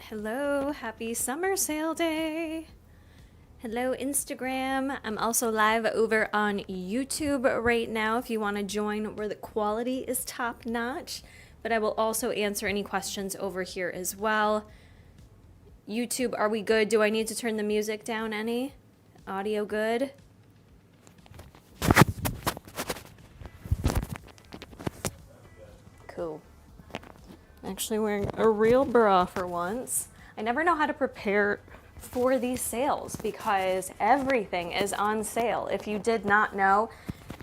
Hello, happy summer sale day. Hello, Instagram. I'm also live over on YouTube right now if you want to join where the quality is top notch, but I will also answer any questions over here as well. YouTube, are we good? Do I need to turn the music down any? Audio good? Cool. I'm actually wearing a real bra for once. I never know how to prepare for these sales because everything is on sale. If you did not know,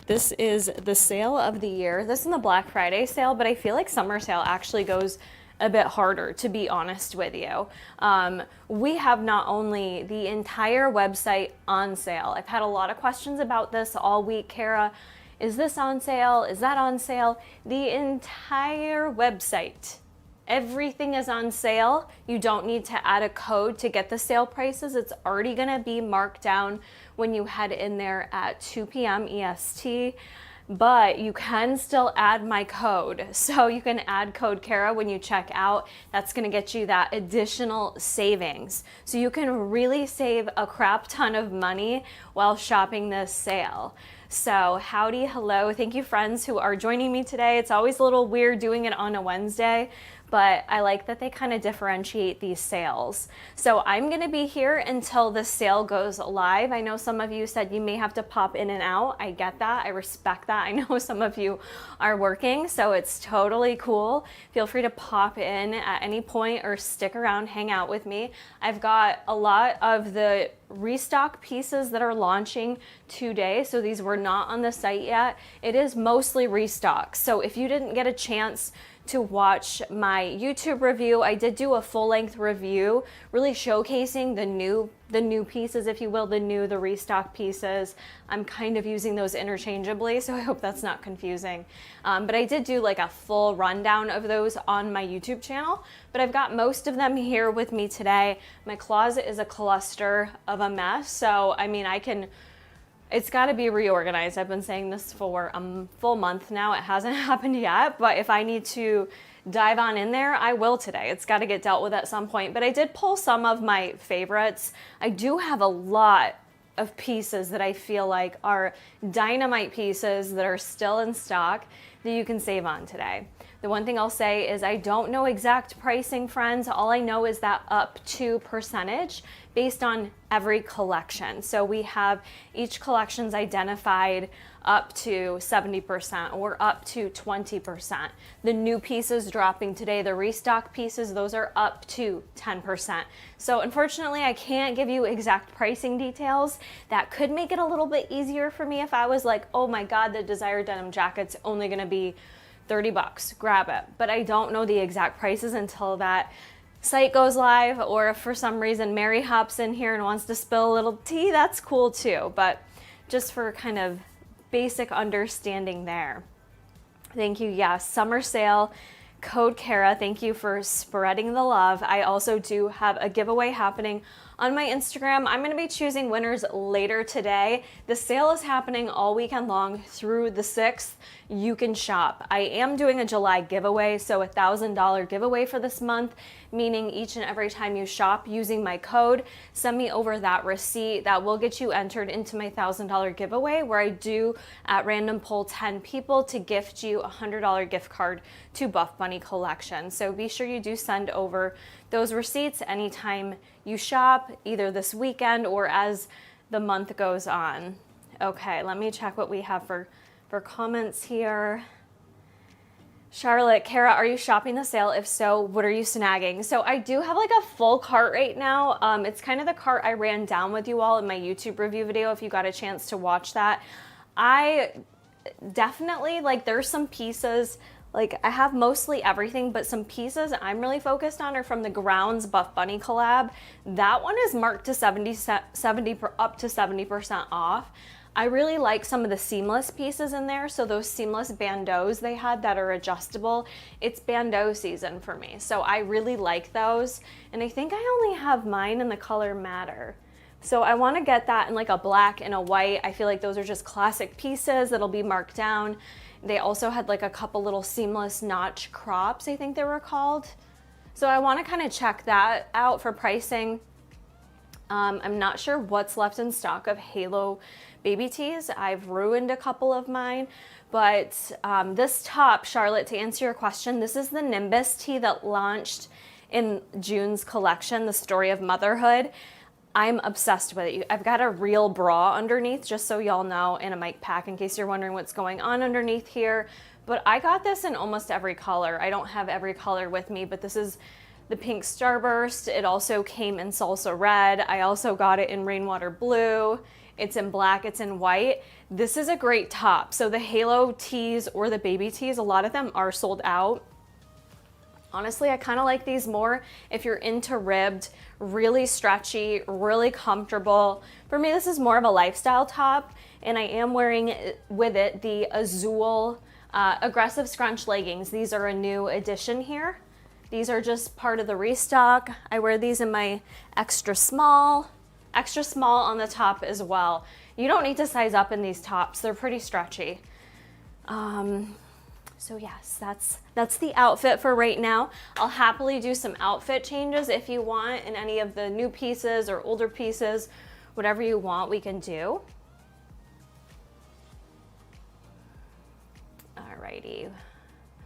this is the sale of the year. This is the Black Friday sale, but I feel like summer sale actually goes a bit harder, to be honest with you. We have not only the entire website on sale. I've had a lot of questions about this all week, Kara. Is this on sale? Is that on sale? The entire website. Everything is on sale. You don't need to add a code to get the sale prices. It's already gonna be marked down when you head in there at 2 p.m. EST, but you can still add my code. So you can add code Kara when you check out. That's gonna get you that additional savings. So you can really save a crap ton of money while shopping this sale. So howdy, hello. Thank you friends who are joining me today. It's always a little weird doing it on a Wednesday, but I like that they kind of differentiate these sales. So I'm gonna be here until the sale goes live. I know some of you said you may have to pop in and out. I get that, I respect that. I know some of you are working, so it's totally cool. Feel free to pop in at any point or stick around, hang out with me. I've got a lot of the restock pieces that are launching today. So these were not on the site yet. It is mostly restock. So if you didn't get a chance to watch my YouTube review, I did do a full-length review really showcasing the new pieces, if you will, the restock pieces. I'm kind of using those interchangeably, so I hope that's not confusing. But I did do like a full rundown of those on my YouTube channel, but I've got most of them here with me today. My closet is a cluster of a mess, so I mean, it's got to be reorganized. I've been saying this for a full month now. It hasn't happened yet, but if I need to dive on in there, I will today. It's got to get dealt with at some point, but I did pull some of my favorites. I do have a lot of pieces that I feel like are dynamite pieces that are still in stock that you can save on today. The one thing I'll say is I don't know exact pricing, friends. All I know is that up to percentage based on every collection. So we have each collection's identified up to 70% or up to 20%. The new pieces dropping today, the restock pieces, those are up to 10%. So unfortunately, I can't give you exact pricing details. That could make it a little bit easier for me if I was like, oh my God, the designer denim jacket's only gonna be 30 bucks, grab it. But I don't know the exact prices until that site goes live, or if for some reason Mary hops in here and wants to spill a little tea, that's cool too. But just for kind of basic understanding there. Thank you. Yes, summer sale, code Kara. Thank you for spreading the love. I also do have a giveaway happening on my Instagram. I'm going to be choosing winners later today. The sale is happening all weekend long through the 6th. You can shop. I am doing a July giveaway, so $1,000 giveaway for this month, meaning each and every time you shop using my code, send me over that receipt. That will get you entered into my $1,000 giveaway, where I do at random pull 10 people to gift you a $100 gift card to Buffbunny collection. So be sure you do send over those receipts anytime you shop, either this weekend or as the month goes on. Okay, let me check what we have for comments here. Charlotte, Kara, are you shopping the sale? If so, what are you snagging? So I do have like a full cart right now. It's kind of the cart I ran down with you all in my YouTube review video, if you got a chance to watch that. I definitely, like, there's some pieces, like I have mostly everything, but some pieces I'm really focused on are from the Grounds Buffbunny collab. That one is marked to up to 70% off. I really like some of the seamless pieces in there. So those seamless bandeaus they had that are adjustable, it's bandeau season for me. So I really like those. And I think I only have mine in the color Matter. So I want to get that in like a black and a white. I feel like those are just classic pieces that'll be marked down. They also had like a couple little seamless notch crops, I think they were called. So I want to kind of check that out for pricing. I'm not sure what's left in stock of Halo baby tees. I've ruined a couple of mine, but this top, Charlotte, to answer your question, this is the Nimbus tee that launched in June's collection, The Story of Motherhood. I'm obsessed with it. I've got a real bra underneath, just so y'all know, and a mic pack in case you're wondering what's going on underneath here. But I got this in almost every color. I don't have every color with me, but this is the pink starburst. It also came in salsa red. I also got it in rainwater blue. It's in black, it's in white. This is a great top. So the Halo tees or the baby tees, a lot of them are sold out. Honestly, I kind of like these more if you're into ribbed, really stretchy, really comfortable. For me, this is more of a lifestyle top, and I am wearing with it the Azul aggressive scrunch leggings. These are a new addition here. These are just part of the restock. I wear these in my extra small on the top as well. You don't need to size up in these tops. They're pretty stretchy. So yes, that's the outfit for right now. I'll happily do some outfit changes if you want in any of the new pieces or older pieces. Whatever you want, we can do. Alrighty.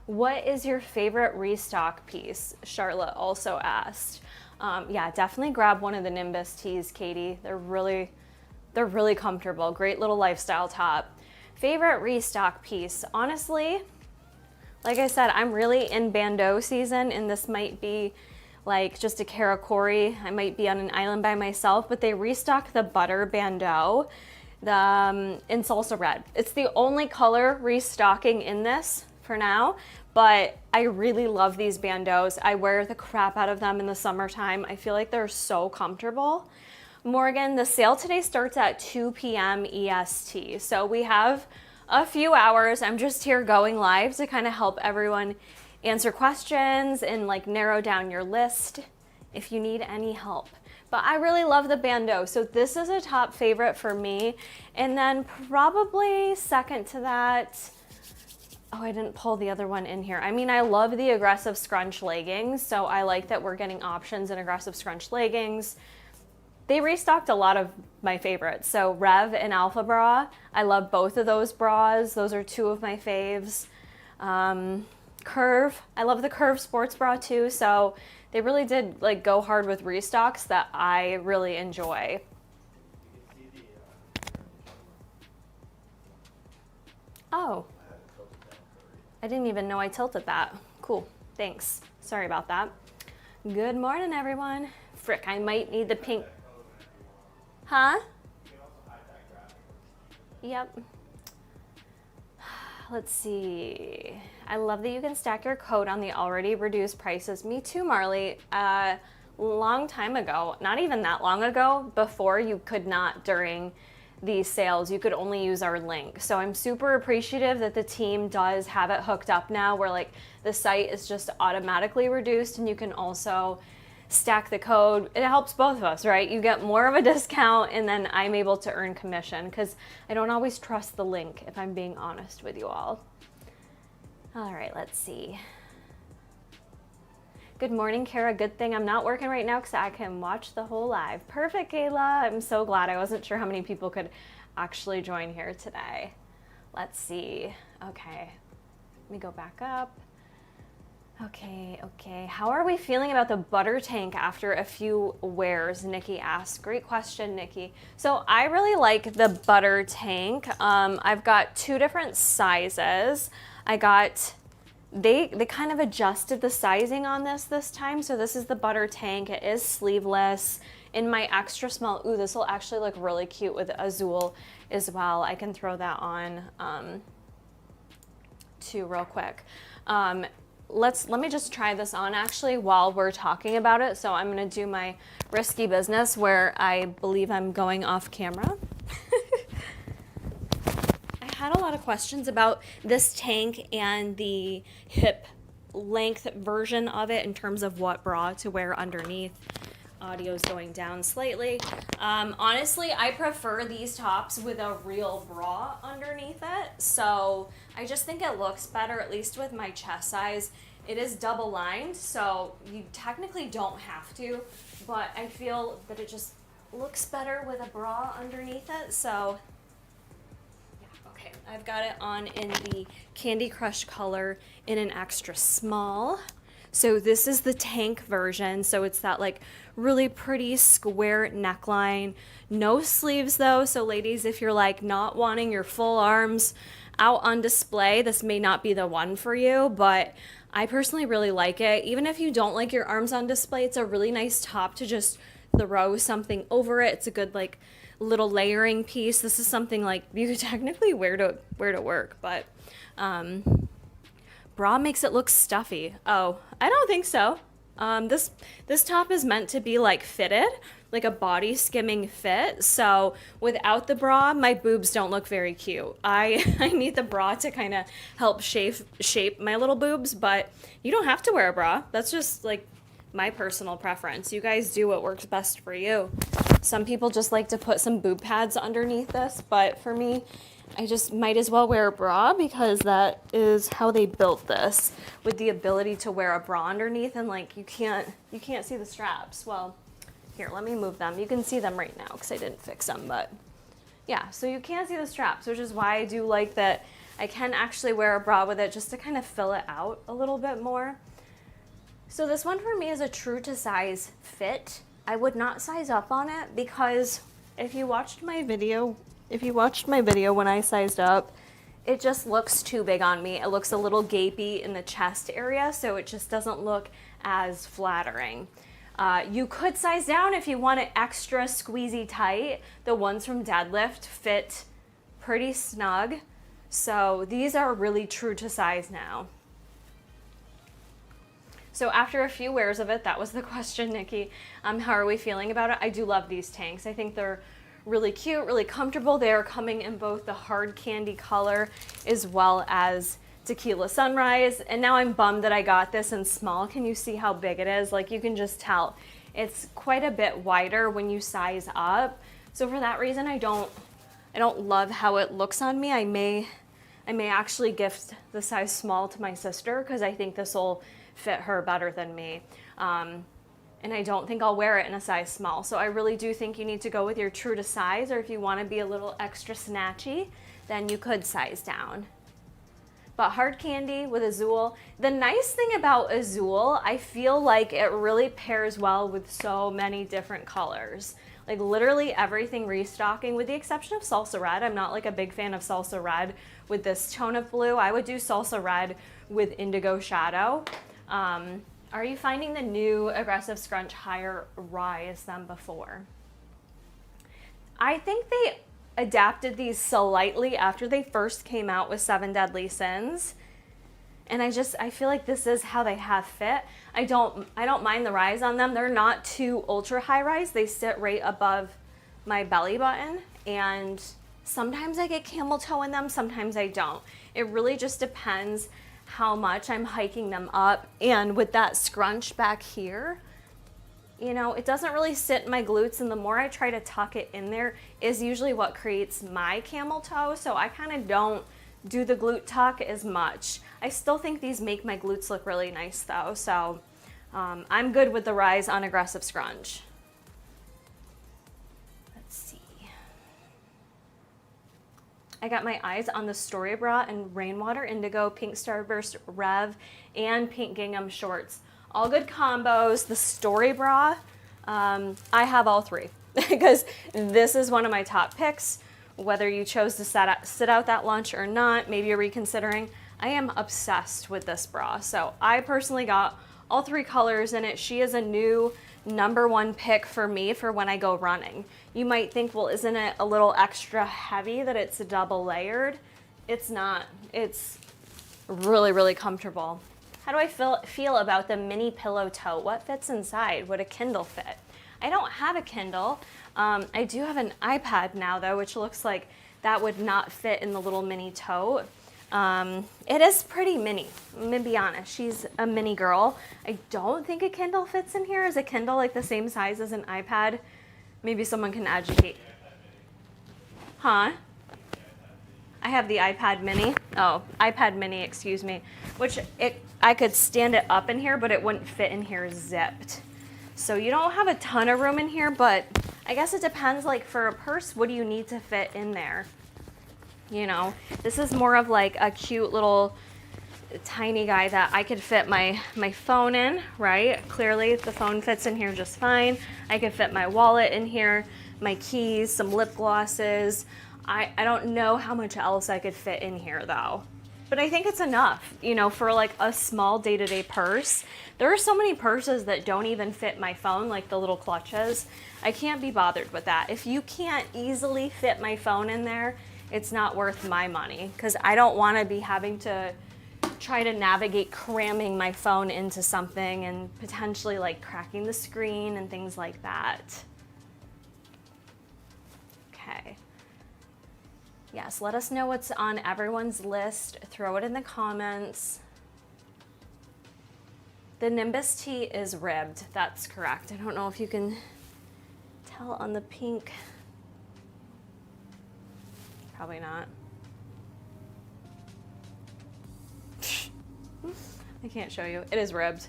What is your favorite restock piece? Charlotte also asked. Yeah, definitely grab one of the Nimbus tees, Katie. They're really comfortable. Great little lifestyle top. Favorite restock piece? Honestly, like I said, I'm really in bandeau season, and this might be like just a karakori. I might be on an island by myself, but they restocked the butter bandeau in salsa red. It's the only color restocking in this for now, but I really love these bandeaus. I wear the crap out of them in the summertime. I feel like they're so comfortable. Morgan, the sale today starts at 2 p.m. EST, so we have a few hours. I'm just here going live to kind of help everyone answer questions and like narrow down your list if you need any help. But I really love the bandeau, so this is a top favorite for me. And then probably second to that, oh, I didn't pull the other one in here. I mean, I love the aggressive scrunch leggings, so I like that we're getting options in aggressive scrunch leggings. They restocked a lot of my favorites. So Rev and Alpha Bra, I love both of those bras. Those are two of my faves. Curve, I love the Curve sports bra too. So they really did like go hard with restocks that I really enjoy. Oh, I didn't even know I tilted that. Cool, thanks. Sorry about that. Good morning, everyone. Frick, I might need the pink. Huh? Yep. Let's see. I love that you can stack your coat on the already reduced prices. Me too, Marley. Long time ago, not even that long ago, before you could not during these sales, you could only use our link. So I'm super appreciative that the team does have it hooked up now where like the site is just automatically reduced and you can also stack the code. It helps both of us, right? You get more of a discount and then I'm able to earn commission because I don't always trust the link if I'm being honest with you all. All right, let's see. Good morning, Kara. Good thing I'm not working right now because I can watch the whole live. Perfect, Kayla. I'm so glad. I wasn't sure how many people could actually join here today. Let's see. Okay, let me go back up. Okay. How are we feeling about the butter tank after a few wears? Nikki asked. Great question, Nikki. So I really like the butter tank. I've got two different sizes. They kind of adjusted the sizing on this time. So this is the butter tank. It is sleeveless. In my extra small, ooh, this will actually look really cute with Azul as well. I can throw that on too real quick. Let me just try this on actually while we're talking about it. So I'm gonna do my risky business where I believe I'm going off camera. I had a lot of questions about this tank and the hip length version of it in terms of what bra to wear underneath. Audio's going down slightly. Honestly, I prefer these tops with a real bra underneath it. So I just think it looks better, at least with my chest size. It is double lined, so you technically don't have to, but I feel that it just looks better with a bra underneath it. So yeah, okay, I've got it on in the Candy Crush color in an extra small. So this is the tank version. So it's that like really pretty square neckline, no sleeves though. So ladies, if you're like not wanting your full arms out on display, this may not be the one for you, but I personally really like it. Even if you don't like your arms on display, it's a really nice top to just throw something over it. It's a good like little layering piece. This is something like you could technically wear to work, but bra makes it look stuffy. Oh, I don't think so. This top is meant to be like fitted, like a body skimming fit. So without the bra, my boobs don't look very cute. I need the bra to kind of help shape my little boobs, but you don't have to wear a bra. That's just like my personal preference. You guys do what works best for you. Some people just like to put some boob pads underneath this, but for me, I just might as well wear a bra because that is how they built this, with the ability to wear a bra underneath, and like you can't see the straps. Well, here, let me move them. You can see them right now because I didn't fix them, but yeah, so you can't see the straps, which is why I do like that I can actually wear a bra with it just to kind of fill it out a little bit more. So this one for me is a true to size fit. I would not size up on it because if you watched my video when I sized up, it just looks too big on me. It looks a little gapey in the chest area, so it just doesn't look as flattering. You could size down if you want it extra squeezy tight. The ones from Deadlift fit pretty snug. So these are really true to size now. So after a few wears of it, that was the question, Nikki. How are we feeling about it? I do love these tanks. I think they're really cute, really comfortable. They are coming in both the hard candy color as well as Tequila Sunrise. And now I'm bummed that I got this in small. Can you see how big it is? Like you can just tell it's quite a bit wider when you size up. So for that reason, I don't love how it looks on me. I may actually gift the size small to my sister because I think this will fit her better than me. And I don't think I'll wear it in a size small. So I really do think you need to go with your true to size, or if you want to be a little extra snatchy, then you could size down. But hard candy with Azul. The nice thing about Azul, I feel like it really pairs well with so many different colors. Like literally everything restocking, with the exception of Salsa Red. I'm not like a big fan of Salsa Red with this tone of blue. I would do Salsa Red with Indigo Shadow. Are you finding the new Aggressive Scrunch higher rise than before? I think they adapted these slightly after they first came out with 7 Deadly Sins. And I feel like this is how they have fit. I don't mind the rise on them. They're not too ultra high rise. They sit right above my belly button. And sometimes I get camel toe in them, sometimes I don't. It really just depends how much I'm hiking them up. And with that scrunch back here, you know, it doesn't really sit in my glutes, and the more I try to tuck it in there is usually what creates my camel toe. So I kind of don't do the glute tuck as much. I still think these make my glutes look really nice though. So I'm good with the rise on Aggressive Scrunch. Let's see. I got my eyes on the Story Bra and Rainwater Indigo, Pink Starburst Rev, and Pink Gingham Shorts. All good combos. The Story Bra, I have all three because this is one of my top picks. Whether you chose to sit out that lunch or not, maybe you're reconsidering. I am obsessed with this bra. So I personally got all 3 colors in it. She is a new #1 pick for me for when I go running. You might think, well, isn't it a little extra heavy that it's double layered? It's not. It's really, really comfortable. How do I feel about the mini pillow tote? What fits inside? Would a Kindle fit? I don't have a Kindle. I do have an iPad now though, which looks like that would not fit in the little mini tote. It is pretty mini, I'm gonna be honest. She's a mini girl. I don't think a Kindle fits in here. Is a Kindle like the same size as an iPad? Maybe someone can educate. Huh? I have the iPad mini, excuse me, which I could stand it up in here, but it wouldn't fit in here zipped. So you don't have a ton of room in here, but I guess it depends, like for a purse, what do you need to fit in there? You know, this is more of like a cute little tiny guy that I could fit my phone in, right? Clearly the phone fits in here just fine. I could fit my wallet in here, my keys, some lip glosses. I don't know how much else I could fit in here though. But I think it's enough, you know, for like a small day-to-day purse. There are so many purses that don't even fit my phone, like the little clutches. I can't be bothered with that. If you can't easily fit my phone in there, it's not worth my money, because I don't want to be having to try to navigate cramming my phone into something and potentially like cracking the screen and things like that. Okay. Yes, let us know what's on everyone's list. Throw it in the comments. The Nimbus tee is ribbed. That's correct. I don't know if you can tell on the pink. Probably not. I can't show you. It is ribbed.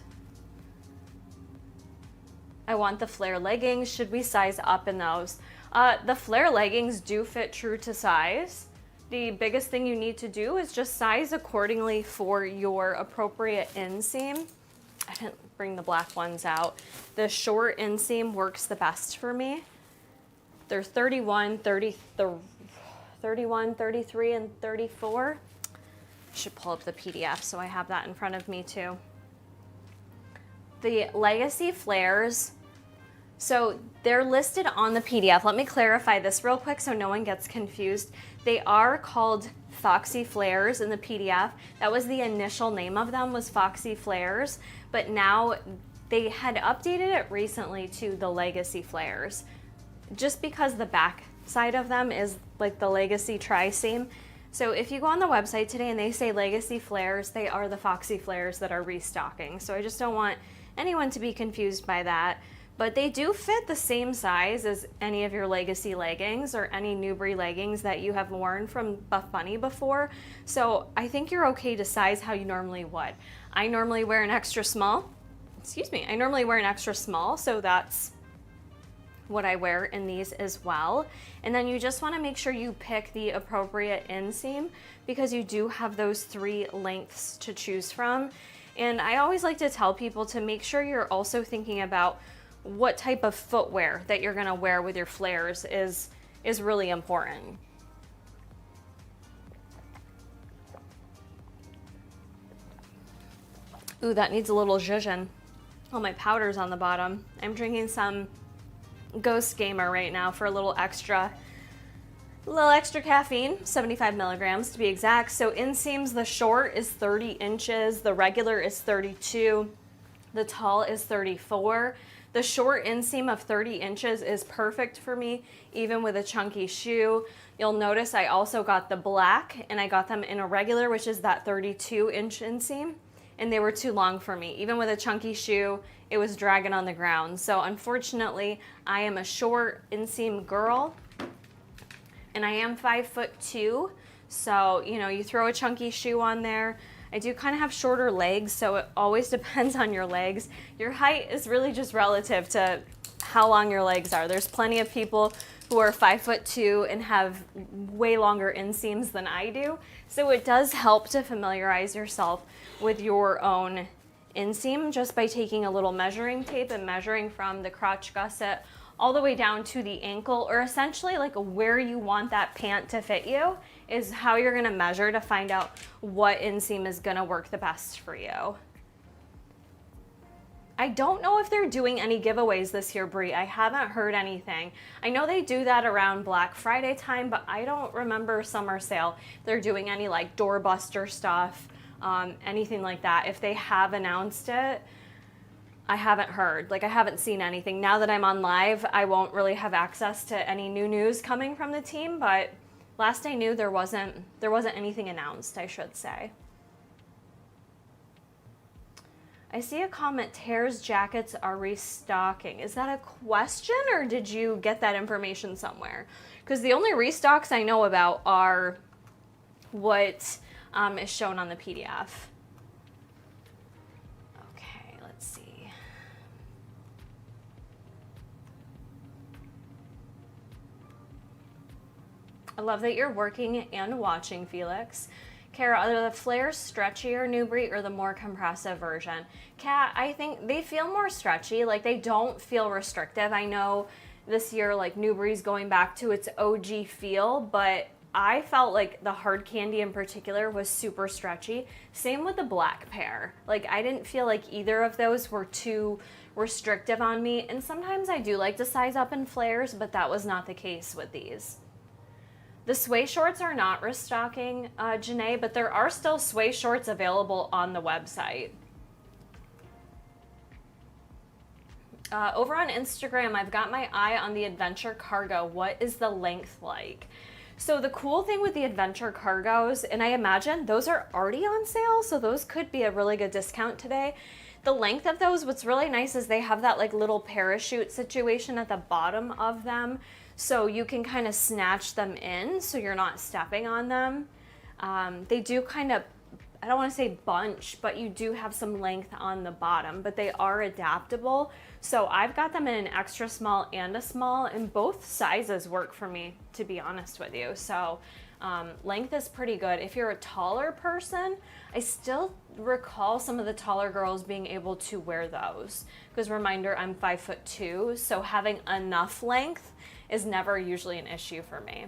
I want the flare leggings. Should we size up in those? The flare leggings do fit true to size. The biggest thing you need to do is just size accordingly for your appropriate inseam. I didn't bring the black ones out. The short inseam works the best for me. They're 31, 33, and 34. I should pull up the PDF so I have that in front of me too. The Legacy flares, so they're listed on the PDF. Let me clarify this real quick so no one gets confused. They are called Foxy Flares in the PDF. That was the initial name of them, was Foxy Flares, but now they had updated it recently to the Legacy Flares, just because the back side of them is like the Legacy tri-seam. So if you go on the website today and they say Legacy Flares, they are the Foxy Flares that are restocking. So I just don't want anyone to be confused by that. But they do fit the same size as any of your Legacy leggings or any Newbury leggings that you have worn from Buffbunny before. So I think you're okay to size how you normally would. I normally wear an extra small. I normally wear an extra small, so that's what I wear in these as well. And then you just want to make sure you pick the appropriate inseam, because you do have those 3 lengths to choose from. And I always like to tell people to make sure you're also thinking about what type of footwear that you're going to wear with your flares is really important. Ooh, that needs a little zhuzhin. Oh, my powder's on the bottom. I'm drinking some Ghost Gamer right now for a little extra caffeine, 75 milligrams to be exact. So inseams, the short is 30 inches, the regular is 32, the tall is 34. The short inseam of 30 inches is perfect for me, even with a chunky shoe. You'll notice I also got the black, and I got them in a regular, which is that 32-inch inseam, and they were too long for me. Even with a chunky shoe, it was dragging on the ground. So unfortunately, I am a short inseam girl, and I am 5'2", so you know, you throw a chunky shoe on there. I do kind of have shorter legs, so it always depends on your legs. Your height is really just relative to how long your legs are. There's plenty of people who are 5'2" and have way longer inseams than I do. So it does help to familiarize yourself with your own inseam just by taking a little measuring tape and measuring from the crotch gusset all the way down to the ankle, or essentially like where you want that pant to fit you is how you're gonna measure to find out what inseam is gonna work the best for you. I don't know if they're doing any giveaways this year, Brie. I haven't heard anything. I know they do that around Black Friday time, but I don't remember summer sale. They're doing any like doorbuster stuff, anything like that. If they have announced it, I haven't heard. Like, I haven't seen anything. Now that I'm on live, I won't really have access to any new news coming from the team, but last I knew there wasn't anything announced, I should say. I see a comment, Tears jackets are restocking. Is that a question, or did you get that information somewhere? Because the only restocks I know about are what is shown on the PDF. Okay, let's see. I love that you're working and watching, Felix. Kara, are the flares stretchier, Newbury, or the more compressive version? Kat, I think they feel more stretchy. Like, they don't feel restrictive. I know this year, like, Newbury's going back to its OG feel, but I felt like the hard candy in particular was super stretchy. Same with the black pair. Like, I didn't feel like either of those were too restrictive on me. And sometimes I do like to size up in flares, but that was not the case with these. The sway shorts are not restocking, Janae, but there are still sway shorts available on the website. Over on Instagram, I've got my eye on the Adventure Cargo. What is the length like? So the cool thing with the Adventure Cargos, and I imagine those are already on sale, so those could be a really good discount today. The length of those, what's really nice is they have that like little parachute situation at the bottom of them. So you can kind of snatch them in so you're not stepping on them. They do kind of, I don't want to say bunch, but you do have some length on the bottom, but they are adaptable. So I've got them in an extra small and a small, and both sizes work for me, to be honest with you. So length is pretty good. If you're a taller person, I still recall some of the taller girls being able to wear those. Because reminder, I'm 5'2", so having enough length is never usually an issue for me.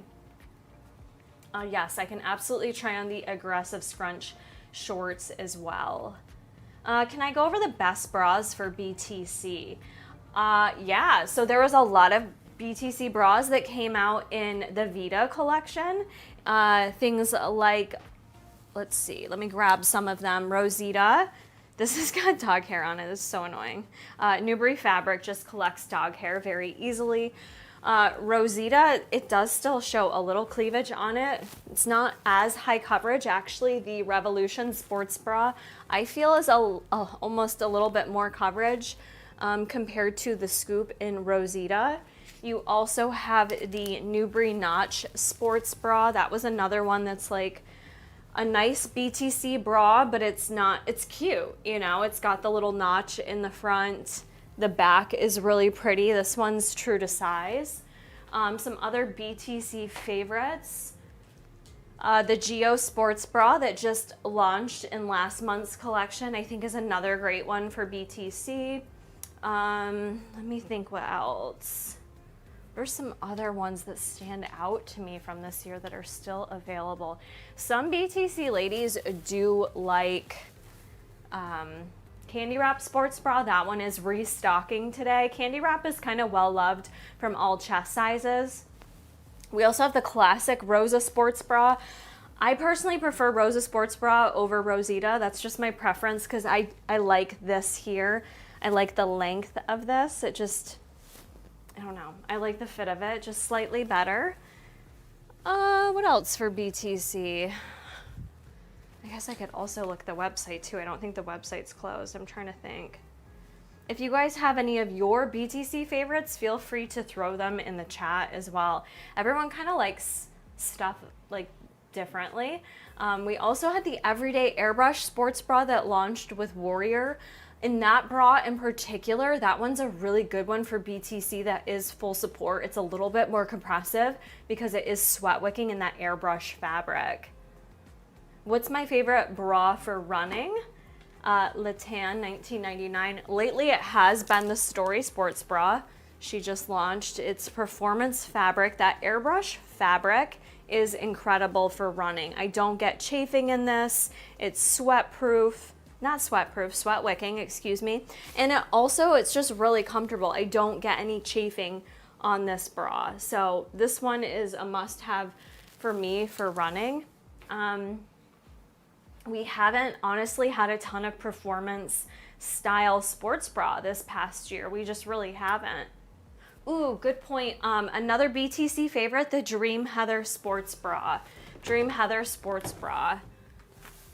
Yes, I can absolutely try on the aggressive scrunch shorts as well. Can I go over the best bras for BTC? Yeah, so there was a lot of BTC bras that came out in the Vita collection. Things like, let's see, let me grab some of them. Rosita. This has got dog hair on it. This is so annoying. Newbury fabric just collects dog hair very easily. Rosita, it does still show a little cleavage on it. It's not as high coverage. Actually, the Revolution sports bra, I feel is almost a little bit more coverage compared to the Scoop in Rosita. You also have the Newbury Notch sports bra. That was another one that's like a nice BTC bra, but it's not, it's cute, you know, it's got the little notch in the front. The back is really pretty. This one's true to size. Some other BTC favorites. The Geo Sports Bra that just launched in last month's collection, I think is another great one for BTC. Let me think what else. There's some other ones that stand out to me from this year that are still available. Some BTC ladies do like Candy Wrap Sports Bra. That one is restocking today. Candy Wrap is kind of well loved from all chest sizes. We also have the classic Rosa Sports Bra. I personally prefer Rosa Sports Bra over Rosita. That's just my preference because I like this here. I like the length of this. It just, I don't know. I like the fit of it just slightly better. What else for BTC? I guess I could also look at the website too. I don't think the website's closed. I'm trying to think. If you guys have any of your BTC favorites, feel free to throw them in the chat as well. Everyone kind of likes stuff like differently. We also had the Everyday Airbrush Sports Bra that launched with Warrior. In that bra in particular, that one's a really good one for BTC that is full support. It's a little bit more compressive because it is sweat wicking in that airbrush fabric. What's my favorite bra for running? Latan 1999. Lately it has been the Story Sports Bra. She just launched its performance fabric. That airbrush fabric is incredible for running. I don't get chafing in this. It's sweat proof. Not sweat proof, sweat wicking, excuse me. And it's just really comfortable. I don't get any chafing on this bra. So this one is a must have for me for running. We haven't honestly had a ton of performance style sports bra this past year. We just really haven't. Ooh, good point. Another BTC favorite, the Dream Heather Sports Bra. Dream Heather Sports Bra.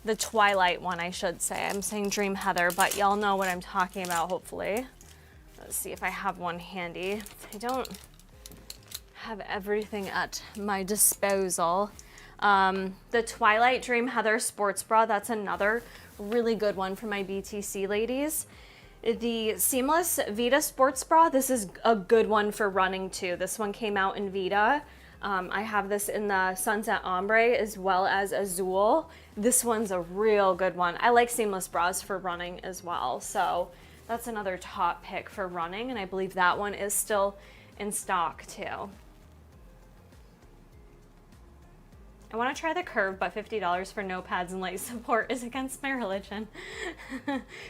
The Twilight one, I should say. I'm saying Dream Heather, but y'all know what I'm talking about, hopefully. Let's see if I have one handy. I don't have everything at my disposal. The Twilight Dream Heather Sports Bra, that's another really good one for my BTC ladies. The Seamless Vita Sports Bra, this is a good one for running too. This one came out in Vita. I have this in the Sunset Ombre as well as Azul. This one's a real good one. I like seamless bras for running as well. So that's another top pick for running. And I believe that one is still in stock too. I want to try the Curve, but $50 for no pads and light support is against my religion.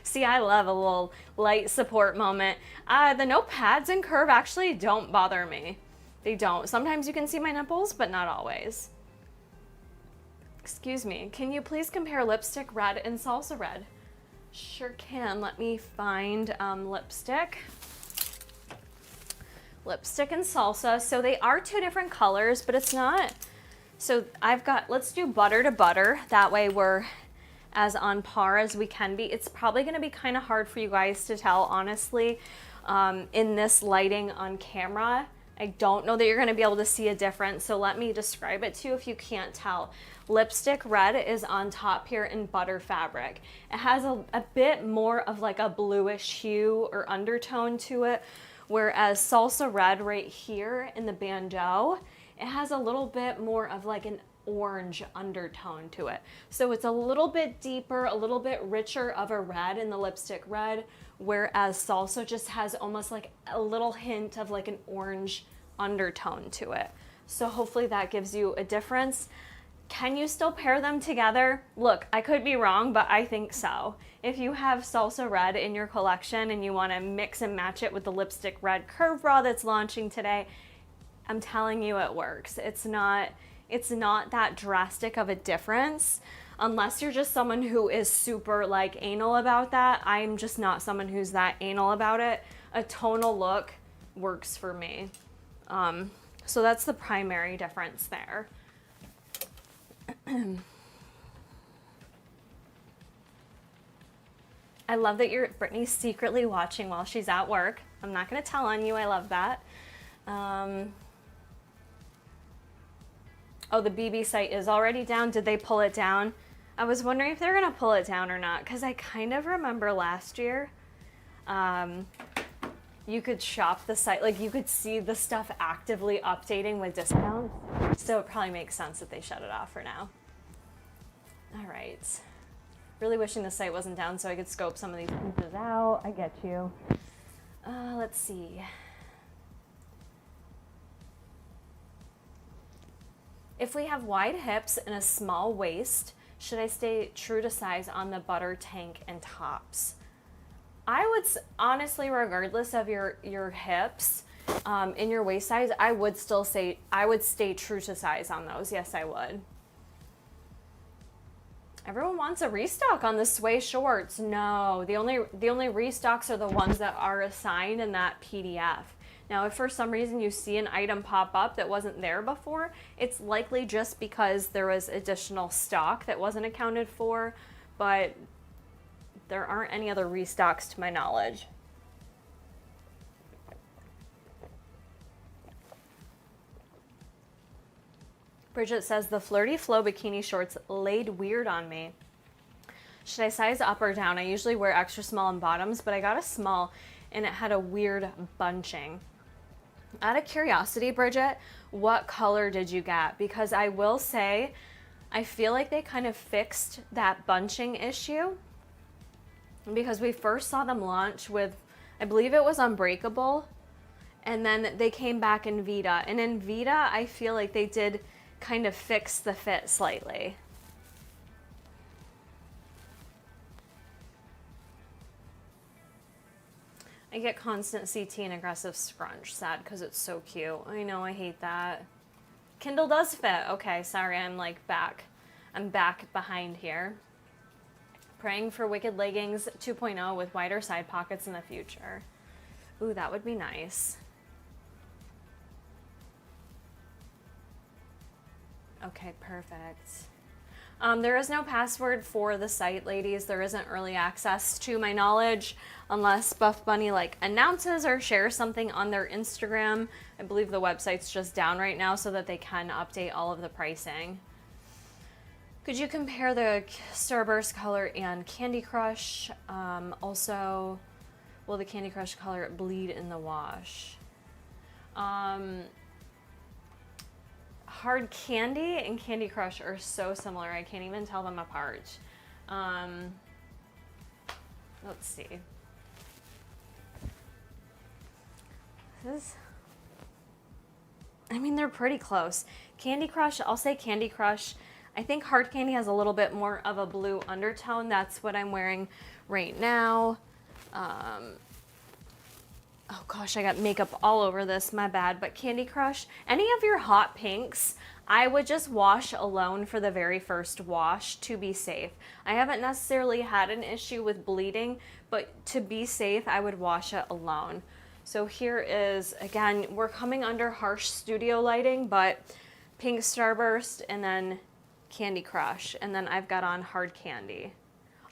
See, I love a little light support moment. The no pads and Curve actually don't bother me. They don't. Sometimes you can see my nipples, but not always. Excuse me, can you please compare lipstick red and salsa red? Sure can. Let me find lipstick. Lipstick and salsa. So they are two different colors, but it's not. So I've got, let's do butter to butter. That way we're as on par as we can be. It's probably gonna be kind of hard for you guys to tell, honestly, in this lighting on camera. I don't know that you're gonna be able to see a difference, so let me describe it to you if you can't tell. Lipstick red is on top here in butter fabric. It has a bit more of like a bluish hue or undertone to it, whereas salsa red right here in the bandeau, it has a little bit more of like an orange undertone to it. So it's a little bit deeper, a little bit richer of a red in the lipstick red, whereas salsa just has almost like a little hint of like an orange undertone to it. So hopefully that gives you a difference. Can you still pair them together? Look, I could be wrong, but I think so. If you have salsa red in your collection and you want to mix and match it with the lipstick red Curve bra that's launching today, I'm telling you it works. It's not that drastic of a difference unless you're just someone who is super like anal about that. I'm just not someone who's that anal about it. A tonal look works for me. So that's the primary difference there. I love that Brittany's secretly watching while she's at work. I'm not gonna tell on you, I love that. Oh, the BB site is already down. Did they pull it down? I was wondering if they're gonna pull it down or not, because I kind of remember last year, you could shop the site, like you could see the stuff actively updating with discounts. So it probably makes sense that they shut it off for now. All right. Really wishing the site wasn't down so I could scope some of these pieces out. I get you. Let's see. If we have wide hips and a small waist, should I stay true to size on the butter tank and tops? I would honestly, regardless of your hips, in your waist size, I would still say I would stay true to size on those. Yes, I would. Everyone wants a restock on the Sway shorts. No, the only restocks are the ones that are assigned in that PDF. Now, if for some reason you see an item pop up that wasn't there before, it's likely just because there was additional stock that wasn't accounted for, but there aren't any other restocks to my knowledge. Bridget says, the Flirty Flow bikini shorts laid weird on me. Should I size up or down? I usually wear extra small in bottoms, but I got a small and it had a weird bunching. Out of curiosity, Bridget, what color did you get? Because I will say, I feel like they kind of fixed that bunching issue because we first saw them launch with, I believe it was Unbreakable, and then they came back in Vita. And in Vita, I feel like they did kind of fix the fit slightly. I get constant CT and aggressive scrunch. Sad because it's so cute. I know, I hate that. Kindle does fit. Okay, sorry, I'm like back. I'm back behind here. Praying for Wicked Leggings 2.0 with wider side pockets in the future. Ooh, that would be nice. Okay, perfect. There is no password for the site, ladies. There isn't early access to my knowledge unless Buffbunny like announces or shares something on their Instagram. I believe the website's just down right now so that they can update all of the pricing. Could you compare the Starburst color and Candy Crush? Also, will the Candy Crush color bleed in the wash? Hard Candy and Candy Crush are so similar, I can't even tell them apart. Let's see. I mean, they're pretty close. Candy Crush, I'll say Candy Crush. I think Hard Candy has a little bit more of a blue undertone. That's what I'm wearing right now. Oh gosh, I got makeup all over this, my bad. But Candy Crush, any of your hot pinks, I would just wash alone for the very first wash to be safe. I haven't necessarily had an issue with bleeding, but to be safe, I would wash it alone. So here is, again, we're coming under harsh studio lighting, but pink Starburst and then Candy Crush, and then I've got on Hard Candy.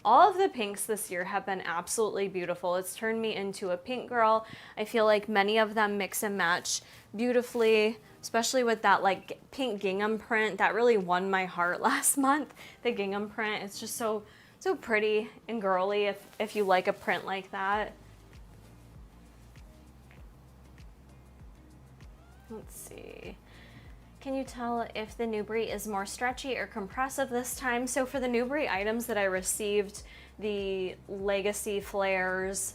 All of the pinks this year have been absolutely beautiful. It's turned me into a pink girl. I feel like many of them mix and match beautifully, especially with that like pink gingham print that really won my heart last month. The gingham print, it's just so pretty and girly if you like a print like that. Let's see. Can you tell if the Newbury is more stretchy or compressive this time? So for the Newbury items that I received, the Legacy flares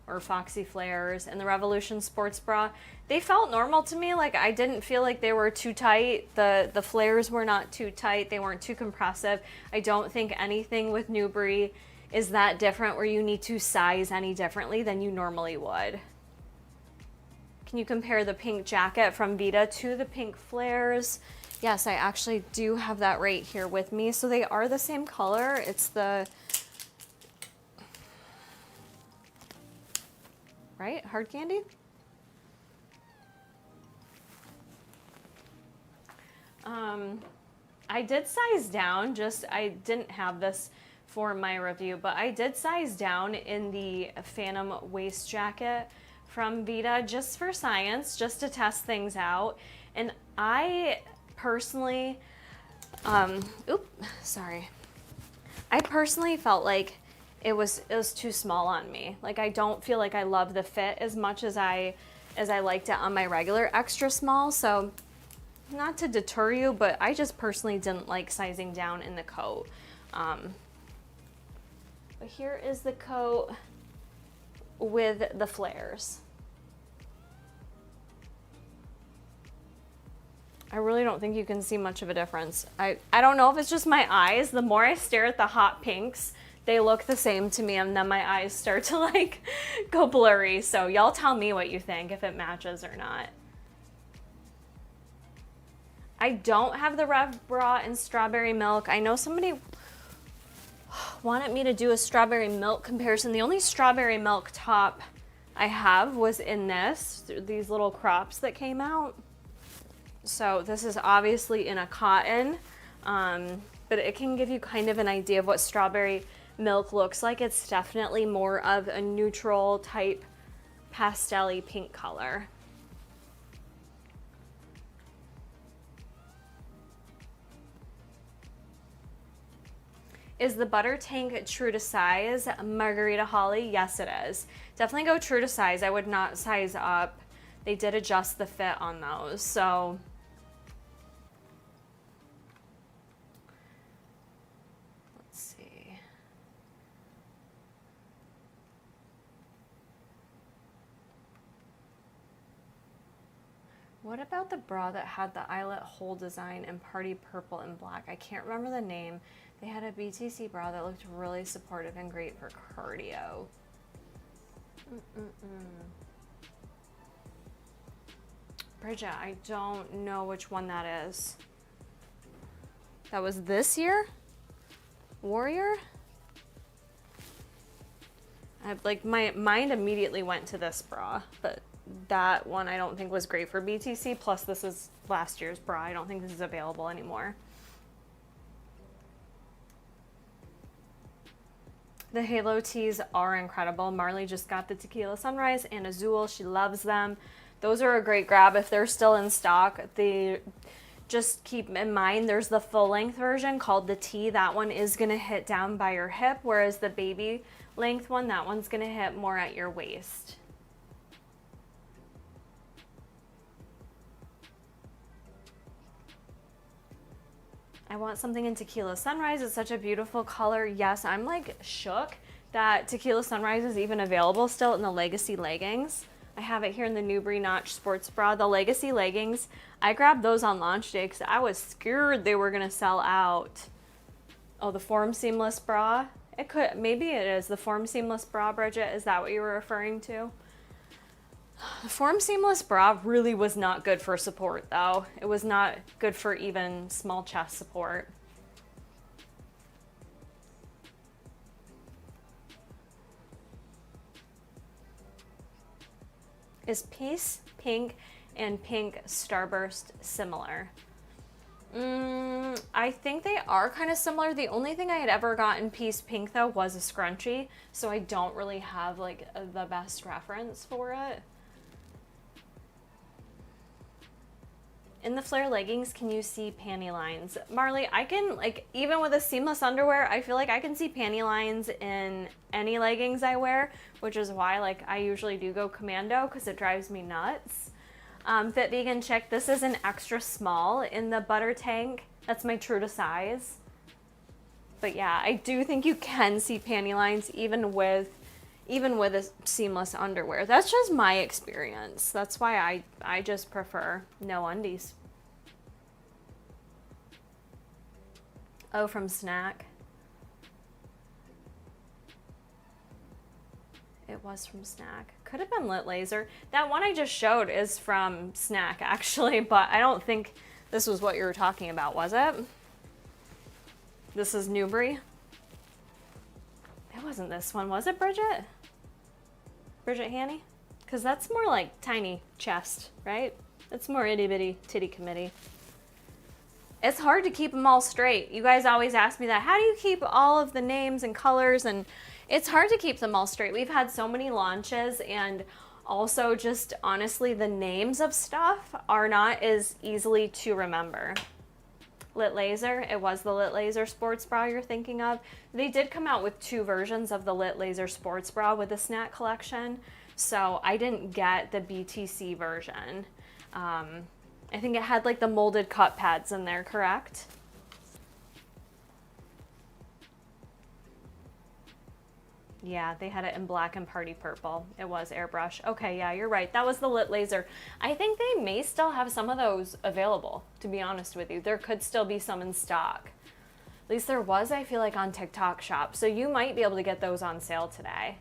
or Foxy flares and the Revolution sports bra, they felt normal to me. Like I didn't feel like they were too tight. The flares were not too tight. They weren't too compressive. I don't think anything with Newbury is that different where you need to size any differently than you normally would. Can you compare the pink jacket from Vita to the pink flares? Yes, I actually do have that right here with me. So they are the same color. It's the, right? Hard Candy? I did size down, I didn't have this for my review, but I did size down in the Phantom waist jacket from Vita just for science, just to test things out. And I personally, I personally felt like it was too small on me. Like I don't feel like I love the fit as much as I liked it on my regular extra small. So not to deter you, but I just personally didn't like sizing down in the coat. But here is the coat with the flares. I really don't think you can see much of a difference. I don't know if it's just my eyes. The more I stare at the hot pinks, they look the same to me, and then my eyes start to like go blurry. So y'all tell me what you think, if it matches or not. I don't have the Rev Bra in Strawberry Milk. I know somebody wanted me to do a Strawberry Milk comparison. The only Strawberry Milk top I have was in these little crops that came out. So this is obviously in a cotton, but it can give you kind of an idea of what Strawberry Milk looks like. It's definitely more of a neutral type pastel-y pink color. Is the butter tank true to size? Margarita Holly, yes it is. Definitely go true to size. I would not size up. They did adjust the fit on those, so. Let's see. What about the bra that had the eyelet hole design in party purple and black? I can't remember the name. They had a BTC bra that looked really supportive and great for cardio. Bridget, I don't know which one that is. That was this year? Warrior? My mind immediately went to this bra, but that one I don't think was great for BTC. Plus this is last year's bra. I don't think this is available anymore. The Halo tees are incredible. Marley just got the Tequila Sunrise and Azul. She loves them. Those are a great grab if they're still in stock. The just keep in mind there's the full length version called the T. That one is going to hit down by your hip, whereas the baby length one, that one's going to hit more at your waist. I want something in Tequila Sunrise. It's such a beautiful color. Yes, I'm like shook that Tequila Sunrise is even available still in the Legacy leggings. I have it here in the Newbury Notch sports bra. The Legacy leggings, I grabbed those on launch day because I was scared they were gonna sell out. Oh, the Form Seamless bra. It could, maybe it is the Form Seamless bra, Bridget. Is that what you were referring to? The Form Seamless bra really was not good for support though. It was not good for even small chest support. Is Peace Pink and Pink Starburst similar? I think they are kind of similar. The only thing I had ever gotten Peace Pink though was a scrunchie, so I don't really have like the best reference for it. In the flare leggings, can you see panty lines? Marley, I can, like, even with a seamless underwear, I feel like I can see panty lines in any leggings I wear, which is why, like, I usually do go commando because it drives me nuts. Fit Vegan Chick, this is an extra small in the butter tank. That's my true to size. But yeah, I do think you can see panty lines even with a seamless underwear. That's just my experience. That's why I just prefer no undies. Oh, from Snack. It was from Snack. Could have been Lit Laser. That one I just showed is from Snack actually, but I don't think this was what you were talking about, was it? This is Newbury. It wasn't this one, was it, Bridget? Bridget Hanny? Because that's more like tiny chest, right? It's more itty bitty titty committee. It's hard to keep them all straight. You guys always ask me that. How do you keep all of the names and colors? And it's hard to keep them all straight. We've had so many launches, and also just honestly, the names of stuff are not as easily to remember. Lit Laser, it was the Lit Laser sports bra you're thinking of. They did come out with 2 versions of the Lit Laser sports bra with the Snack collection, so I didn't get the BTC version. I think it had like the molded cut pads in there, correct? Yeah, they had it in black and party purple. It was airbrush. Okay, yeah, you're right. That was the Lit Laser. I think they may still have some of those available, to be honest with you. There could still be some in stock. At least there was, I feel like, on TikTok Shop. So you might be able to get those on sale today.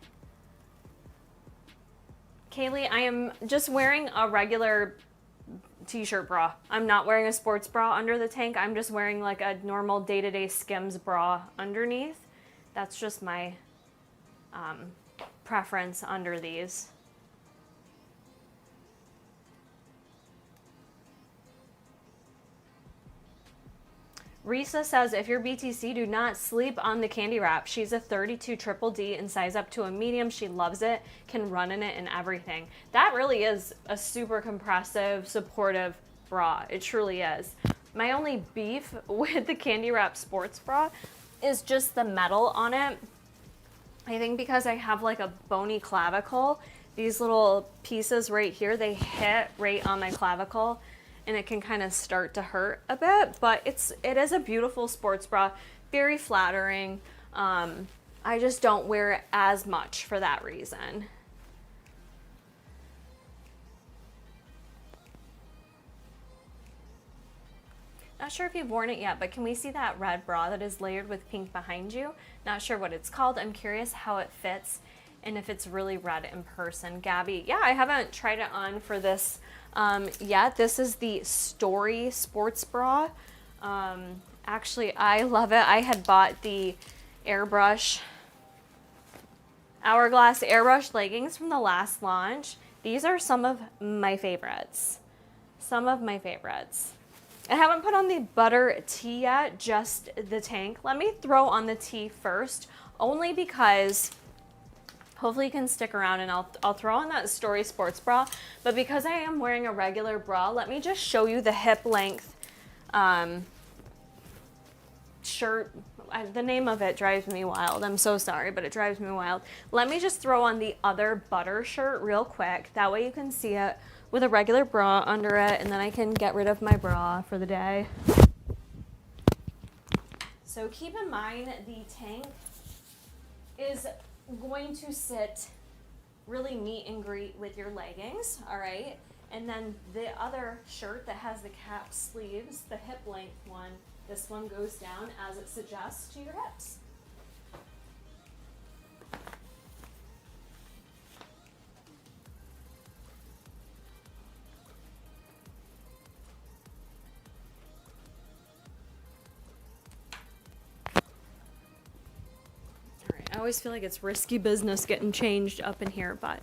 Kaylee, I am just wearing a regular t-shirt bra. I'm not wearing a sports bra under the tank. I'm just wearing like a normal day-to-day Skims bra underneath. That's just my preference under these. Risa says, if you're BTC, do not sleep on the candy wrap. She's a 32 triple D and size up to a medium. She loves it, can run in it and everything. That really is a super compressive, supportive bra. It truly is. My only beef with the candy wrap sports bra is just the metal on it. I think because I have like a bony clavicle, these little pieces right here, they hit right on my clavicle, and it can kind of start to hurt a bit, but it is a beautiful sports bra, very flattering. I just don't wear it as much for that reason. Not sure if you've worn it yet, but can we see that red bra that is layered with pink behind you? Not sure what it's called. I'm curious how it fits and if it's really red in person. Gabby, yeah, I haven't tried it on for this yet. This is the Story sports bra. Actually, I love it. I had bought the Hourglass airbrush leggings from the last launch. These are some of my favorites. Some of my favorites. I haven't put on the butter tee yet, just the tank. Let me throw on the tee first, only because hopefully you can stick around and I'll throw on that Story sports bra. But because I am wearing a regular bra, let me just show you the hip length shirt. The name of it drives me wild. I'm so sorry, but it drives me wild. Let me just throw on the other butter shirt real quick. That way you can see it with a regular bra under it, and then I can get rid of my bra for the day. So keep in mind the tank is going to sit really meet and greet with your leggings, all right? And then the other shirt that has the cap sleeves, the hip length one, this one goes down as it suggests to your hips. I always feel like it's risky business getting changed up in here, but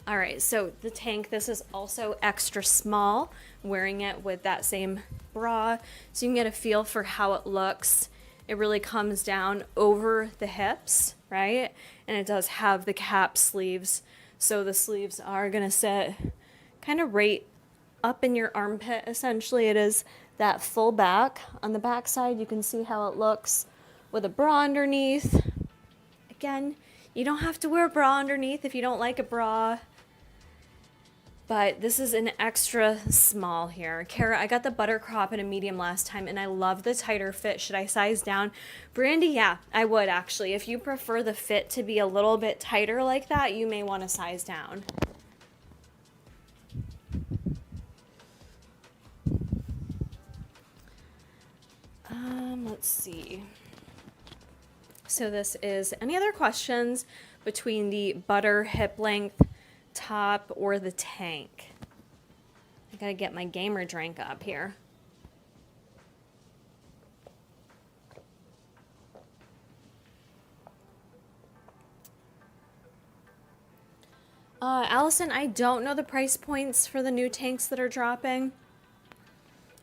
all right, so the tank, this is also extra small, wearing it with that same bra, so you can get a feel for how it looks. It really comes down over the hips, right? And it does have the cap sleeves, so the sleeves are gonna sit kind of right up in your armpit. Essentially, it is that full back. On the back side, you can see how it looks with a bra underneath. Again, you don't have to wear a bra underneath if you don't like a bra, but this is an extra small here. Kara, I got the butter crop in a medium last time, and I love the tighter fit. Should I size down? Brandy, yeah, I would actually. If you prefer the fit to be a little bit tighter like that, you may want to size down. Let's see. So this is any other questions between the butter hip length top or the tank? I gotta get my gamer drink up here. Allison, I don't know the price points for the new tanks that are dropping.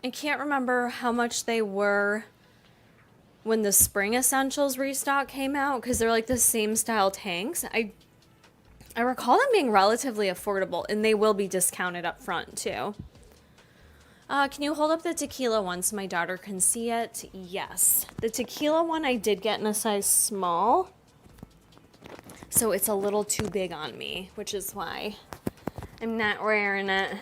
I can't remember how much they were when the Spring Essentials restock came out, because they're like the same style tanks. I recall them being relatively affordable, and they will be discounted up front too. Can you hold up the tequila one so my daughter can see it? Yes. The tequila one I did get in a size small, so it's a little too big on me, which is why I'm not wearing it.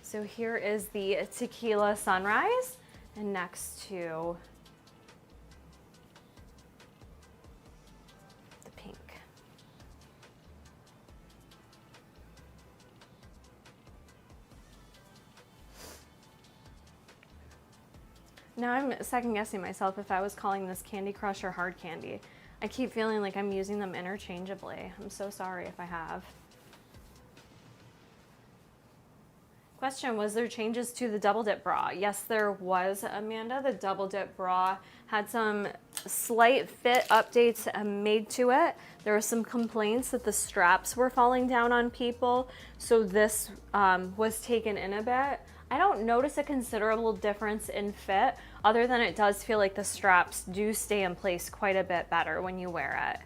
So here is the Tequila Sunrise, and next to the pink. Now I'm second guessing myself if I was calling this Candy Crush or Hard Candy. I keep feeling like I'm using them interchangeably. I'm so sorry if I have. Question, was there changes to the double dip bra? Yes, there was, Amanda. The double dip bra had some slight fit updates made to it. There were some complaints that the straps were falling down on people, so this was taken in a bit. I don't notice a considerable difference in fit, other than it does feel like the straps do stay in place quite a bit better when you wear it.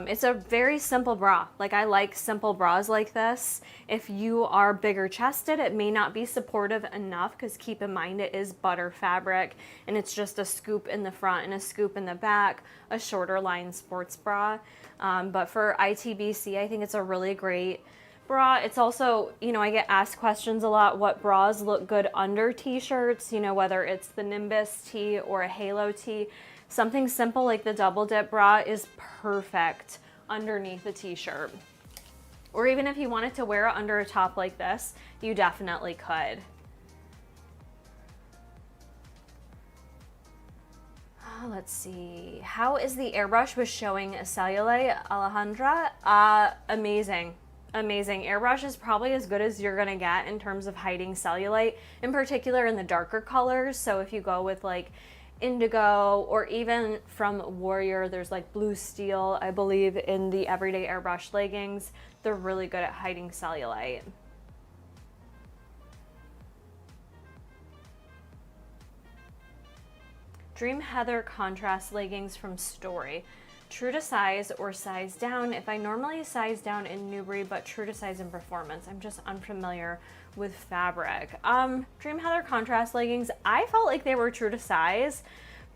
It's a very simple bra. Like, I like simple bras like this. If you are bigger chested, it may not be supportive enough, because keep in mind it is butter fabric and it's just a scoop in the front and a scoop in the back, a shorter line sports bra. But for ITBC, I think it's a really great bra. It's also, you know, I get asked questions a lot, what bras look good under t-shirts, you know, whether it's the Nimbus tee or a Halo tee. Something simple like the double dip bra is perfect underneath a t-shirt. Or even if you wanted to wear it under a top like this, you definitely could. Let's see. How is the airbrush with showing cellulite, Alejandra? Amazing. Amazing. Airbrush is probably as good as you're gonna get in terms of hiding cellulite, in particular in the darker colors. So if you go with like indigo, or even from Warrior, there's like blue steel, I believe, in the everyday airbrush leggings. They're really good at hiding cellulite. Dream Heather contrast leggings from Story. True to size or size down? If I normally size down in Newbury, but true to size in Performance. I'm just unfamiliar with fabric. Dream Heather contrast leggings, I felt like they were true to size,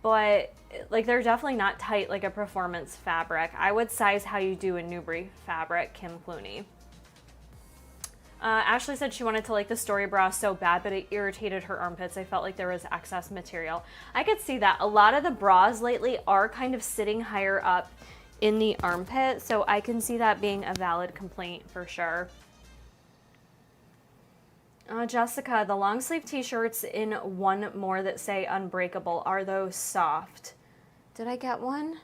but like they're definitely not tight like a performance fabric. I would size how you do a Newbury fabric, Kim Clooney. Ashley said she wanted to like the story bra so bad, but it irritated her armpits. I felt like there was excess material. I could see that. A lot of the bras lately are kind of sitting higher up in the armpit, so I can see that being a valid complaint for sure. Jessica, the long sleeve t-shirts in one more that say unbreakable, are those soft? Did I get one?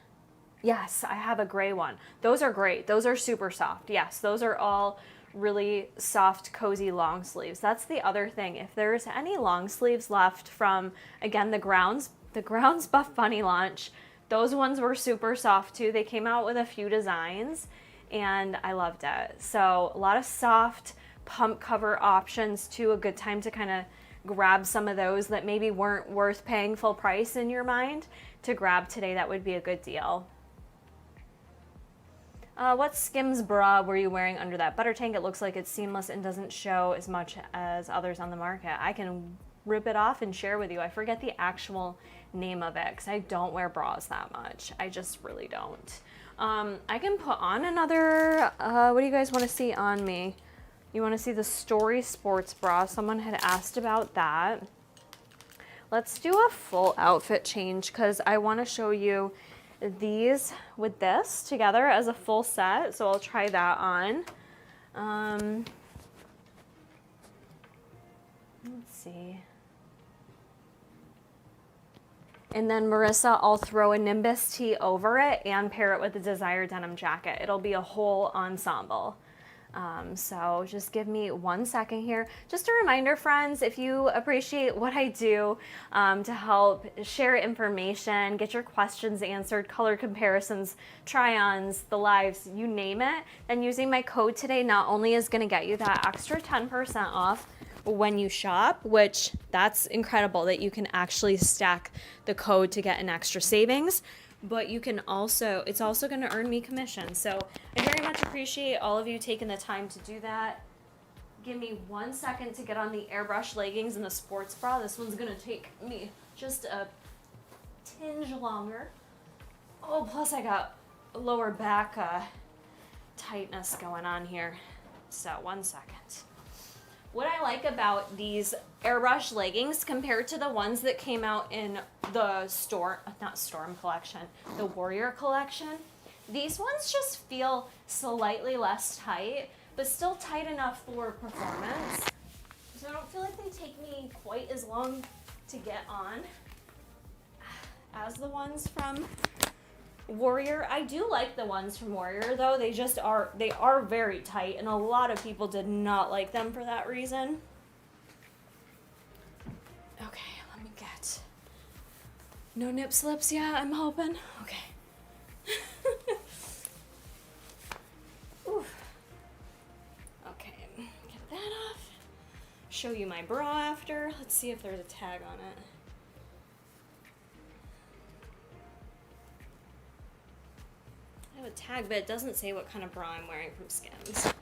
Yes, I have a gray one. Those are great. Those are super soft. Yes, those are all really soft, cozy long sleeves. That's the other thing. If there's any long sleeves left from, again, the Grounds Buffbunny launch, those ones were super soft too. They came out with a few designs and I loved it. So a lot of soft pump cover options too. A good time to kind of grab some of those that maybe weren't worth paying full price in your mind to grab today. That would be a good deal. What Skims bra were you wearing under that butter tank? It looks like it's seamless and doesn't show as much as others on the market. I can rip it off and share with you. I forget the actual name of it because I don't wear bras that much. I just really don't. I can put on another, what do you guys want to see on me? You want to see the Story Sports bra? Someone had asked about that. Let's do a full outfit change because I want to show you these with this together as a full set. So I'll try that on. Let's see. And then Marissa, I'll throw a Nimbus tee over it and pair it with a Desire denim jacket. It'll be a whole ensemble. So just give me 1 second here. Just a reminder, friends, if you appreciate what I do to help share information, get your questions answered, color comparisons, try-ons, the lives, you name it, then using my code today not only is going to get you that extra 10% off when you shop, which that's incredible that you can actually stack the code to get an extra savings, but you can also, it's also going to earn me commission. So I very much appreciate all of you taking the time to do that. Give me 1 second to get on the airbrush leggings and the sports bra. This one's going to take me just a tinge longer. Oh, plus I got lower back tightness going on here. So 1 second. What I like about these airbrush leggings compared to the ones that came out in the Storm collection, the Warrior collection, these ones just feel slightly less tight, but still tight enough for performance. So I don't feel like they take me quite as long to get on as the ones from Warrior. I do like the ones from Warrior though. They are very tight and a lot of people did not like them for that reason. Okay, let me get no nip slips. Yeah, I'm hoping. Okay. Oof. Okay, get that off. Show you my bra after. Let's see if there's a tag on it. I have a tag, but it doesn't say what kind of bra I'm wearing from Skims.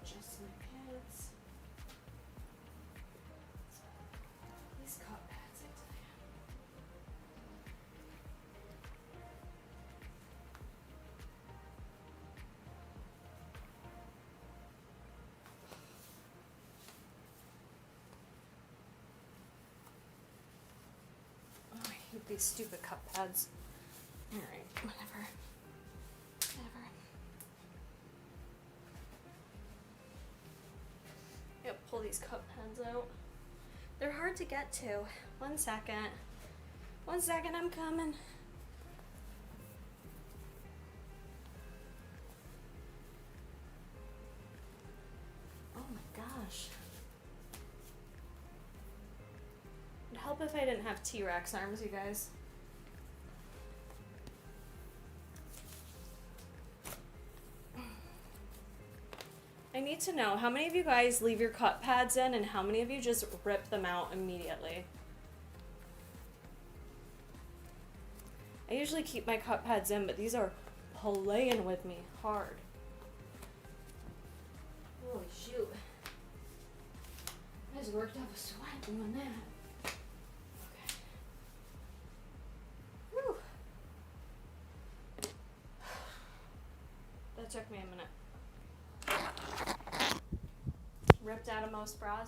Just my pants. These cup pads, I tell you. These stupid cup pads. Alright, whatever. Yep, pull these cup pads out. They're hard to get to. 1 second. 1 second, I'm coming. Oh my gosh. It'd help if I didn't have T-Rex arms, you guys. I need to know, how many of you guys leave your cut pads in and how many of you just rip them out immediately? I usually keep my cut pads in, but these are playing with me hard. Holy shoot. I just worked up a sweat doing that. Okay. Whew. That took me a minute. Ripped out of most bras.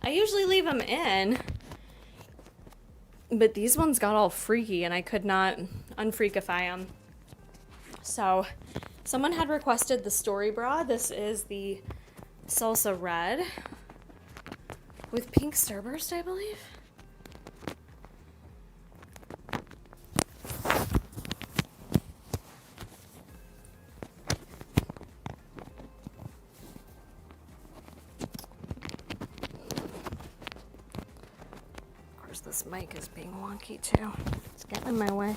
I usually leave them in, but these ones got all freaky and I could not unfreakify them. So someone had requested the story bra. This is the salsa red with pink starburst, I believe. This mic is being wonky too. It's getting in my way.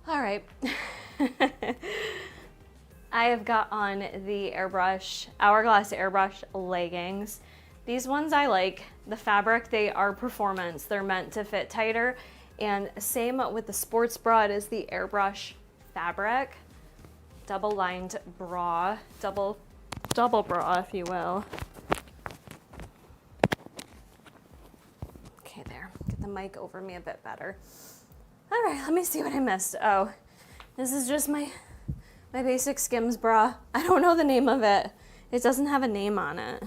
All right. I have got on the Hourglass airbrush leggings. These ones I like. The fabric, they are performance. They're meant to fit tighter. And same with the sports bra, it is the airbrush fabric. Double lined bra, double bra, if you will. Okay, there. Get the mic over me a bit better. All right, let me see what I missed. Oh, this is just my basic Skims bra. I don't know the name of it. It doesn't have a name on it.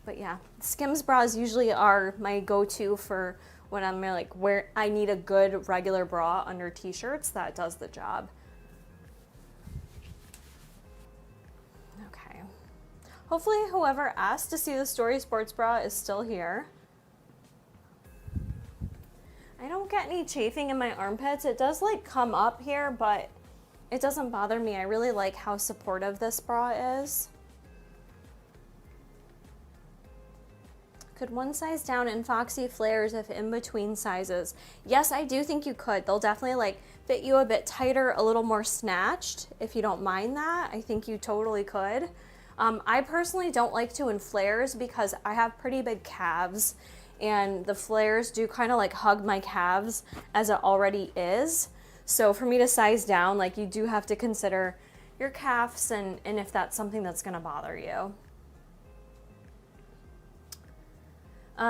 But yeah, Skims bras usually are my go-to for when I'm like where I need a good regular bra under t-shirts that does the job. Okay. Hopefully whoever asked to see the story sports bra is still here. I don't get any chafing in my armpits. It does like come up here, but it doesn't bother me. I really like how supportive this bra is. Could one size down in Foxy flares if in between sizes? Yes, I do think you could. They'll definitely like fit you a bit tighter, a little more snatched. If you don't mind that, I think you totally could. I personally don't like to in flares because I have pretty big calves and the flares do kind of like hug my calves as it already is. So for me to size down, like you do have to consider your calves and if that's something that's gonna bother you.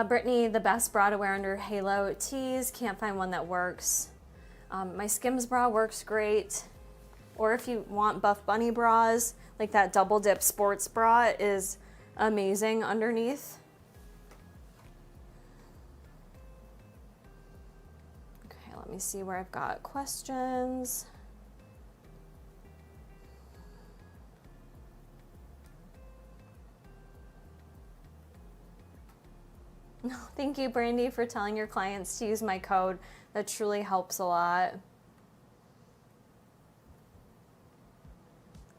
Brittany, the best bra to wear under halo tees. Can't find one that works. My Skims bra works great. Or if you want Buffbunny bras, like that double dip sports bra is amazing underneath. Okay, let me see where I've got questions. No, thank you, Brandy, for telling your clients to use my code. That truly helps a lot.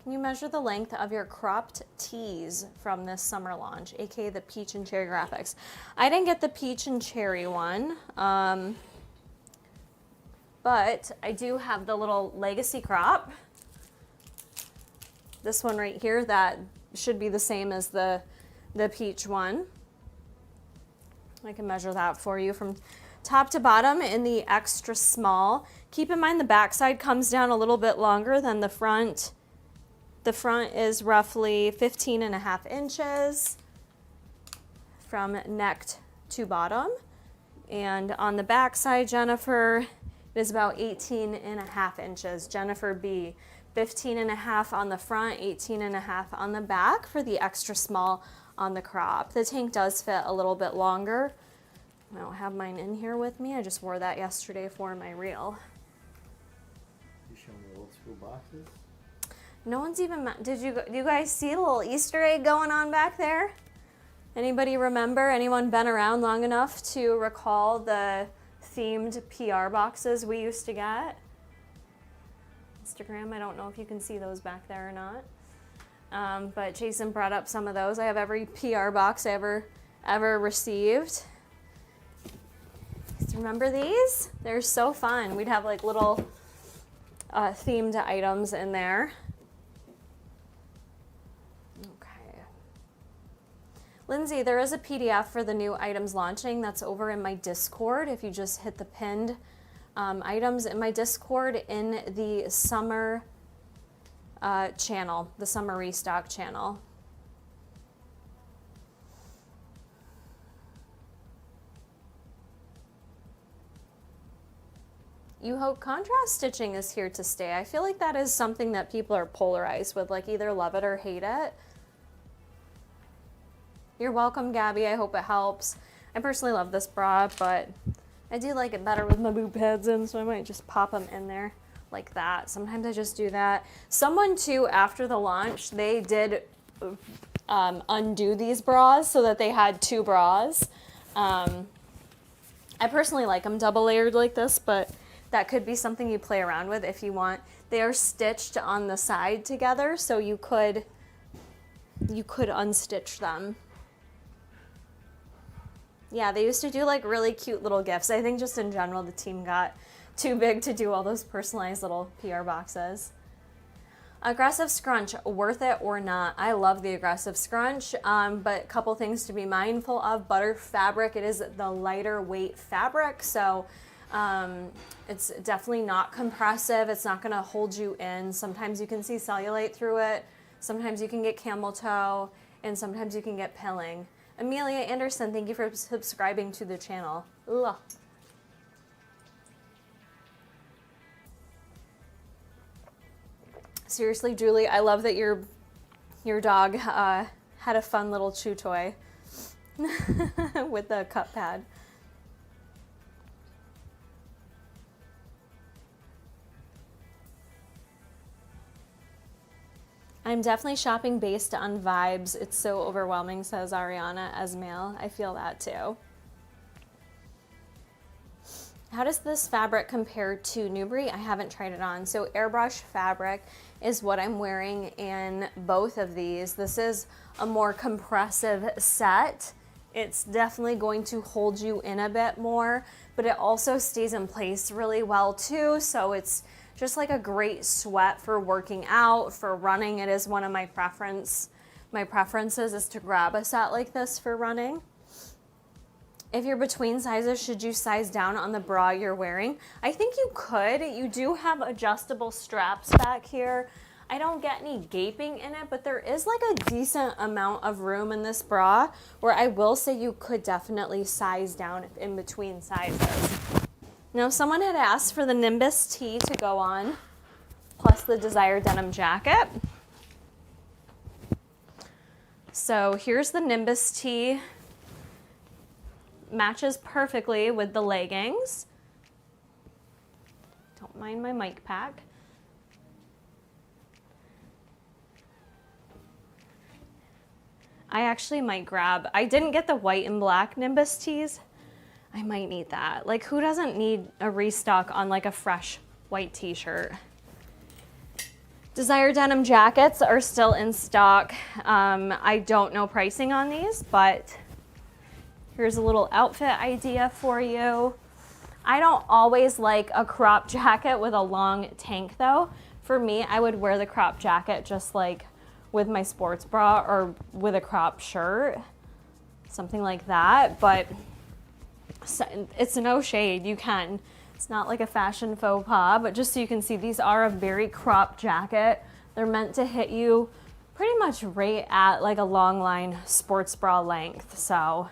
Can you measure the length of your cropped tees from this summer launch, aka the peach and cherry graphics? I didn't get the peach and cherry one, but I do have the little legacy crop. This one right here, that should be the same as the peach one. I can measure that for you from top to bottom in the extra small. Keep in mind the back side comes down a little bit longer than the front. The front is roughly 15.5 inches from neck to bottom. And on the back side, Jennifer, it is about 18.5 inches. Jennifer B, 15.5 on the front, 18.5 on the back for the extra small on the crop. The tank does fit a little bit longer. I don't have mine in here with me. I just wore that yesterday for my reel. You show me old school boxes? No one's even, did you guys see a little Easter egg going on back there? Anybody remember? Anyone been around long enough to recall the themed PR boxes we used to get? Instagram, I don't know if you can see those back there or not. But Jason brought up some of those. I have every PR box I ever received. Remember these? They're so fun. We'd have like little themed items in there. Okay. Lindsay, there is a PDF for the new items launching that's over in my Discord. If you just hit the pinned items in my Discord in the summer channel, the summer restock channel. You hope contrast stitching is here to stay. I feel like that is something that people are polarized with, like either love it or hate it. You're welcome, Gabby. I hope it helps. I personally love this bra, but I do like it better with my boob pads in, so I might just pop them in there like that. Sometimes I just do that. Someone too, after the launch, they did undo these bras so that they had 2 bras. I personally like them double layered like this, but that could be something you play around with if you want. They are stitched on the side together, so you could unstitch them. Yeah, they used to do like really cute little gifts. I think just in general the team got too big to do all those personalized little PR boxes. Aggressive scrunch, worth it or not? I love the aggressive scrunch, but a couple things to be mindful of. Butter fabric, it is the lighter weight fabric, so it's definitely not compressive. It's not gonna hold you in. Sometimes you can see cellulite through it. Sometimes you can get camel toe, and sometimes you can get pilling. Amelia Anderson, thank you for subscribing to the channel. Ugh. Seriously, Julie, I love that your dog had a fun little chew toy with the cup pad. I'm definitely shopping based on vibes. It's so overwhelming, says Ariana as male. I feel that too. How does this fabric compare to Newbury? I haven't tried it on. So airbrush fabric is what I'm wearing in both of these. This is a more compressive set. It's definitely going to hold you in a bit more, but it also stays in place really well too. So it's just like a great sweat for working out, for running. It is one of my preferences is to grab a set like this for running. If you're between sizes, should you size down on the bra you're wearing? I think you could. You do have adjustable straps back here. I don't get any gaping in it, but there is like a decent amount of room in this bra where I will say you could definitely size down in between sizes. Now, someone had asked for the Nimbus tee to go on, plus the Desire denim jacket. So here's the Nimbus tee. Matches perfectly with the leggings. Don't mind my mic pack. I actually might grab, I didn't get the white and black Nimbus tees. I might need that. Like, who doesn't need a restock on like a fresh white t-shirt? Desire denim jackets are still in stock. I don't know pricing on these, but here's a little outfit idea for you. I don't always like a crop jacket with a long tank though. For me, I would wear the crop jacket just like with my sports bra or with a crop shirt, something like that, but it's no shade, you can. It's not like a fashion faux pas, but just so you can see, these are a very crop jacket. They're meant to hit you pretty much right at like a long line sports bra length, so.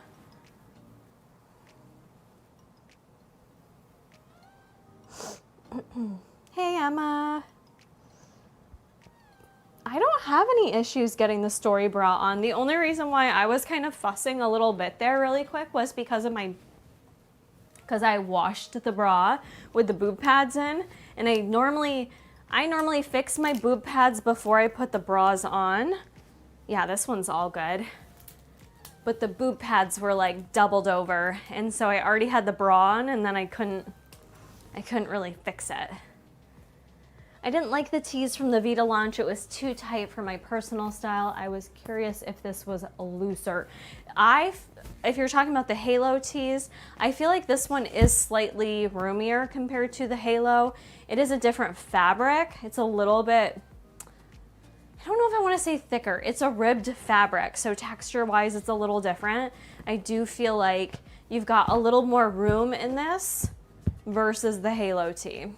Hey, Emma. I don't have any issues getting the story bra on. The only reason why I was kind of fussing a little bit there really quick was because I washed the bra with the boob pads in, and I normally fix my boob pads before I put the bras on. Yeah, this one's all good. But the boob pads were like doubled over, and so I already had the bra on, and then I couldn't really fix it. I didn't like the tees from the Vita launch. It was too tight for my personal style. I was curious if this was looser. If you're talking about the Halo tees, I feel like this one is slightly roomier compared to the Halo. It is a different fabric. It's a little bit, I don't know if I want to say thicker. It's a ribbed fabric, so texture-wise, it's a little different. I do feel like you've got a little more room in this versus the Halo tee.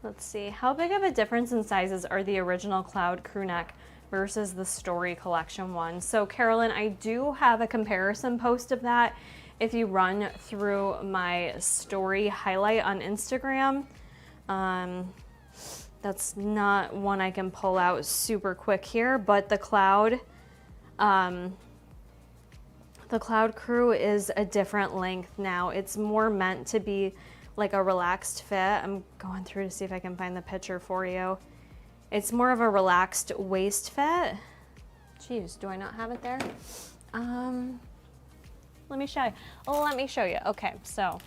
Let's see, how big of a difference in sizes are the original Cloud crew neck versus the Story Collection one? So Carolyn, I do have a comparison post of that. If you run through my story highlight on Instagram, that's not one I can pull out super quick here, but the Cloud crew is a different length now. It's more meant to be like a relaxed fit. I'm going through to see if I can find the picture for you. It's more of a relaxed waist fit. Jeez, do I not have it there? Let me show you. Oh, let me show you. Okay, so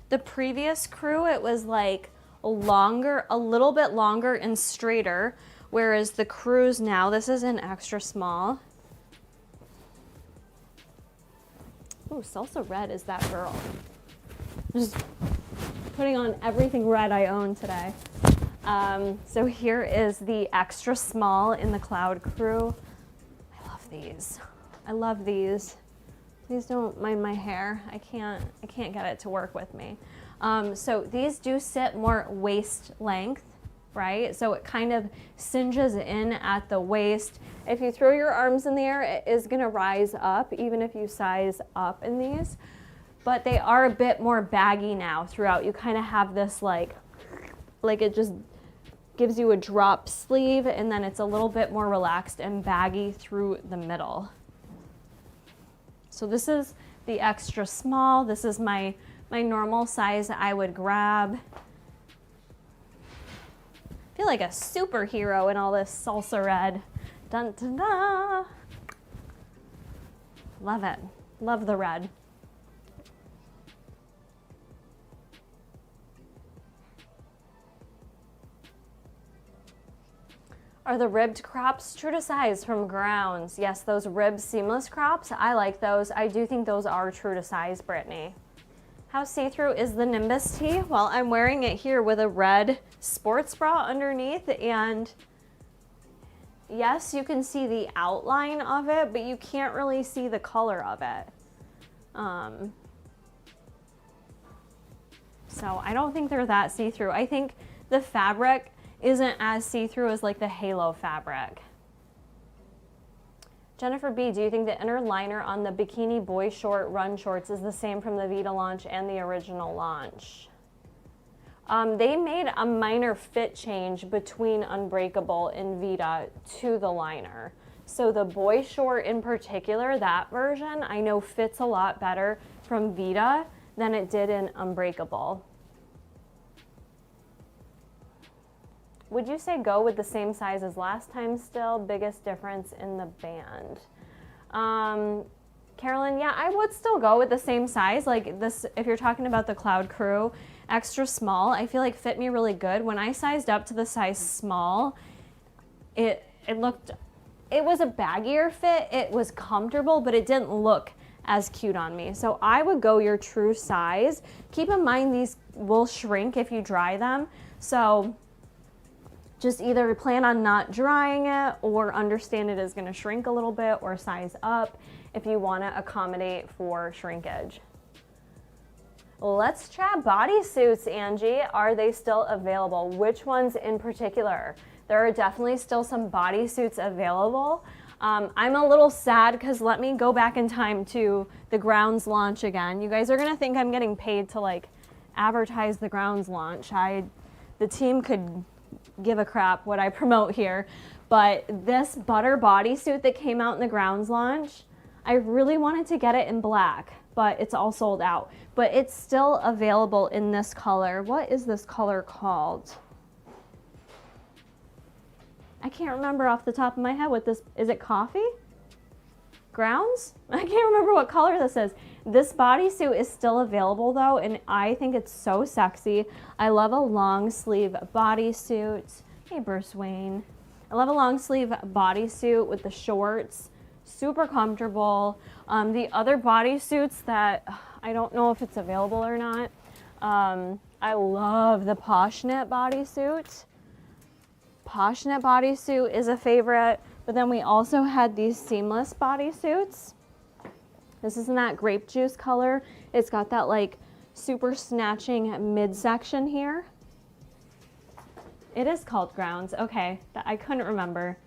the previous crew, it was like longer, a little bit longer and straighter, whereas the crews now, this is an extra small. Ooh, salsa red is that girl. Just putting on everything red I own today. So here is the extra small in the Cloud crew. I love these. I love these. Please don't mind my hair. I can't get it to work with me. So these do sit more waist length, right? So it kind of cinches in at the waist. If you throw your arms in the air, it is gonna rise up, even if you size up in these. But they are a bit more baggy now throughout. You kind of have this like it just gives you a drop sleeve, and then it's a little bit more relaxed and baggy through the middle. So this is the extra small. This is my normal size I would grab. I feel like a superhero in all this salsa red. Dun, dun, dun. Love it. Love the red. Are the ribbed crops true to size from Grounds? Yes, those ribbed seamless crops, I like those. I do think those are true to size, Brittany. How see-through is the Nimbus tee? Well, I'm wearing it here with a red sports bra underneath, and yes, you can see the outline of it, but you can't really see the color of it. So I don't think they're that see-through. I think the fabric isn't as see-through as like the Halo fabric. Jennifer B, do you think the inner liner on the bikini boy short run shorts is the same from the Vita launch and the original launch? They made a minor fit change between Unbreakable and Vita to the liner. So the boy short in particular, that version, I know fits a lot better from Vita than it did in Unbreakable. Would you say go with the same size as last time still? Biggest difference in the band? Carolyn, yeah, I would still go with the same size. Like this, if you're talking about the Cloud Crew, extra small, I feel like fit me really good. When I sized up to the size small, it was a baggier fit. It was comfortable, but it didn't look as cute on me. So I would go your true size. Keep in mind these will shrink if you dry them. So just either plan on not drying it or understand it is going to shrink a little bit or size up if you want to accommodate for shrinkage. Let's chat bodysuits, Angie. Are they still available? Which ones in particular? There are definitely still some bodysuits available. I'm a little sad because let me go back in time to the Grounds launch again. You guys are going to think I'm getting paid to like advertise the Grounds launch. The team could give a crap what I promote here, but this butter bodysuit that came out in the Grounds launch, I really wanted to get it in black, but it's all sold out. But it's still available in this color. What is this color called? I can't remember off the top of my head what this, is it coffee? Grounds? I can't remember what color this is. This bodysuit is still available though, and I think it's so sexy. I love a long sleeve bodysuit. Hey, Bruce Wayne. I love a long sleeve bodysuit with the shorts. Super comfortable. The other bodysuits that I don't know if it's available or not. I love the Poshnit bodysuit. Poshnit bodysuit is a favorite, but then we also had these seamless bodysuits. This is in that grape juice color. It's got that like super snatching midsection here. It is called Grounds. Okay, I couldn't remember.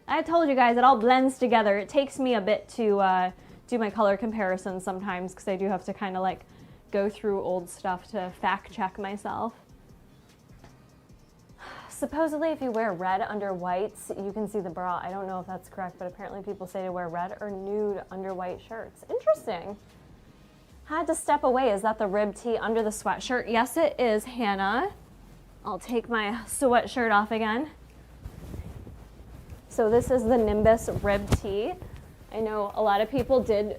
I told you guys it all blends together. It takes me a bit to do my color comparisons sometimes because I do have to kind of like go through old stuff to fact check myself. Supposedly if you wear red under whites, you can see the bra. I don't know if that's correct, but apparently people say to wear red or nude under white shirts. Interesting. Had to step away. Is that the rib tee under the sweatshirt? Yes, it is, Hannah. I'll take my sweatshirt off again. So this is the Nimbus rib tee. I know a lot of people did,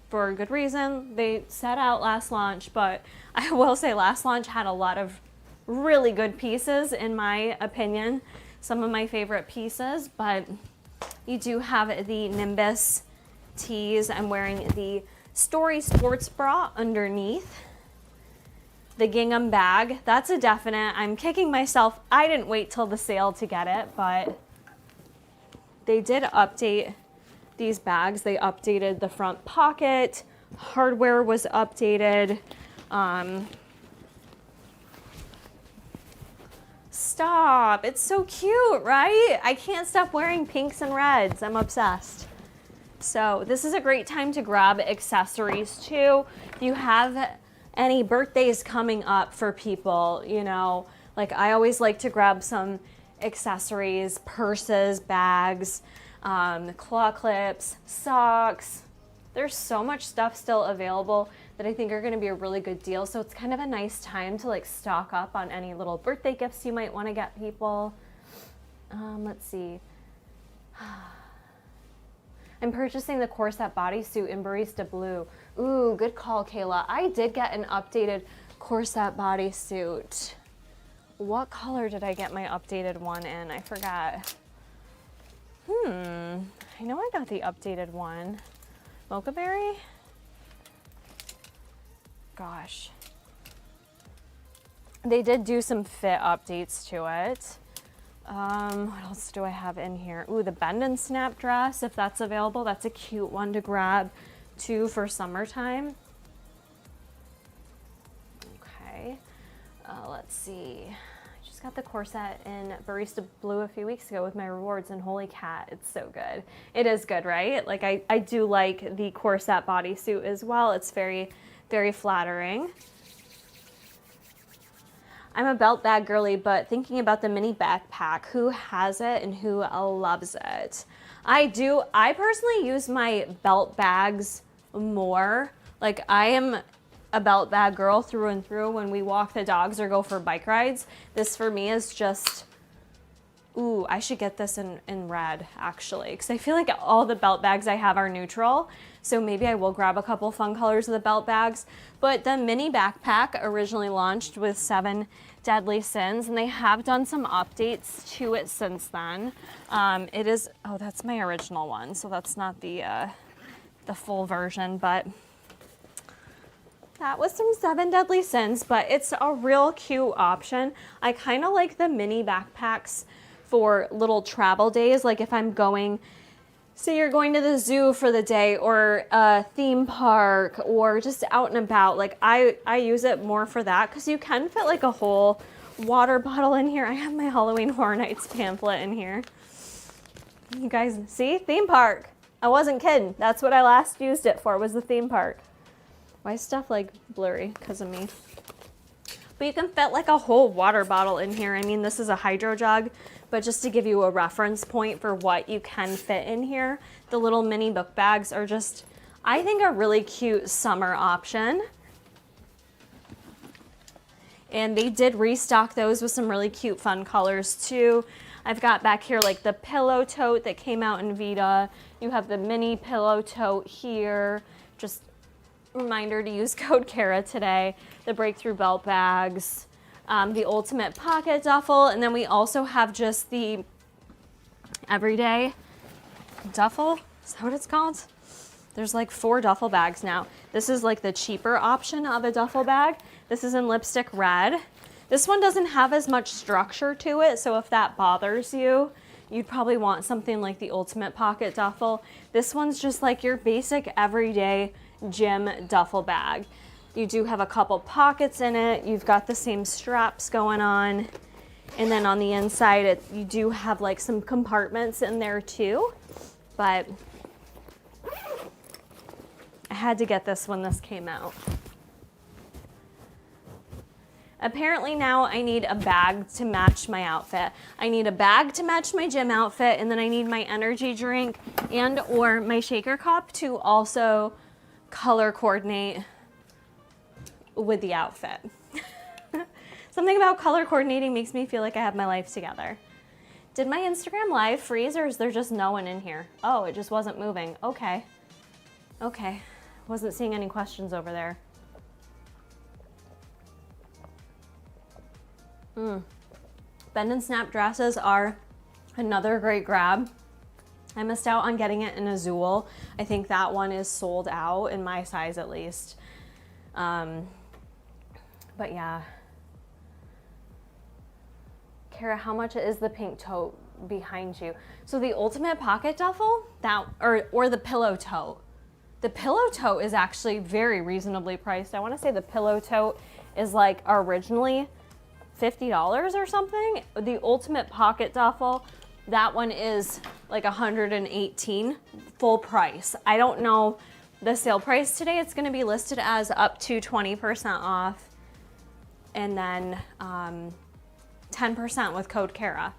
for a good reason, they set out last launch, but I will say last launch had a lot of really good pieces in my opinion. Some of my favorite pieces, but you do have the Nimbus tees. I'm wearing the Story sports bra underneath. The gingham bag, that's a definite. I'm kicking myself. I didn't wait till the sale to get it, but they did update these bags. They updated the front pocket. Hardware was updated. Stop, it's so cute, right? I can't stop wearing pinks and reds. I'm obsessed. So this is a great time to grab accessories too. If you have any birthdays coming up for people, you know, like I always like to grab some accessories, purses, bags, claw clips, socks. There's so much stuff still available that I think are going to be a really good deal. So it's kind of a nice time to like stock up on any little birthday gifts you might want to get people. Let's see. I'm purchasing the corset bodysuit in Barista Blue. Ooh, good call, Kayla. I did get an updated corset bodysuit. What color did I get my updated one in? I forgot. I know I got the updated one. Mocha berry? Gosh. They did do some fit updates to it. What else do I have in here? Ooh, the bend and snap dress, if that's available. That's a cute one to grab too for summertime. Okay, let's see. I just got the corset in Barista Blue a few weeks ago with my rewards, and holy cat, it's so good. It is good, right? Like I do like the corset bodysuit as well. It's very, very flattering. I'm a belt bag girly, but thinking about the mini backpack, who has it and who loves it? I do. I personally use my belt bags more. Like I am a belt bag girl through and through when we walk the dogs or go for bike rides. This for me is just, ooh, I should get this in red actually, because I feel like all the belt bags I have are neutral. So maybe I will grab a couple fun colors of the belt bags. But the mini backpack originally launched with 7 Deadly Sins, and they have done some updates to it since then. It is, oh, that's my original one, so that's not the full version, but that was some 7 Deadly Sins, but it's a real cute option. I kind of like the mini backpacks for little travel days, like if I'm going, say you're going to the zoo for the day or a theme park or just out and about. Like I use it more for that because you can fit like a whole water bottle in here. I have my Halloween Horror Nights pamphlet in here. You guys see? Theme park. I wasn't kidding. That's what I last used it for, was the theme park. Why is stuff like blurry? Because of me. But you can fit like a whole water bottle in here. I mean, this is a hydro jug, but just to give you a reference point for what you can fit in here, the little mini book bags are just, I think, a really cute summer option. And they did restock those with some really cute fun colors too. I've got back here like the pillow tote that came out in Vita. You have the mini pillow tote here. Just reminder to use code Kara today. The breakthrough belt bags, the ultimate pocket duffel, and then we also have just the everyday duffel. Is that what it's called? There's like 4 duffel bags now. This is like the cheaper option of a duffel bag. This is in lipstick red. This one doesn't have as much structure to it, so if that bothers you, you'd probably want something like the ultimate pocket duffel. This one's just like your basic everyday gym duffel bag. You do have a couple pockets in it. You've got the same straps going on. And then on the inside, you do have like some compartments in there too. But I had to get this when this came out. Apparently now I need a bag to match my outfit. I need a bag to match my gym outfit, and then I need my energy drink and or my shaker cup to also color coordinate with the outfit. Something about color coordinating makes me feel like I have my life together. Did my Instagram live freeze, or is there just no one in here? Oh, it just wasn't moving. Okay. Okay. Wasn't seeing any questions over there. Bend and snap dresses are another great grab. I missed out on getting it in Azul. I think that one is sold out in my size at least. But yeah. Kara, how much is the pink tote behind you? So the ultimate pocket duffel, or the pillow tote. The pillow tote is actually very reasonably priced. I want to say the pillow tote is like originally $50 or something. The ultimate pocket duffel, that one is like $118 full price. I don't know the sale price today. It's going to be listed as up to 20% off, and then 10% with code Kara.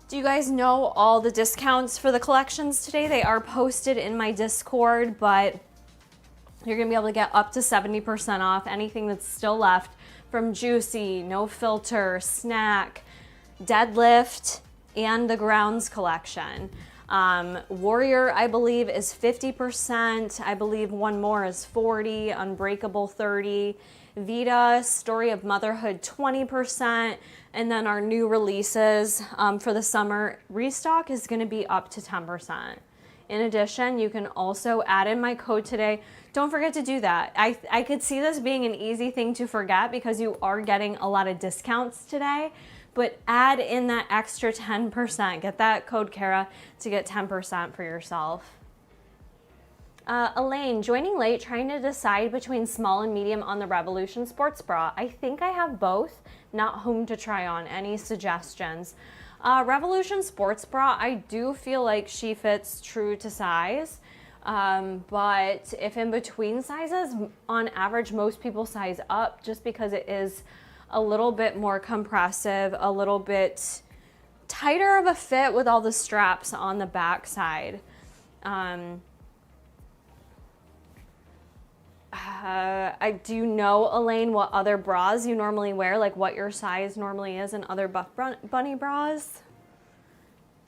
Do you guys know all the discounts for the collections today? They are posted in my Discord, but you're going to be able to get up to 70% off anything that's still left from Juicy, No Filter, Snack, Deadlift, and the Grounds collection. Warrior, I believe, is 50%. I believe one more is 40, Unbreakable 30, Vita, Story of Motherhood 20%, and then our new releases for the summer restock is going to be up to 10%. In addition, you can also add in my code today. Don't forget to do that. I could see this being an easy thing to forget because you are getting a lot of discounts today, but add in that extra 10%. Get that code Kara to get 10% for yourself. Elaine, joining late, trying to decide between small and medium on the Revolution sports bra. I think I have both, not whom to try on. Any suggestions? Revolution sports bra, I do feel like she fits true to size. But if in between sizes, on average, most people size up just because it is a little bit more compressive, a little bit tighter of a fit with all the straps on the back side. Do you know, Elaine, what other bras you normally wear, like what your size normally is in other Buffbunny bras?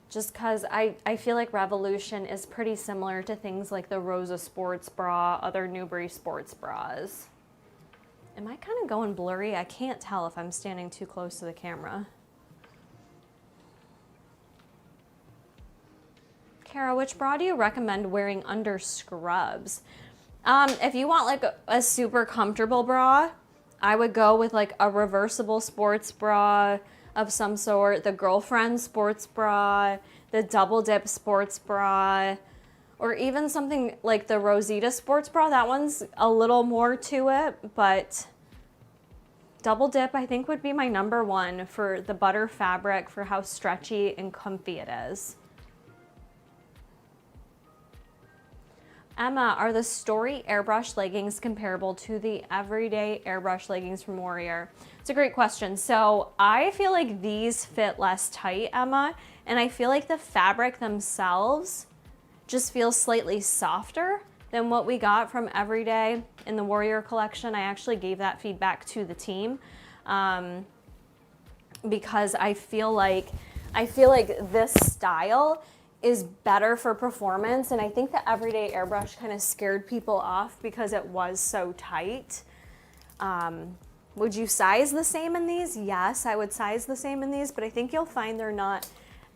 Just because I feel like Revolution is pretty similar to things like the Rosa sports bra, other Newbury sports bras. Am I kind of going blurry? I can't tell if I'm standing too close to the camera. Kara, which bra do you recommend wearing under scrubs? If you want like a super comfortable bra, I would go with like a reversible sports bra of some sort, the Girlfriend sports bra, the Double Dip sports bra, or even something like the Rosita sports bra. That one's a little more to it, but Double Dip I think would be my number one for the butter fabric, for how stretchy and comfy it is. Emma, are the Story airbrush leggings comparable to the everyday airbrush leggings from Warrior? It's a great question. So I feel like these fit less tight, Emma, and I feel like the fabric themselves just feels slightly softer than what we got from Everyday in the Warrior collection. I actually gave that feedback to the team because I feel like I feel like this style is better for performance, and I think the everyday airbrush kind of scared people off because it was so tight. Would you size the same in these? Yes, I would size the same in these, but I think you'll find they're not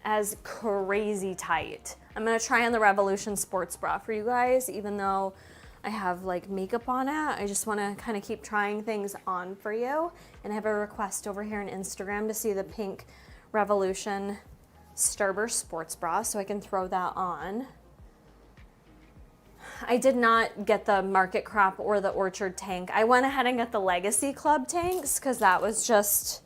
as crazy tight. I'm gonna try on the Revolution sports bra for you guys, even though I have like makeup on it. I just wanna kind of keep trying things on for you. And I have a request over here on Instagram to see the pink Revolution Starburst sports bra, so I can throw that on. I did not get the Market Crop or the Orchard tank. I went ahead and got the Legacy Club tanks because that was just,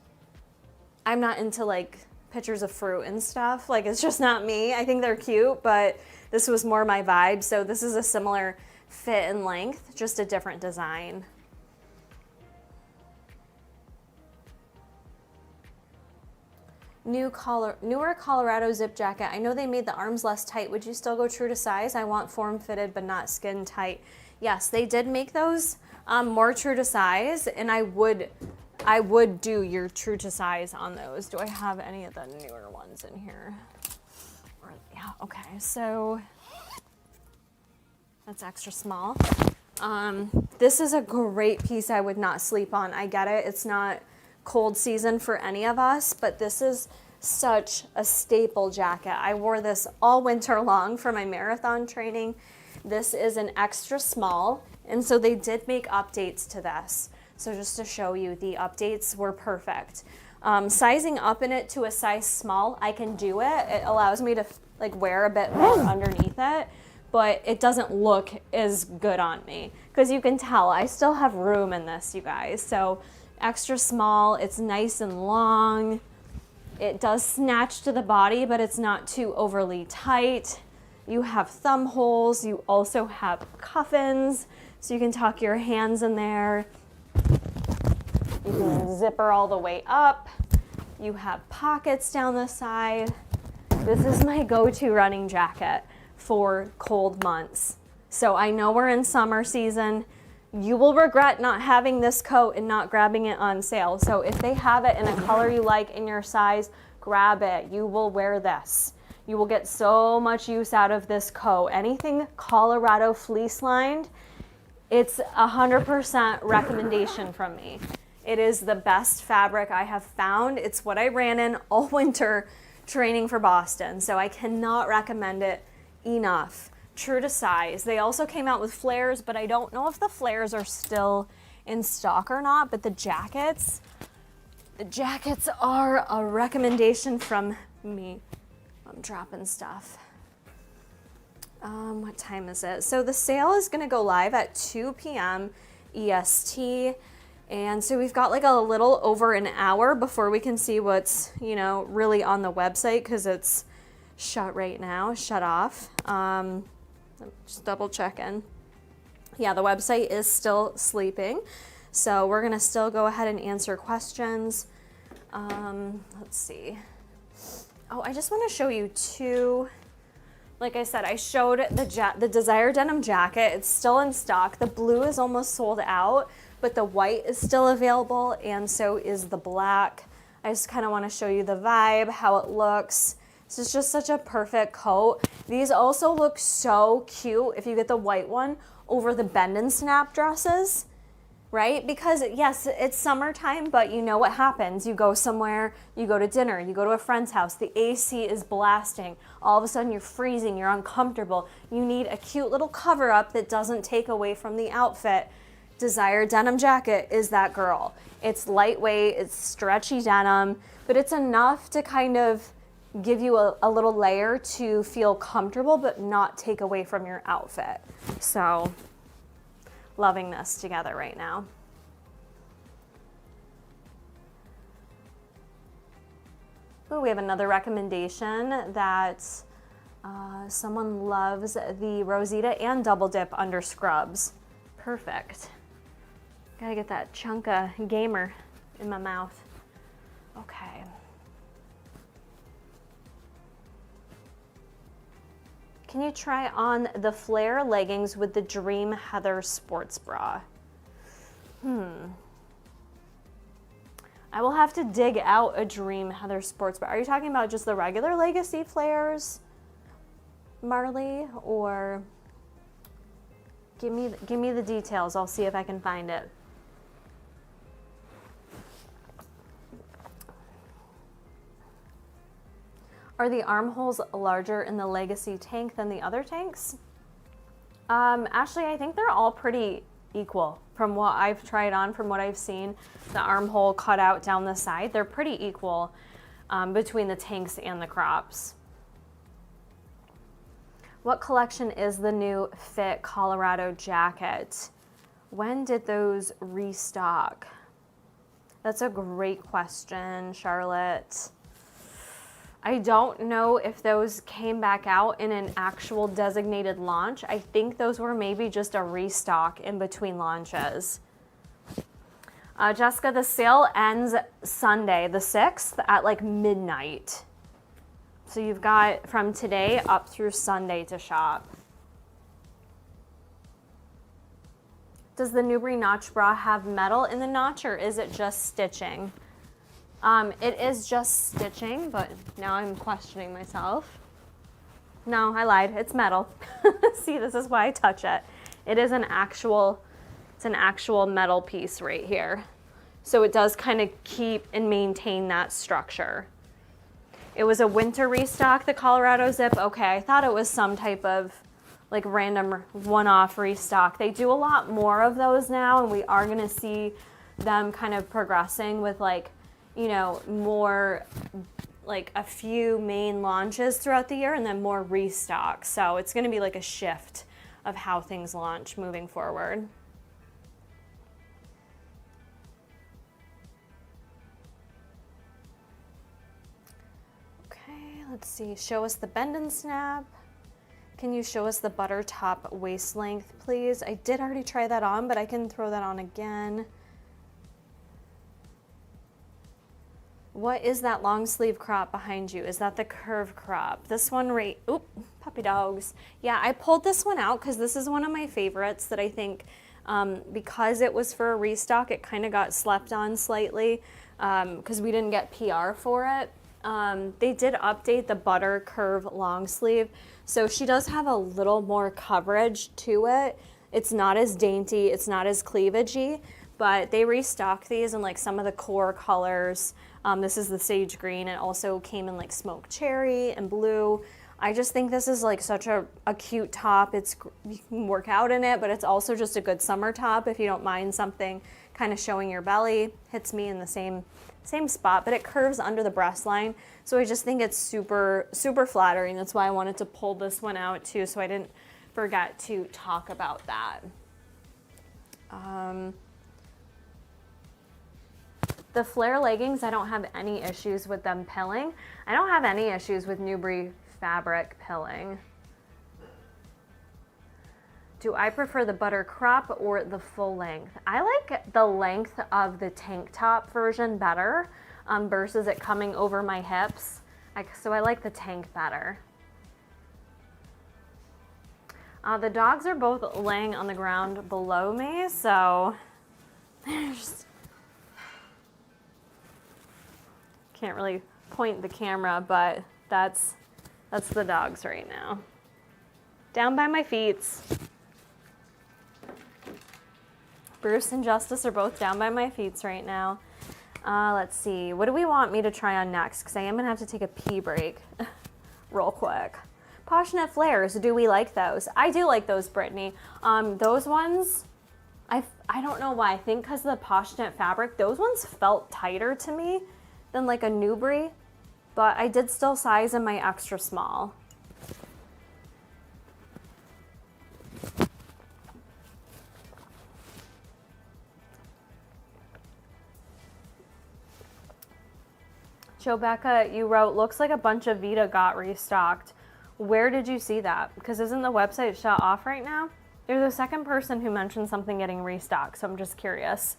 I'm not into like pictures of fruit and stuff. Like, it's just not me. I think they're cute, but this was more my vibe. So this is a similar fit and length, just a different design. Newer Colorado zip jacket. I know they made the arms less tight. Would you still go true to size? I want form fitted but not skin tight. Yes, they did make those more true to size, and I would do your true to size on those. Do I have any of the newer ones in here? Yeah, okay, so that's extra small. This is a great piece I would not sleep on. I get it, it's not cold season for any of us, but this is such a staple jacket. I wore this all winter long for my marathon training. This is an extra small, and so they did make updates to this. So just to show you, the updates were perfect. Sizing up in it to a size small, I can do it. It allows me to like wear a bit more underneath it, but it doesn't look as good on me because you can tell I still have room in this, you guys. So extra small, it's nice and long. It does snatch to the body, but it's not too overly tight. You have thumb holes. You also have cuffins, so you can tuck your hands in there. You can zipper all the way up. You have pockets down the side. This is my go-to running jacket for cold months. So I know we're in summer season. You will regret not having this coat and not grabbing it on sale. So if they have it in a color you like in your size, grab it. You will wear this. You will get so much use out of this coat. Anything Colorado fleece lined, it's 100% recommendation from me. It is the best fabric I have found. It's what I ran in all winter training for Boston. So I cannot recommend it enough. True to size. They also came out with flares, but I don't know if the flares are still in stock or not, but the jackets are a recommendation from me. I'm dropping stuff. What time is it? So the sale is gonna go live at 2 p.m. EST. And so we've got like a little over an hour before we can see what's, you know, really on the website because it's shut right now, shut off. Just double checking. Yeah, the website is still sleeping. So we're gonna still go ahead and answer questions. Let's see. Oh, I just wanna show you two. Like I said, I showed the Desire denim jacket. It's still in stock. The blue is almost sold out, but the white is still available, and so is the black. I just kind of want to show you the vibe, how it looks. This is just such a perfect coat. These also look so cute if you get the white one over the bend and snap dresses, right? Because yes, it's summertime, but you know what happens. You go somewhere, you go to dinner, you go to a friend's house, the AC is blasting. All of a sudden you're freezing, you're uncomfortable. You need a cute little cover up that doesn't take away from the outfit. Desire denim jacket is that girl. It's lightweight, it's stretchy denim, but it's enough to kind of give you a little layer to feel comfortable but not take away from your outfit. So loving this together right now. Ooh, we have another recommendation that someone loves the Rosita and Double Dip under scrubs. Perfect. Gotta get that chunk of gamer in my mouth. Okay. Can you try on the flare leggings with the Dream Heather sports bra? I will have to dig out a Dream Heather Sports Bra. Are you talking about just the regular Legacy flares, Marley, or give me the details. I'll see if I can find it. Are the armholes larger in the Legacy tank than the other tanks? Actually, I think they're all pretty equal from what I've tried on, from what I've seen. The armhole cut out down the side, they're pretty equal between the tanks and the crops. What collection is the new Fit Colorado jacket? When did those restock? That's a great question, Charlotte. I don't know if those came back out in an actual designated launch. I think those were maybe just a restock in between launches. Jessica, the sale ends Sunday, the 6th at like midnight. So you've got from today up through Sunday to shop. Does the Newbury Notch bra have metal in the notch, or is it just stitching? It is just stitching, but now I'm questioning myself. No, I lied. It's metal. See, this is why I touch it. It is an actual metal piece right here. So it does kind of keep and maintain that structure. It was a winter restock, the Colorado Zip. Okay, I thought it was some type of like random one-off restock. They do a lot more of those now, and we are gonna see them kind of progressing with like, you know, more like a few main launches throughout the year and then more restock. So it's going to be like a shift of how things launch moving forward. Okay, let's see. Show us the bend and snap. Can you show us the butter top waist length, please? I did already try that on, but I can throw that on again. What is that long sleeve crop behind you? Is that the curve crop? This one right, oop, puppy dogs. Yeah, I pulled this one out because this is one of my favorites that I think because it was for a restock, it kind of got slept on slightly because we didn't get PR for it. They did update the butter curve long sleeve. So she does have a little more coverage to it. It's not as dainty, it's not as cleavagey, but they restocked these in like some of the core colors. This is the sage green. It also came in like smoked cherry and blue. I just think this is like such a cute top. You can work out in it, but it's also just a good summer top if you don't mind something kind of showing your belly. Hits me in the same spot, but it curves under the breast line. So I just think it's super, super flattering. That's why I wanted to pull this one out too, so I didn't forget to talk about that. The flare leggings, I don't have any issues with them pilling. I don't have any issues with Newbury fabric pilling. Do I prefer the butter crop or the full length? I like the length of the tank top version better versus it coming over my hips. So I like the tank better. The dogs are both laying on the ground below me, so just can't really point the camera, but that's the dogs right now. Down by my feet. Bruce and Justice are both down by my feet right now. Let's see, what do we want me to try on next? Because I am gonna have to take a pee break real quick. Poshnet flares, do we like those? I do like those, Brittany. Those ones, I don't know why. I think because of the Poshnet fabric, those ones felt tighter to me than like a Newbury, but I did still size in my extra small. Joe Becca, you wrote, looks like a bunch of Vita got restocked. Where did you see that? Because isn't the website shut off right now? You're the second person who mentioned something getting restocked, so I'm just curious.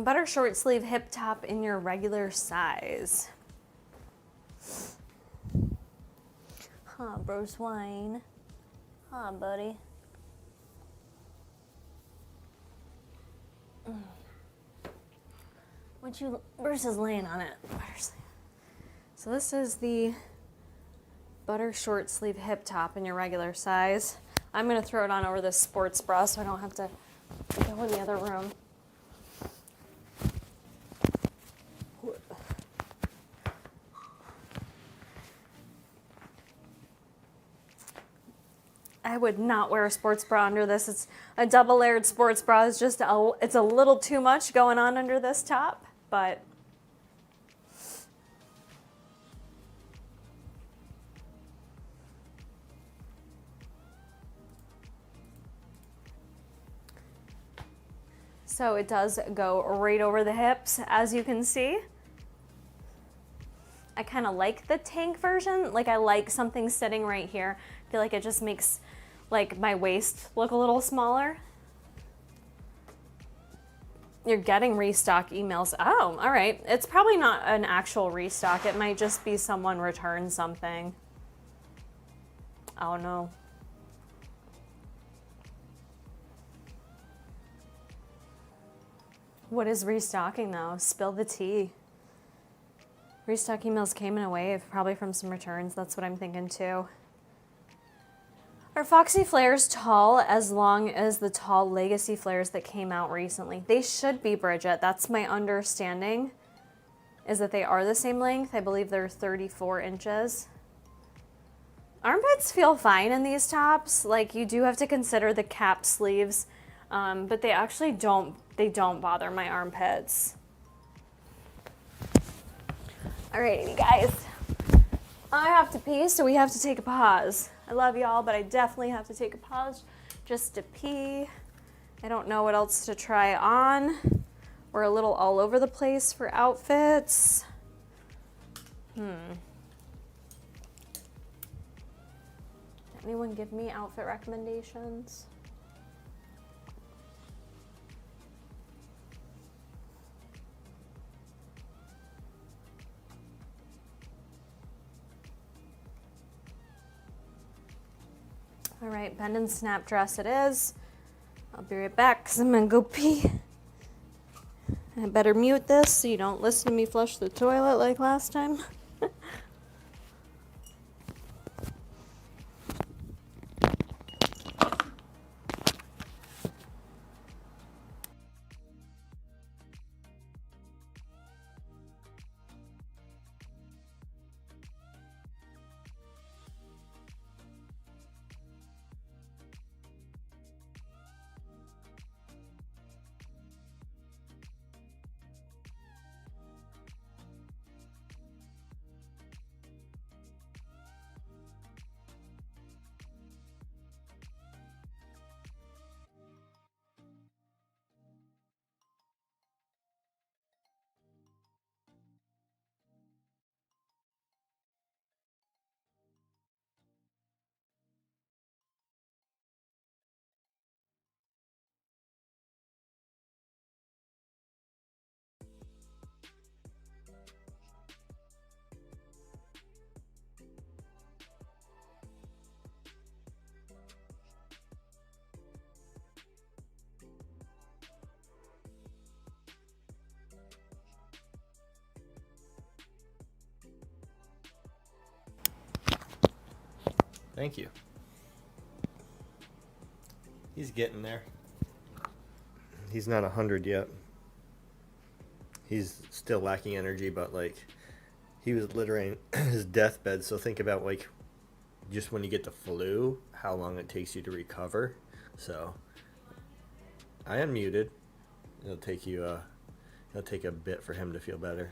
Butter short sleeve hip top in your regular size. Huh, Bruce Wayne. Huh, buddy. Bruce is laying on it. So this is the butter short sleeve hip top in your regular size. I'm gonna throw it on over this sports bra so I don't have to go in the other room. I would not wear a sports bra under this. It's a double layered sports bra. It's just it's a little too much going on under this top, but so it does go right over the hips, as you can see. I kind of like the tank version. Like, I like something sitting right here. I feel like it just makes like my waist look a little smaller. You're getting restock emails. Oh, all right. It's probably not an actual restock. It might just be someone returned something. Oh no. What is restocking though? Spill the tea. Restock emails came in a wave, probably from some returns. That's what I'm thinking too. Are Foxy flares tall as long as the tall legacy flares that came out recently? They should be, Bridget. That's my understanding, is that they are the same length. I believe they're 34 inches. Armpits feel fine in these tops. Like, you do have to consider the cap sleeves, but they actually don't bother my armpits. All right, you guys. I have to pee, so we have to take a pause. I love y'all, but I definitely have to take a pause just to pee. I don't know what else to try on. We're a little all over the place for outfits. Anyone give me outfit recommendations? All right, bend and snap dress it is. I'll be right back because I'm gonna go pee. I better mute this so you don't listen to me flush the toilet like last time. Thank you. He's getting there. He's not 100 yet. He's still lacking energy, but like, he was littering his deathbed. So think about like, just when you get the flu, how long it takes you to recover. So I unmuted. It'll take a bit for him to feel better.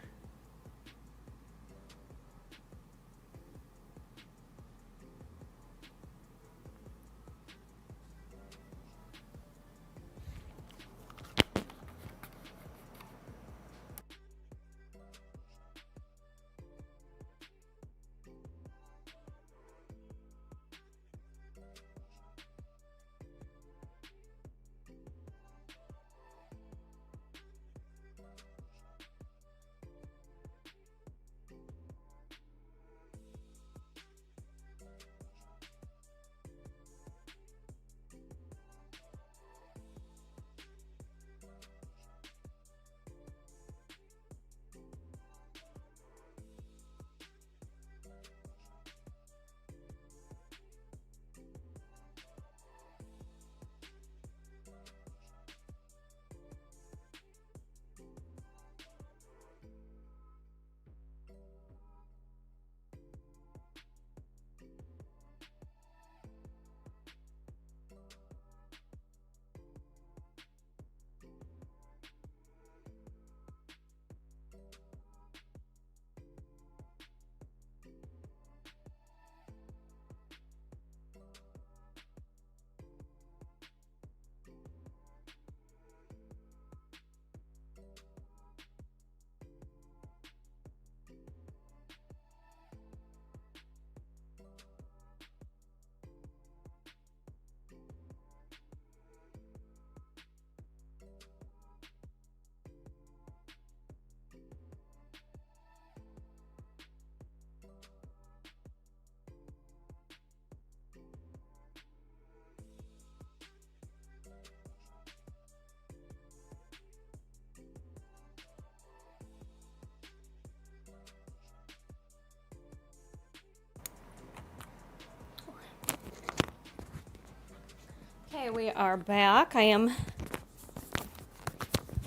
Okay, we are back. I am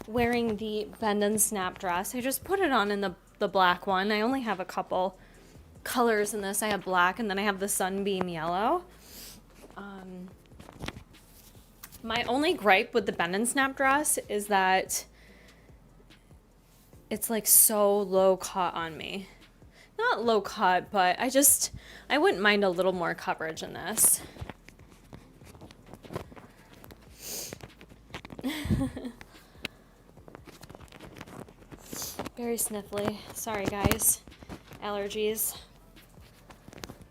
wearing the bend and snap dress. I just put it on in the black one. I only have a couple colors in this. I have black and then I have the sunbeam yellow. My only gripe with the bend and snap dress is that it's like so low cut on me. Not low cut, but I wouldn't mind a little more coverage in this. Very sniffly. Sorry, guys. Allergies.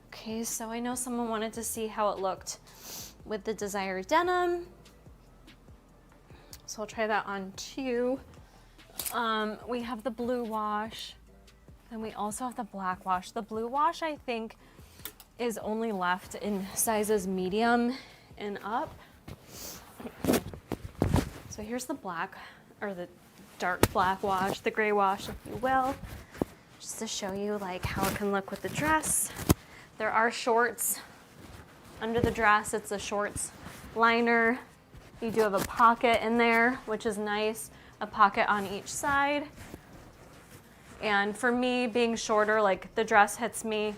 Okay, so I know someone wanted to see how it looked with the desired denim. So I'll try that on too. We have the blue wash. And we also have the black wash. The blue wash, I think, is only left in sizes medium and up. So here's the black, or the dark black wash, the gray wash, if you will, just to show you like how it can look with the dress. There are shorts under the dress. It's a shorts liner. You do have a pocket in there, which is nice, a pocket on each side. And for me, being shorter, like the dress hits me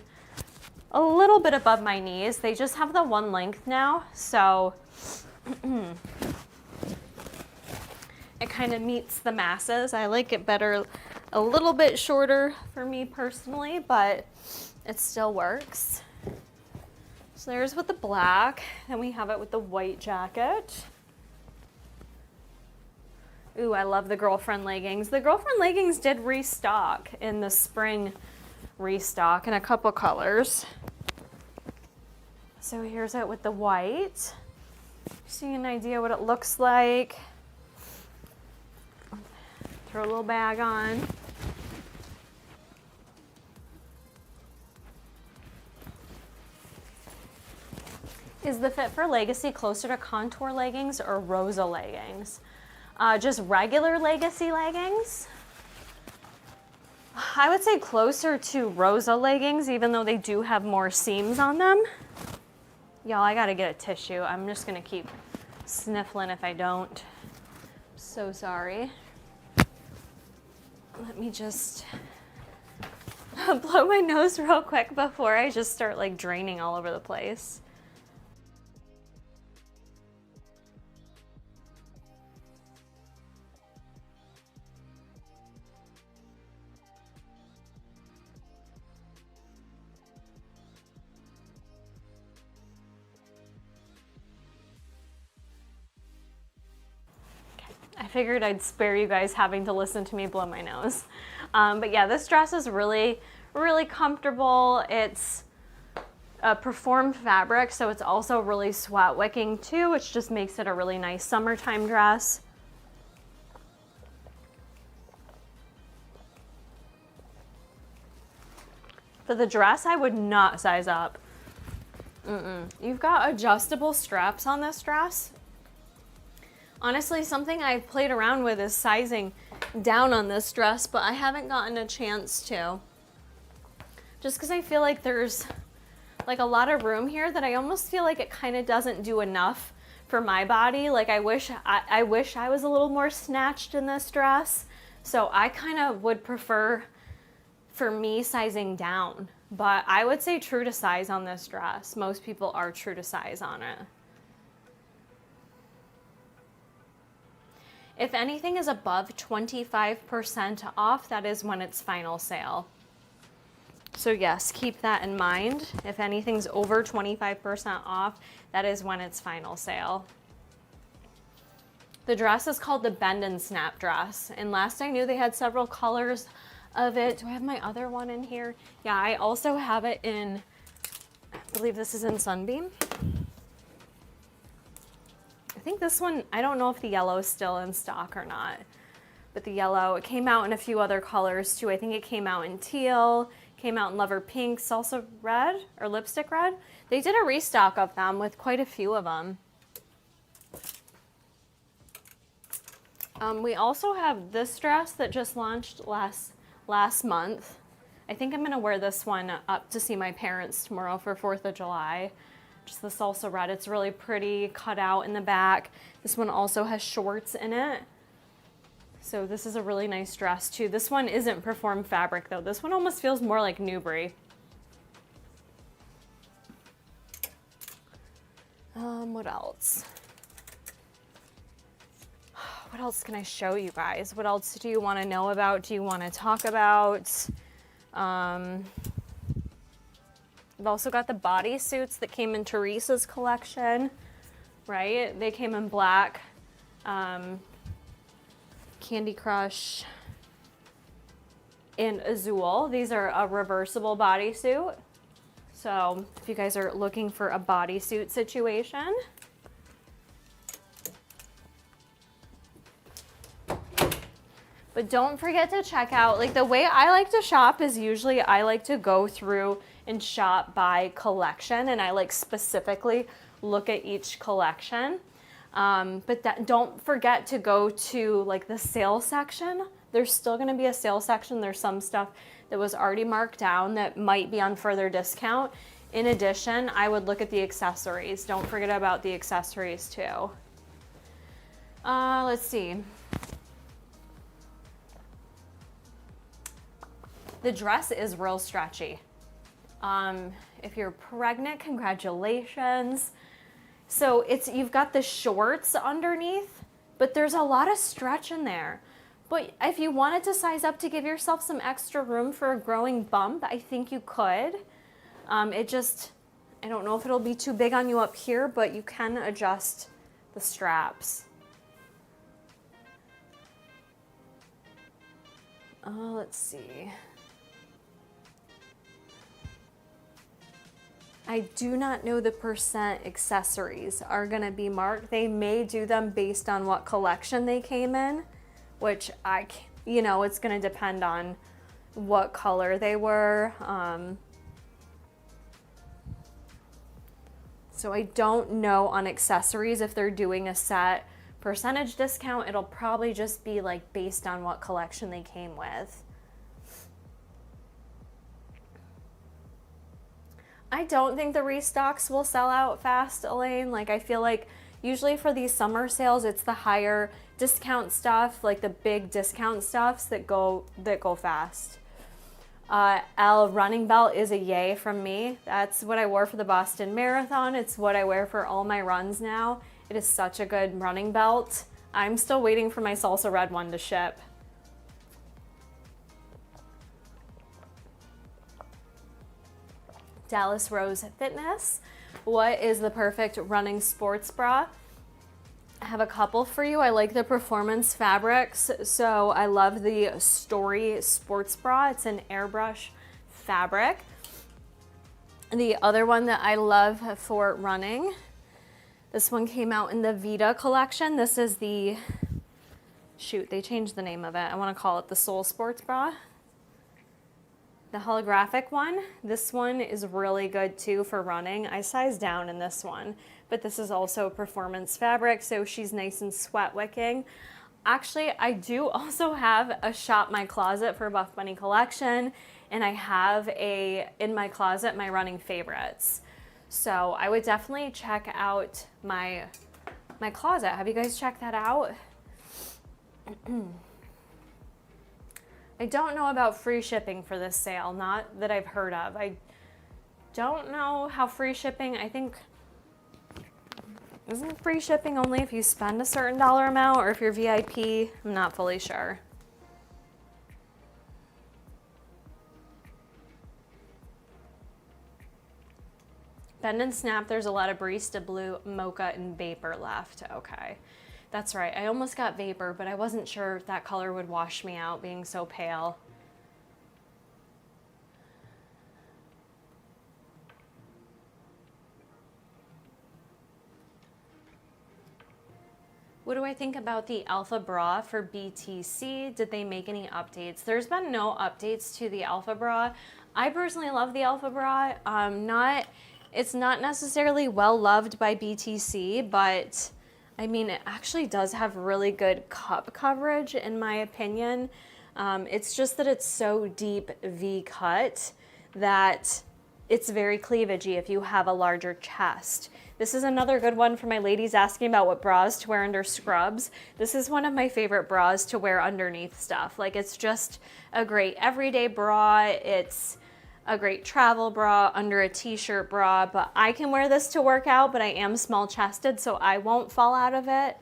a little bit above my knees. They just have the one length now, so it kind of meets the masses. I like it better a little bit shorter for me personally, but it still works. So there's with the black, then we have it with the white jacket. Ooh, I love the girlfriend leggings. The girlfriend leggings did restock in the spring restock in a couple colors. So here's it with the white. See an idea what it looks like. Throw a little bag on. Is the fit for Legacy closer to contour leggings or Rosa leggings? Just regular Legacy leggings. I would say closer to Rosa leggings, even though they do have more seams on them. Y'all, I gotta get a tissue. I'm just gonna keep sniffling if I don't. So sorry. Let me just blow my nose real quick before I just start like draining all over the place. I figured I'd spare you guys having to listen to me blow my nose. But yeah, this dress is really, really comfortable. It's a performed fabric, so it's also really sweat wicking too, which just makes it a really nice summertime dress. For the dress, I would not size up. You've got adjustable straps on this dress. Honestly, something I've played around with is sizing down on this dress, but I haven't gotten a chance to. Just because I feel like there's like a lot of room here that I almost feel like it kind of doesn't do enough for my body. Like I wish I was a little more snatched in this dress. So I kind of would prefer for me sizing down, but I would say true to size on this dress. Most people are true to size on it. If anything is above 25% off, that is when it's final sale. So yes, keep that in mind. If anything's over 25% off, that is when it's final sale. The dress is called the Bend and Snap dress. And last I knew they had several colors of it. Do I have my other one in here? Yeah, I also have it in, I believe this is in Sunbeam. I think this one, I don't know if the yellow is still in stock or not, but the yellow, it came out in a few other colors too. I think it came out in teal, came out in lover pink, salsa red, or lipstick red. They did a restock of them with quite a few of them. We also have this dress that just launched last month. I think I'm gonna wear this one up to see my parents tomorrow for 4th of July. just the salsa red. It's really pretty, cut out in the back. This one also has shorts in it. So this is a really nice dress too. This one isn't Perform fabric though. This one almost feels more like Newbury. What else? What else can I show you guys? What else do you want to know about? Do you want to talk about? I've also got the bodysuits that came in Teresa's collection, right? They came in black, Candy Crush, and Azul. These are a reversible bodysuit. So if you guys are looking for a bodysuit situation. But don't forget to check out, like the way I like to shop is usually I like to go through and shop by collection, and I like specifically look at each collection. But don't forget to go to like the sale section. There's still gonna be a sale section. There's some stuff that was already marked down that might be on further discount. In addition, I would look at the accessories. Don't forget about the accessories too. Let's see. The dress is real stretchy. If you're pregnant, congratulations. So you've got the shorts underneath, but there's a lot of stretch in there. But if you wanted to size up to give yourself some extra room for a growing bump, I think you could. I don't know if it'll be too big on you up here, but you can adjust the straps. Let's see. I do not know the percent accessories are gonna be marked. They may do them based on what collection they came in, which it's gonna depend on what color they were. So I don't know on accessories if they're doing a set percentage discount. It'll probably just be like based on what collection they came with. I don't think the restocks will sell out fast, Elaine. Like I feel like usually for these summer sales, it's the higher discount stuff, like the big discount stuffs that go fast. L running belt is a yay from me. That's what I wore for the Boston Marathon. It's what I wear for all my runs now. It is such a good running belt. I'm still waiting for my salsa red one to ship. Dallas Rose Fitness. What is the perfect running sports bra? I have a couple for you. I like the performance fabrics. So I love the Story sports bra. It's an airbrush fabric. The other one that I love for running, this one came out in the Vita collection. This is the, they changed the name of it. I want to call it the Soul Sports Bra. The holographic one, this one is really good too for running. I sized down in this one, but this is also performance fabric, so she's nice and sweat wicking. Actually, I do also have a Shop My Closet for Buffbunny collection, and I have in my closet my running favorites. So I would definitely check out my closet. Have you guys checked that out? I don't know about free shipping for this sale, not that I've heard of. I don't know how free shipping, I think, isn't free shipping only if you spend a certain dollar amount or if you're VIP? I'm not fully sure. Bend and Snap, there's a lot of Barista Blue, Mocha, and Vapor left. Okay. That's right, I almost got Vapor, but I wasn't sure if that color would wash me out being so pale. What do I think about the Alpha Bra for BTC? Did they make any updates? There's been no updates to the Alpha Bra. I personally love the Alpha Bra. It's not necessarily well loved by BTC, but I mean, it actually does have really good cup coverage in my opinion. It's just that it's so deep V cut that it's very cleavagey if you have a larger chest. This is another good one for my ladies asking about what bras to wear under scrubs. This is one of my favorite bras to wear underneath stuff. Like, it's just a great everyday bra. It's a great travel bra under a t-shirt bra, but I can wear this to work out, but I am small chested, so I won't fall out of it.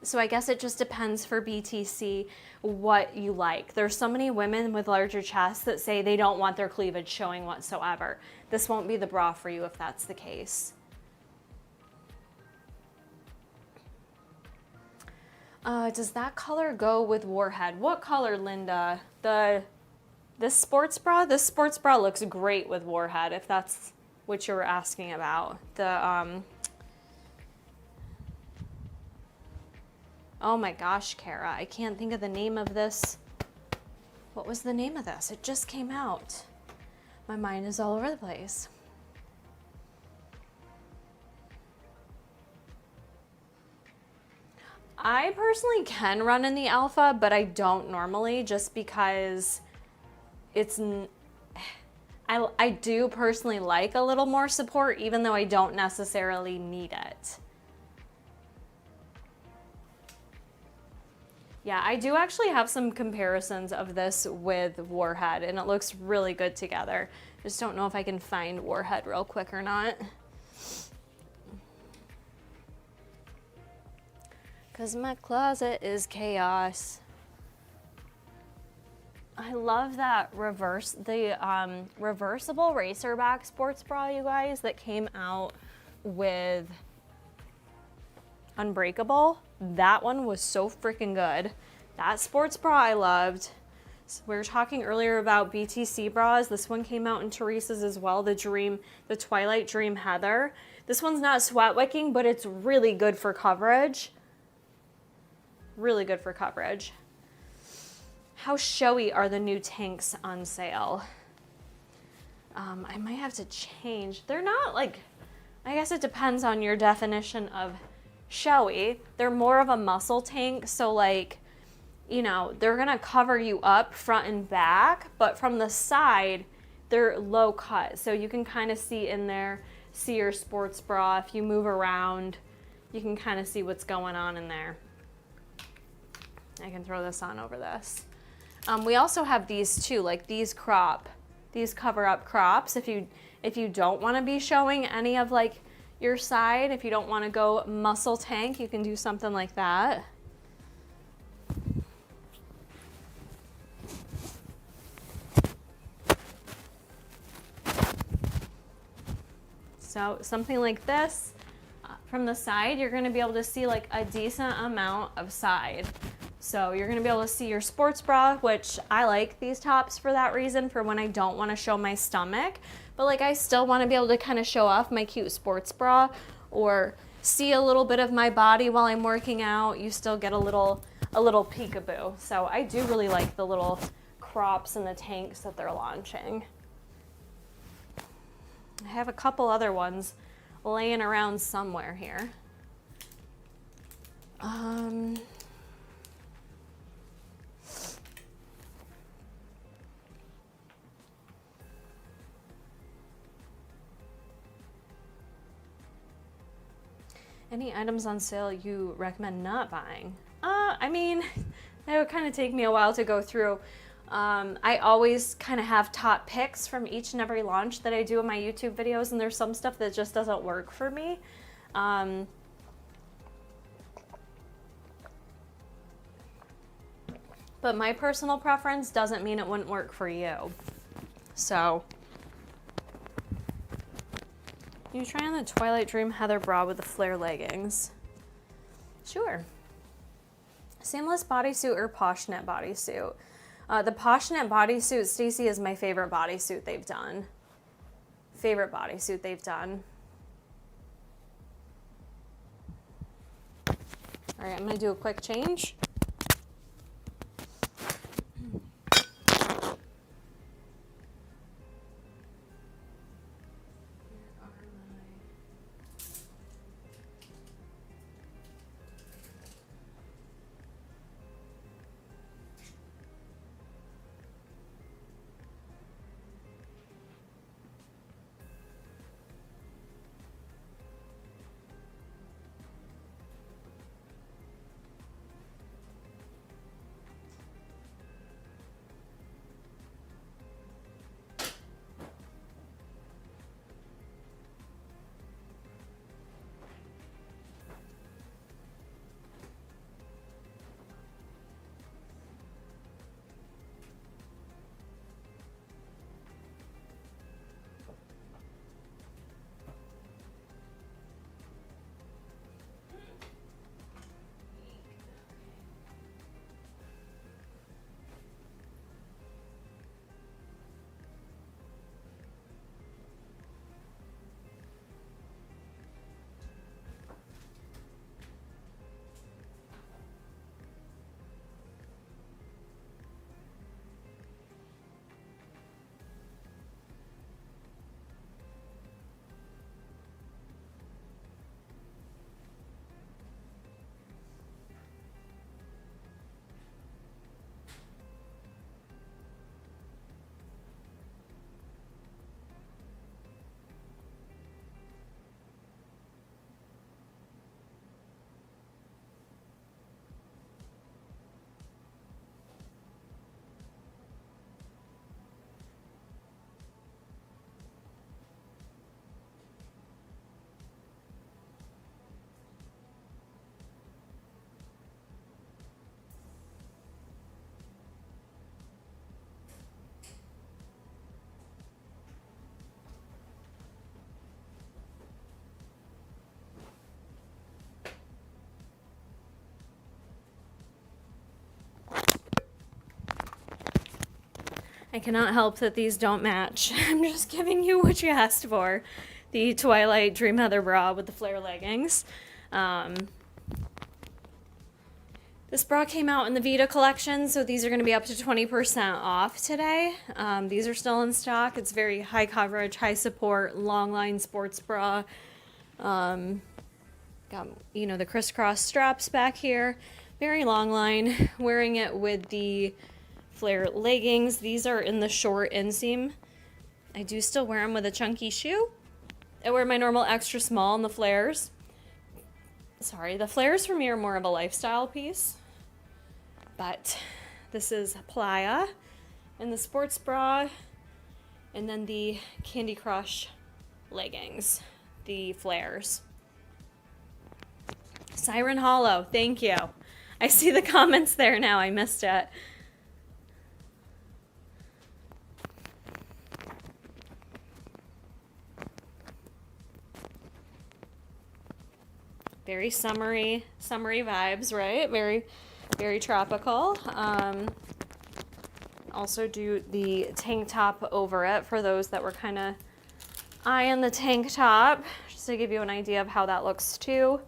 So I guess it just depends for BTC what you like. There's so many women with larger chests that say they don't want their cleavage showing whatsoever. This won't be the bra for you if that's the case. Does that color go with Warhead? What color, Linda? This sports bra? This sports bra looks great with Warhead, if that's what you were asking about. Oh my gosh, Kara, I can't think of the name of this. What was the name of this? It just came out. My mind is all over the place. I personally can run in the Alpha, but I don't normally, just because I do personally like a little more support, even though I don't necessarily need it. Yeah, I do actually have some comparisons of this with Warhead, and it looks really good together. Just don't know if I can find Warhead real quick or not. Because my closet is chaos. I love that reversible racerback sports bra, you guys, that came out with Unbreakable. That one was so freaking good. That sports bra I loved. So we were talking earlier about BTC bras. This one came out in Teresa's as well, the Twilight Dream Heather. This one's not sweat wicking, but it's really good for coverage. Really good for coverage. How showy are the new tanks on sale? I might have to change. They're not like, I guess it depends on your definition of showy. They're more of a muscle tank, so like, you know, they're gonna cover you up front and back, but from the side, they're low cut. So you can kind of see in there, see your sports bra. If you move around, you can kind of see what's going on in there. I can throw this on over this. We also have these too, like these cover up crops. If you don't want to be showing any of like your side, if you don't want to go muscle tank, you can do something like that. So something like this, from the side, you're going to be able to see like a decent amount of side. So you're going to be able to see your sports bra, which I like these tops for that reason, for when I don't want to show my stomach, but like I still want to be able to kind of show off my cute sports bra or see a little bit of my body while I'm working out. You still get a little peekaboo. So I do really like the little crops and the tanks that they're launching. I have a couple other ones laying around somewhere here. Any items on sale you recommend not buying? I mean, it would kind of take me a while to go through. I always kind of have top picks from each and every launch that I do in my YouTube videos, and there's some stuff that just doesn't work for me. But my personal preference doesn't mean it wouldn't work for you. So, you try on the Twilight Dream Heather bra with the flare leggings. Sure. Seamless bodysuit or Poshnet bodysuit? The Poshnet bodysuit, Stacy, is my favorite bodysuit they've done. Favorite bodysuit they've done. All right, I'm gonna do a quick change. I cannot help that these don't match. I'm just giving you what you asked for. The Twilight Dream Heather bra with the flare leggings. This bra came out in the Vita collection, so these are going to be up to 20% off today. These are still in stock. It's very high coverage, high support, long line sports bra. Got, the crisscross straps back here. Very long line. Wearing it with the flare leggings. These are in the short inseam. I do still wear them with a chunky shoe. I wear my normal extra small in the flares. Sorry, the flares for me are more of a lifestyle piece. But this is Playa and the sports bra, and then the Candy Crush leggings, the flares. Siren Hollow, thank you. I see the comments there now, I missed it. Very summery vibes, right? Very, very tropical. Also do the tank top over it for those that were kind of eyeing the tank top, just to give you an idea of how that looks too.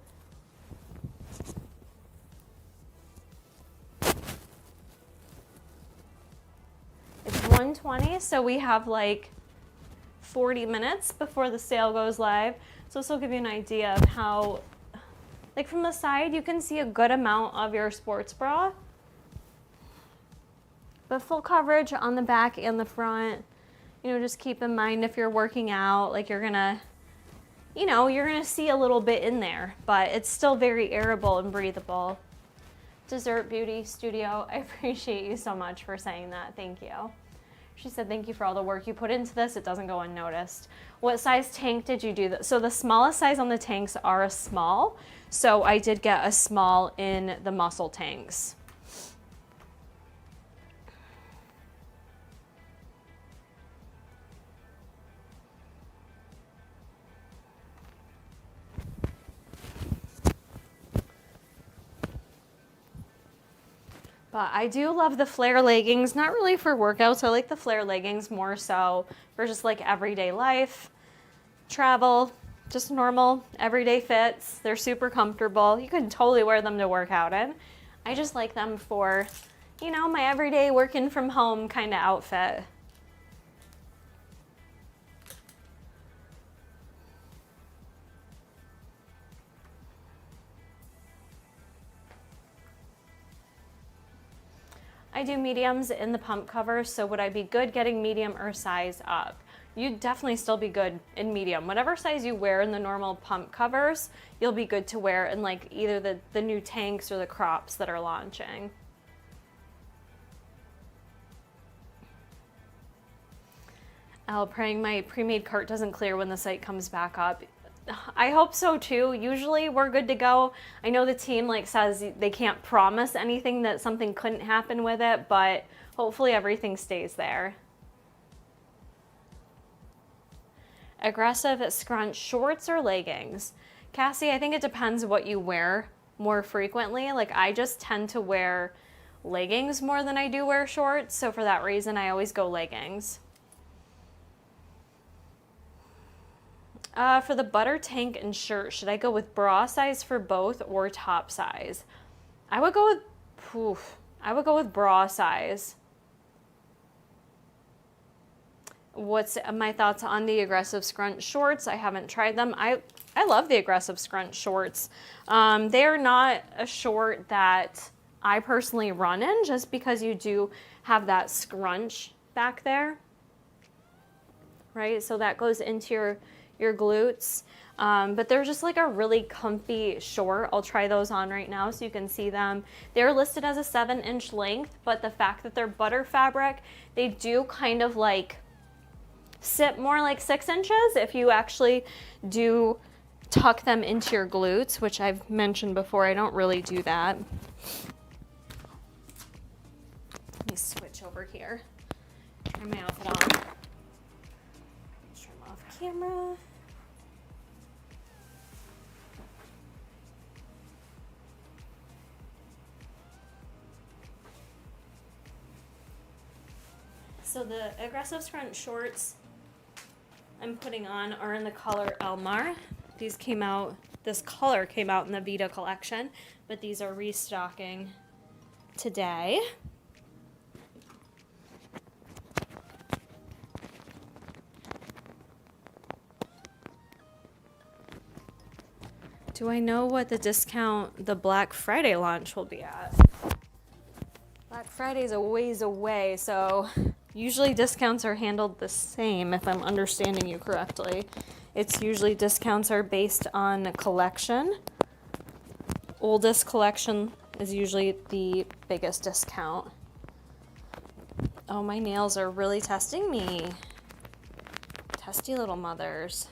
It's $120, so we have like 40 minutes before the sale goes live. So this will give you an idea of how, like from the side, you can see a good amount of your sports bra, but full coverage on the back and the front. Just keep in mind if you're working out, like you're gonna see a little bit in there, but it's still very airable and breathable. Dessert Beauty Studio, I appreciate you so much for saying that. Thank you. She said, thank you for all the work you put into this. It doesn't go unnoticed. What size tank did you do? So the smallest size on the tanks are a small. So I did get a small in the muscle tanks. But I do love the flare leggings, not really for workouts. I like the flare leggings more so for just like everyday life, travel, just normal everyday fits. They're super comfortable. You can totally wear them to work out in. I just like them for, my everyday working from home kind of outfit. I do mediums in the pump cover, so would I be good getting medium or size up? You'd definitely still be good in medium. Whatever size you wear in the normal pump covers, you'll be good to wear in like either the new tanks or the crops that are launching. Praying my pre-made cart doesn't clear when the site comes back up. I hope so too. Usually we're good to go. I know the team says they can't promise anything, that something couldn't happen with it, but hopefully everything stays there. Aggressive scrunch shorts or leggings? Cassie, I think it depends what you wear more frequently. Like I just tend to wear leggings more than I do wear shorts. So for that reason, I always go leggings. For the butter tank and shirt, should I go with bra size for both or top size? I would go with bra size. What's my thoughts on the aggressive scrunch shorts? I haven't tried them. I love the aggressive scrunch shorts. They are not a short that I personally run in, just because you do have that scrunch back there, right? So that goes into your glutes, but they're just like a really comfy short. I'll try those on right now so you can see them. They're listed as a 7-inch length, but the fact that they're butter fabric, they do kind of sit more like 6 inches if you actually do tuck them into your glutes, which I've mentioned before. I don't really do that. Let me switch over here. Try my outfit on. Trim off camera. So the aggressive scrunch shorts I'm putting on are in the color Elmar. These came out, this color came out in the Vita collection, but these are restocking today. Do I know what the discount the Black Friday launch will be at? Black Friday's a ways away, so usually discounts are handled the same if I'm understanding you correctly. It's usually discounts are based on collection. Oldest collection is usually the biggest discount. Oh, my nails are really testing me. Testy little mothers.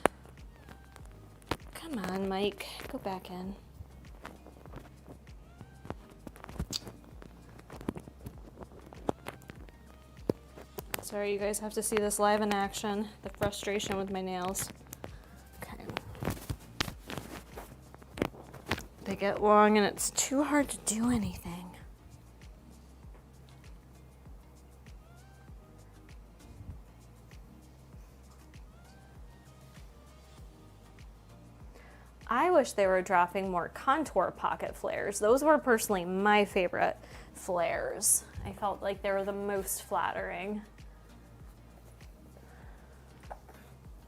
Come on, Mike, go back in. Sorry, you guys have to see this live in action, the frustration with my nails. Okay. They get long and it's too hard to do anything. I wish they were dropping more contour pocket flares. Those were personally my favorite flares. I felt like they were the most flattering.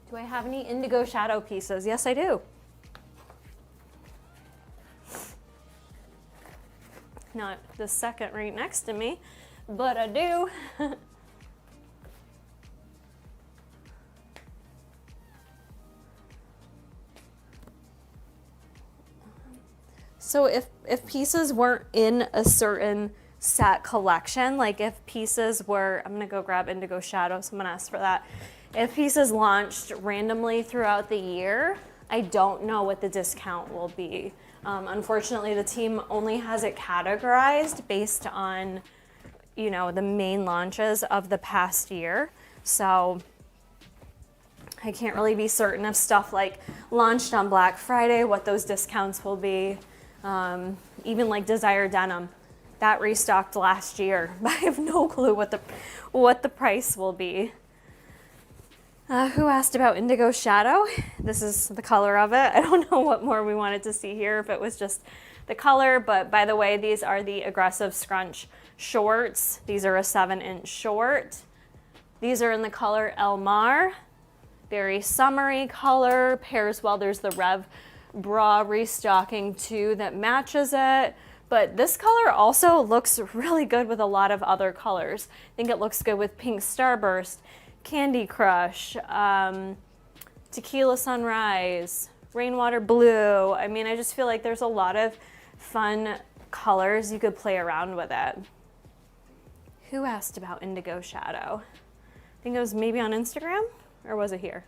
Do I have any indigo shadow pieces? Yes, I do. Not the second right next to me, but I do. So if pieces weren't in a certain set collection, like if pieces were, I'm gonna go grab indigo shadow, so I'm gonna ask for that. If pieces launched randomly throughout the year, I don't know what the discount will be. Unfortunately, the team only has it categorized based on, you know, the main launches of the past year. So I can't really be certain if stuff like launched on Black Friday, what those discounts will be. Even like Desire Denim, that restocked last year, but I have no clue what the price will be. Who asked about indigo shadow? This is the color of it. I don't know what more we wanted to see here, if it was just the color, but by the way, these are the aggressive scrunch shorts. These are a 7-inch short. These are in the color Elmar. Very summery color, pairs well. There's the Rev bra restocking too that matches it. But this color also looks really good with a lot of other colors. I think it looks good with Pink Starburst, Candy Crush, Tequila Sunrise, Rainwater Blue. I mean, I just feel like there's a lot of fun colors you could play around with it. Who asked about indigo shadow? I think it was maybe on Instagram, or was it here?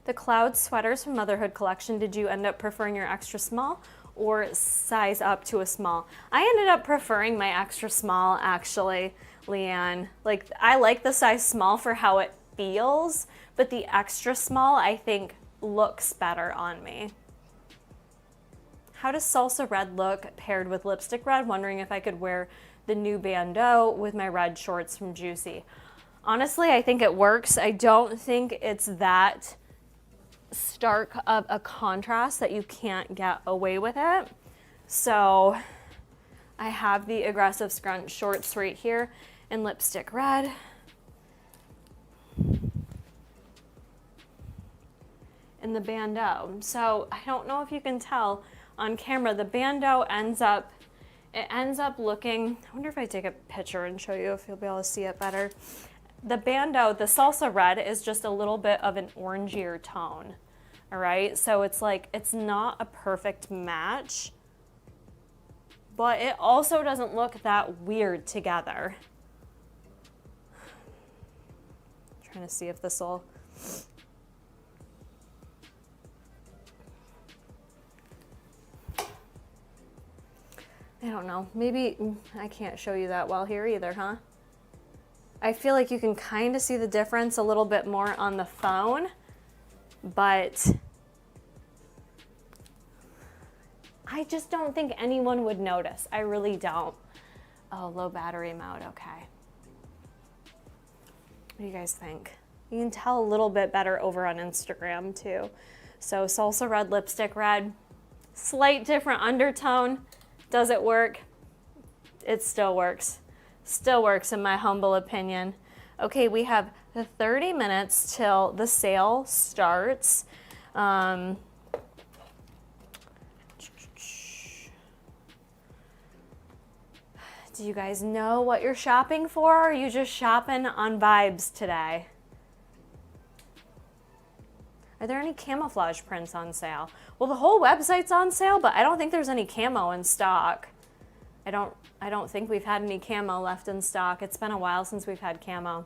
The cloud sweaters from Motherhood collection, did you end up preferring your extra small or size up to a small? I ended up preferring my extra small, actually, Leanne. Like, I like the size small for how it feels, but the extra small, I think, looks better on me. How does salsa red look paired with lipstick red? Wondering if I could wear the new bandeau with my red shorts from Juicy. Honestly, I think it works. I don't think it's that stark of a contrast that you can't get away with it. So I have the aggressive scrunch shorts right here in lipstick red. And the bandeau. So I don't know if you can tell on camera, the bandeau ends up looking, I wonder if I take a picture and show you if you'll be able to see it better. The bandeau, the salsa red, is just a little bit of an orangier tone. All right, so it's like, it's not a perfect match, but it also doesn't look that weird together. I'm trying to see if this will, I don't know, maybe I can't show you that well here either, huh? I feel like you can kind of see the difference a little bit more on the phone, but I just don't think anyone would notice. I really don't. Oh, low battery mode, okay. What do you guys think? You can tell a little bit better over on Instagram too. So salsa red, lipstick red, slight different undertone. Does it work? It still works. Still works in my humble opinion. Okay, we have 30 minutes till the sale starts. Do you guys know what you're shopping for? Or are you just shopping on vibes today? Are there any camouflage prints on sale? Well, the whole website's on sale, but I don't think there's any camo in stock. I don't think we've had any camo left in stock. It's been a while since we've had camo.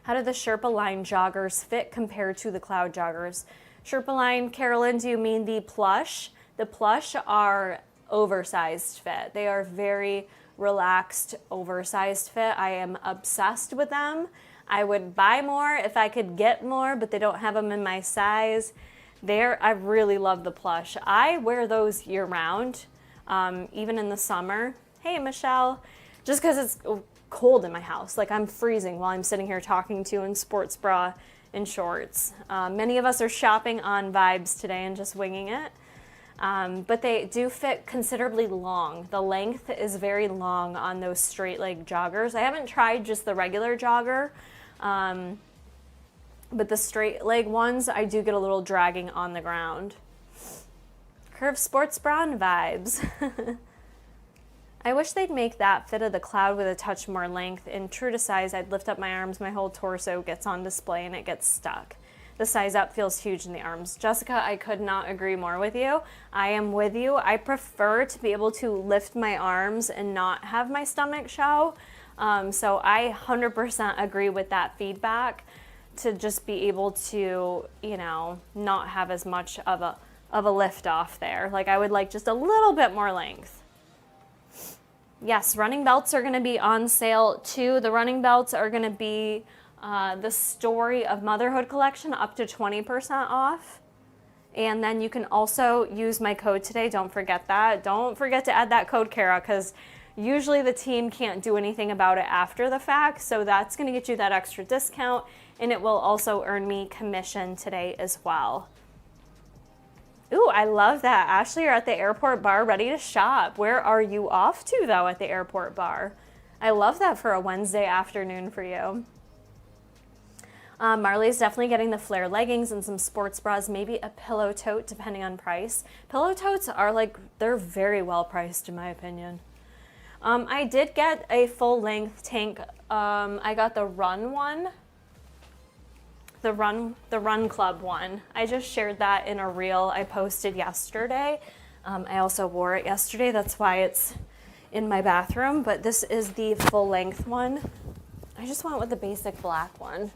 How do the Sherpa line joggers fit compared to the cloud joggers? Sherpa line, Carolyn, do you mean the plush? The plush are oversized fit. They are very relaxed, oversized fit. I am obsessed with them. I would buy more if I could get more, but they don't have them in my size. I really love the plush. I wear those year round, even in the summer. Hey, Michelle. Just because it's cold in my house. Like, I'm freezing while I'm sitting here talking to you in sports bra and shorts. Many of us are shopping on vibes today and just winging it. But they do fit considerably long. The length is very long on those straight leg joggers. I haven't tried just the regular jogger, but the straight leg ones, I do get a little dragging on the ground. Curved sports bra and vibes. I wish they'd make that fit of the cloud with a touch more length. And true to size, I'd lift up my arms, my whole torso gets on display and it gets stuck. The size up feels huge in the arms. Jessica, I could not agree more with you. I am with you. I prefer to be able to lift my arms and not have my stomach show. So I 100% agree with that feedback, to just be able to, you know, not have as much of a lift off there. Like, I would like just a little bit more length. Yes, running belts are going to be on sale too. The running belts are going to be the Story of Motherhood collection, up to 20% off. And then you can also use my code today. Don't forget that. Don't forget to add that code, Kara, because usually the team can't do anything about it after the fact. So that's going to get you that extra discount, and it will also earn me commission today as well. Ooh, I love that. Ashley, you're at the airport bar ready to shop. Where are you off to, though, at the airport bar? I love that for a Wednesday afternoon for you. Marley's definitely getting the flare leggings and some sports bras, maybe a pillow tote, depending on price. Pillow totes are they're very well priced, in my opinion. I did get a full-length tank. I got the Run one. The Run Club one. I just shared that in a reel I posted yesterday. I also wore it yesterday. That's why it's in my bathroom. But this is the full length one. I just went with the basic black one.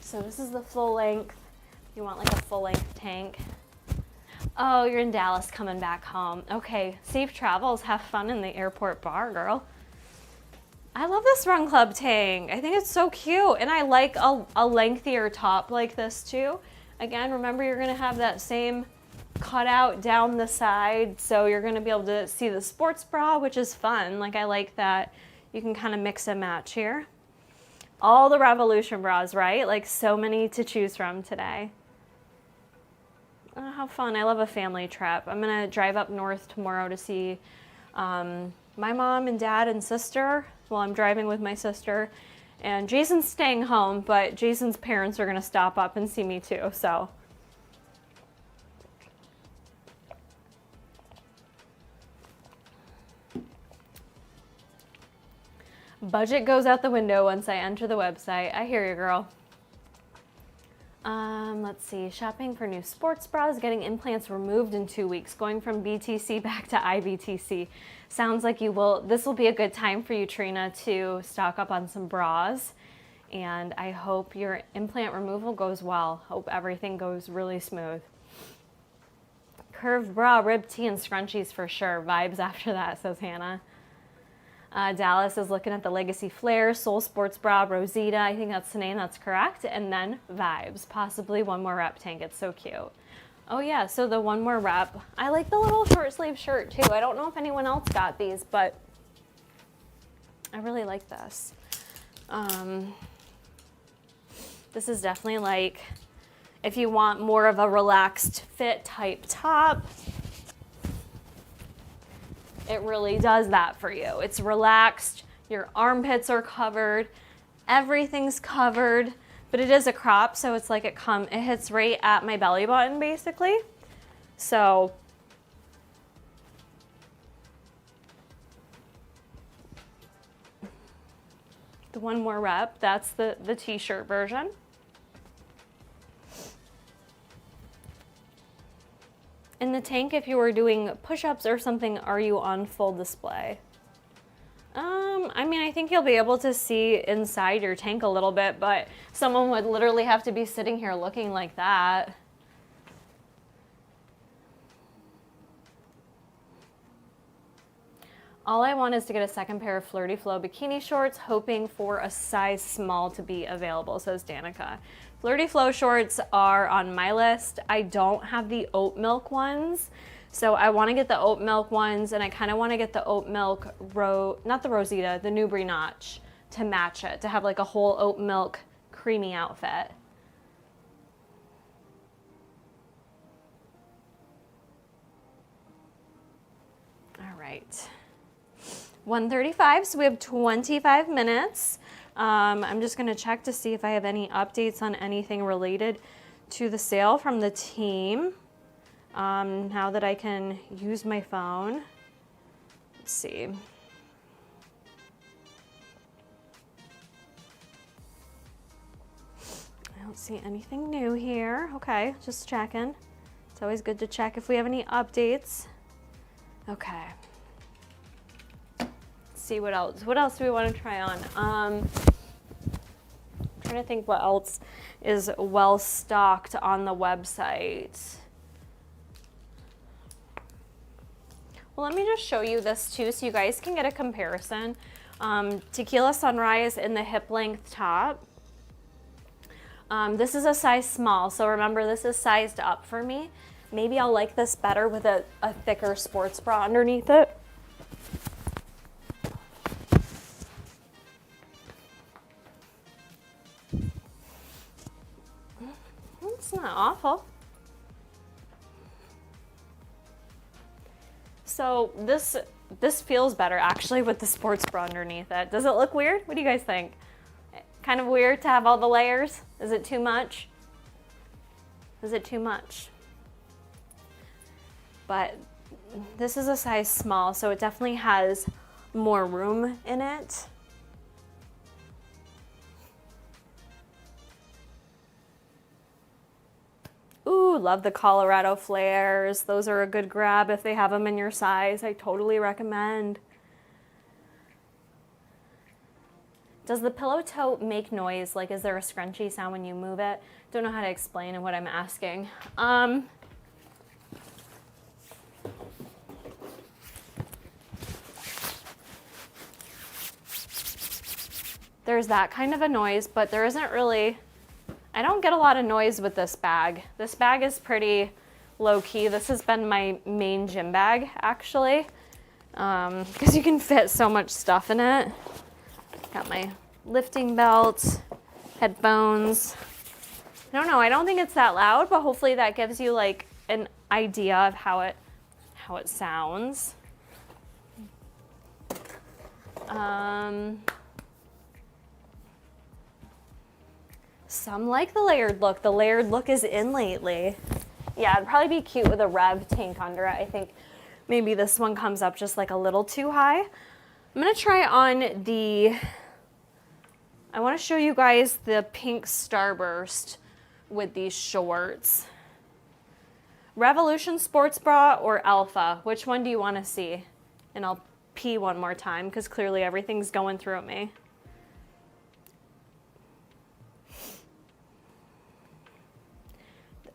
So this is the full length. You want like a full length tank. Oh, you're in Dallas coming back home. Okay, safe travels. Have fun in the airport bar, girl. I love this Run Club tank. I think it's so cute. And I like a lengthier top like this too. Again, remember, you're gonna have that same cutout down the side. So you're gonna be able to see the sports bra, which is fun. Like, I like that you can kind of mix and match here. All the Revolution bras, right? Like, so many to choose from today. Oh, how fun. I love a family trip. I'm gonna drive up north tomorrow to see my mom and dad and sister. Well, I'm driving with my sister, and Jason's staying home, but Jason's parents are gonna stop up and see me too, so. Budget goes out the window once I enter the website. I hear you, girl. Let's see, shopping for new sports bras, getting implants removed in 2 weeks, going from BTC back to IBTC. Sounds like this will be a good time for you, Trina, to stock up on some bras. And I hope your implant removal goes well. Hope everything goes really smooth. Curved bra, rib tee, and scrunchies for sure. Vibes after that, says Hannah. Dallas is looking at the Legacy Flare, Soul Sports Bra, Rosita. I think that's the name, that's correct. And then Vibes, possibly one more rep tank. It's so cute. Oh yeah, so the one more rep. I like the little short sleeve shirt too. I don't know if anyone else got these, but I really like this. This is definitely like, if you want more of a relaxed fit type top, it really does that for you. It's relaxed, your armpits are covered, everything's covered, but it is a crop, so it's like it hits right at my belly button basically. So the one more rep, that's the t-shirt version. In the tank, if you were doing push-ups or something, are you on full display? I mean, I think you'll be able to see inside your tank a little bit, but someone would literally have to be sitting here looking like that. All I want is to get a second pair of Flirty Flow bikini shorts, hoping for a size small to be available, says Danica. Flirty Flow shorts are on my list. I don't have the oat milk ones, so I want to get the oat milk ones, and I kind of want to get the oat milk, not the Rosita, the Nubri Notch to match it, to have like a whole oat milk creamy outfit. All right. 1:35, so we have 25 minutes. I'm just gonna check to see if I have any updates on anything related to the sale from the team. Now that I can use my phone. Let's see. I don't see anything new here. Okay, just checking. It's always good to check if we have any updates. Okay. See what else. What else do we want to try on? Trying to think what else is well stocked on the website. Well, let me just show you this too, so you guys can get a comparison. Tequila Sunrise in the hip length top. This is a size small, so remember this is sized up for me. Maybe I'll like this better with a thicker sports bra underneath it. It's not awful. So this feels better actually with the sports bra underneath it. Does it look weird? What do you guys think? Kind of weird to have all the layers? Is it too much? Is it too much? But this is a size small, so it definitely has more room in it. Ooh, love the Colorado flares. Those are a good grab if they have them in your size. I totally recommend. Does the pillow tote make noise? Like, is there a scrunchy sound when you move it? Don't know how to explain what I'm asking. There's that kind of a noise, but there isn't really, I don't get a lot of noise with this bag. This bag is pretty low key. This has been my main gym bag actually, because you can fit so much stuff in it. Got my lifting belt, headphones. I don't know, I don't think it's that loud, but hopefully that gives you like an idea of how it sounds. Some like the layered look. The layered look is in lately. Yeah, it'd probably be cute with a Rev tank under it. I think maybe this one comes up just like a little too high. I'm gonna try on I wanna show you guys the pink Starburst with these shorts. Revolution Sports Bra or Alpha? Which one do you wanna see? And I'll pee one more time because clearly everything's going through me.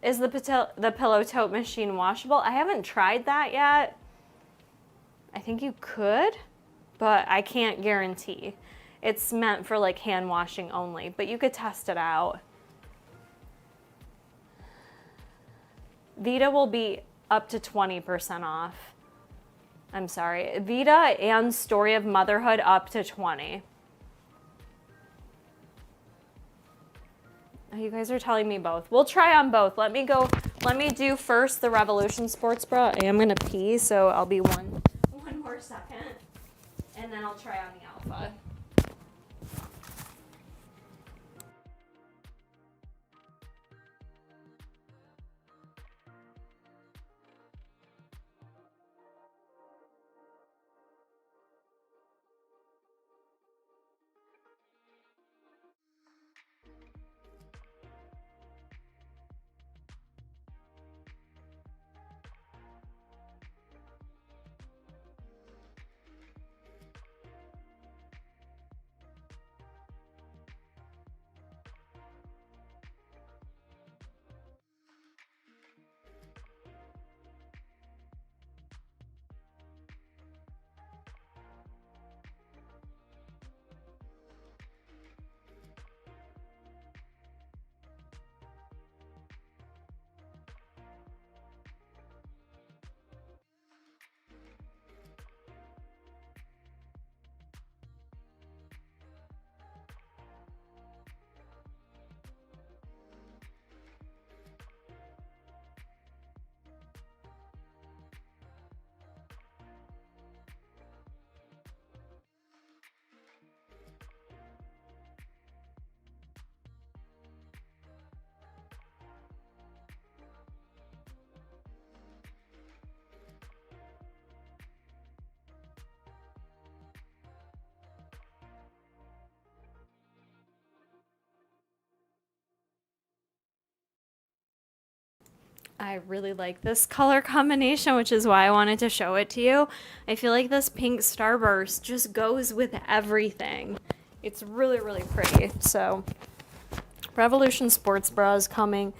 Is the pillow tote machine washable? I haven't tried that yet. I think you could, but I can't guarantee. It's meant for like hand washing only, but you could test it out. Vita will be up to 20% off. I'm sorry, Vita and Story of Motherhood up to 20. You guys are telling me both. We'll try on both. Let me do first the Revolution sports bra. I am gonna pee, so I'll be one more second, and then I'll try on the Alpha. I really like this color combination, which is why I wanted to show it to you. I feel like this pink starburst just goes with everything. It's really, really pretty. So Revolution sports bra is coming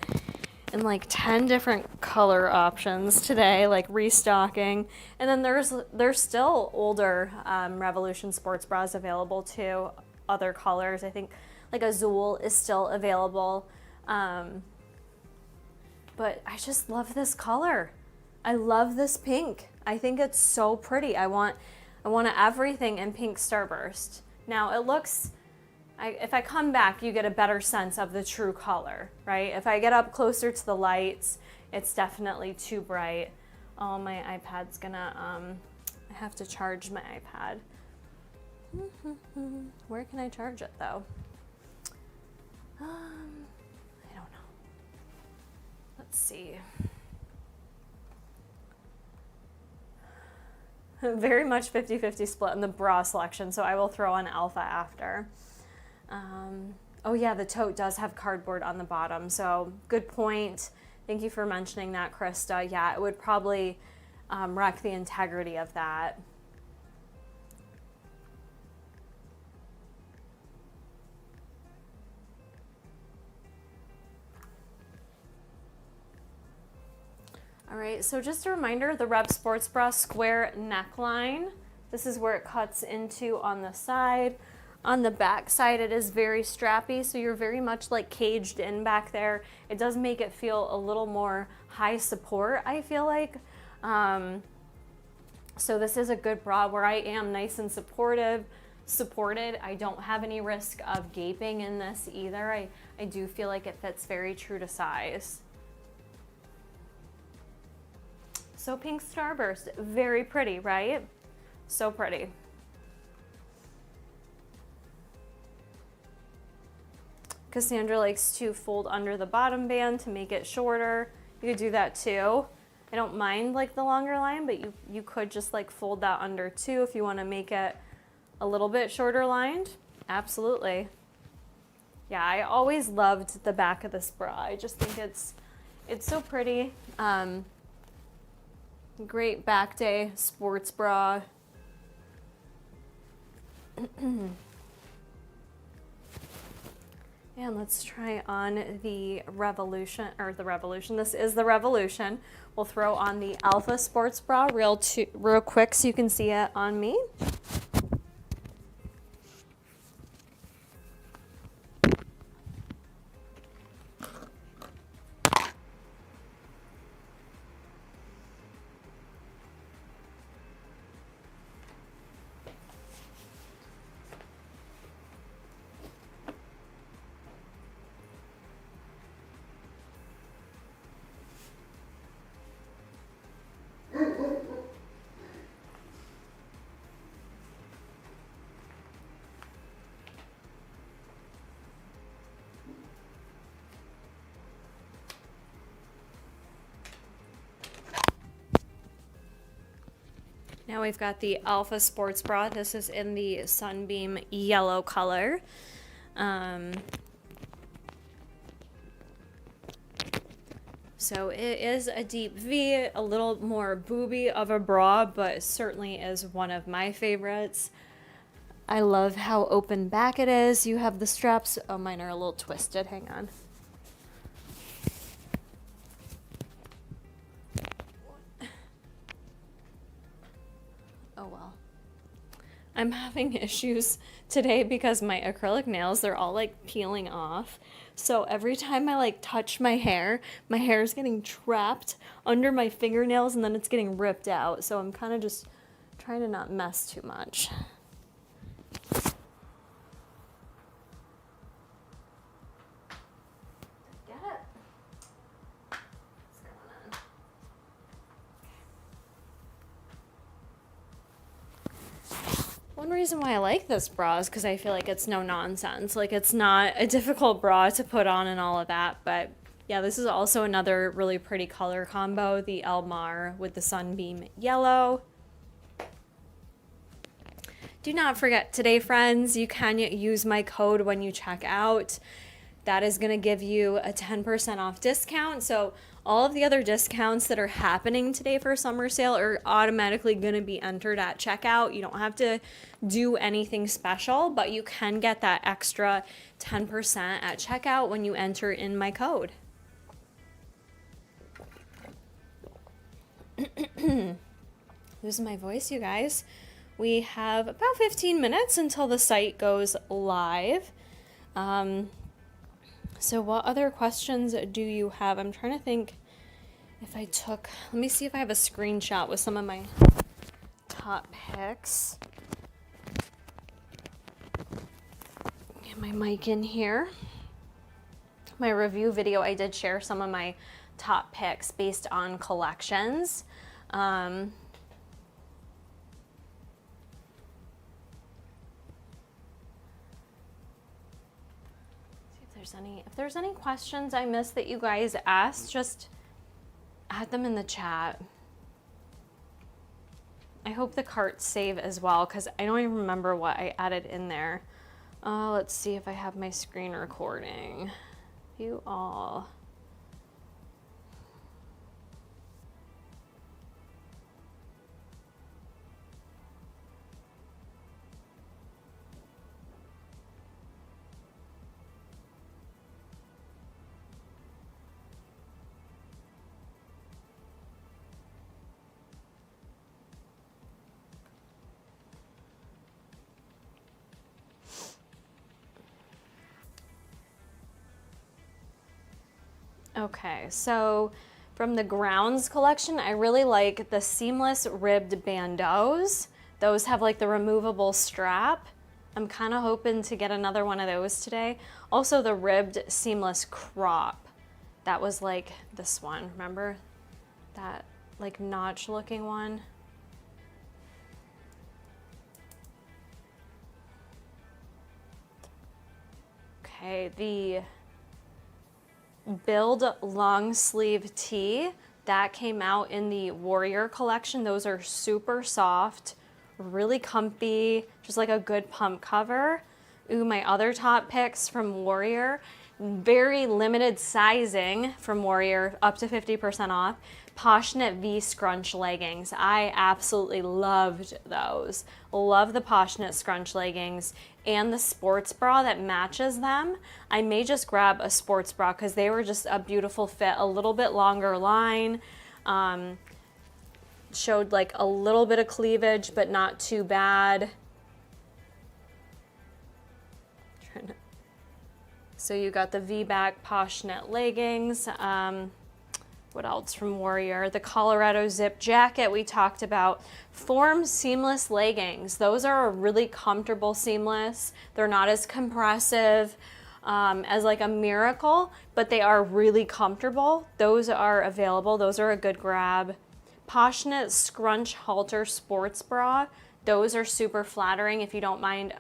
in like 10 different color options today, like restocking. And then there's still older Revolution sports bras available too, other colors. I think like Azul is still available. But I just love this color. I love this pink. I think it's so pretty. I want everything in pink starburst. Now it looks, if I come back, you get a better sense of the true color, right? If I get up closer to the lights, it's definitely too bright. Oh, my iPad's gonna, I have to charge my iPad. Where can I charge it though? I don't know. Let's see. Very much 50-50 split in the bra selection, so I will throw on Alpha after. Oh yeah, the tote does have cardboard on the bottom, so good point. Thank you for mentioning that, Krista. Yeah, it would probably wreck the integrity of that. All right, so just a reminder, the Rev Sports Bra square neckline. This is where it cuts into on the side. On the back side, it is very strappy, so you're very much like caged in back there. It does make it feel a little more high support, I feel like. So this is a good bra where I am nice and supported. I don't have any risk of gaping in this either. I do feel like it fits very true to size. So pink starburst, very pretty, right? So pretty. Cassandra likes to fold under the bottom band to make it shorter. You could do that too. I don't mind like the longer line, but you could just like fold that under too if you want to make it a little bit shorter lined. Absolutely. Yeah, I always loved the back of this bra. I just think it's so pretty. Great back day sports bra. And let's try on the Revolution. This is the Revolution. We'll throw on the Alpha sports bra real quick so you can see it on me. Now we've got the Alpha Sports Bra. This is in the Sunbeam yellow color. So it is a deep V, a little more booby of a bra, but certainly is one of my favorites. I love how open back it is. You have the straps. Oh, mine are a little twisted. Hang on. Oh well. I'm having issues today because my acrylic nails, they're all like peeling off. So every time I like touch my hair is getting trapped under my fingernails and then it's getting ripped out. So I'm kind of just trying to not mess too much. Get it? What's going on? One reason why I like this bra is because I feel like it's no nonsense. Like, it's not a difficult bra to put on and all of that. But yeah, this is also another really pretty color combo, the Elmar with the Sunbeam yellow. Do not forget today, friends, you can use my code when you check out. That is going to give you a 10% off discount. So all of the other discounts that are happening today for summer sale are automatically going to be entered at checkout. You don't have to do anything special, but you can get that extra 10% at checkout when you enter in my code. Losing my voice, you guys. We have about 15 minutes until the site goes live. So what other questions do you have? I'm trying to think if I took, let me see if I have a screenshot with some of my top picks. Get my mic in here. My review video, I did share some of my top picks based on collections. If there's any questions I missed that you guys asked, just add them in the chat. I hope the carts save as well, because I don't even remember what I added in there. Let's see if I have my screen recording. View all. Okay, so from the Grounds collection, I really like the seamless ribbed bandeaus. Those have like the removable strap. I'm kind of hoping to get another one of those today. Also the ribbed seamless crop. That was like this one, remember? That like notch looking one. Okay, the Build long sleeve tee that came out in the Warrior collection. Those are super soft, really comfy, just like a good pump cover. Ooh, my other top picks from Warrior, very limited sizing from Warrior, up to 50% off. Poshnit V scrunch leggings. I absolutely loved those. Love the Poshnit scrunch leggings and the sports bra that matches them. I may just grab a sports bra because they were just a beautiful fit, a little bit longer line. Showed like a little bit of cleavage, but not too bad. So you got the V-back Poshnit leggings. What else from Warrior? The Colorado zip jacket we talked about. Form seamless leggings. Those are a really comfortable seamless. They're not as compressive as like a Miracle, but they are really comfortable. Those are available. Those are a good grab. Poshnit scrunch halter sports bra. Those are super flattering if you don't mind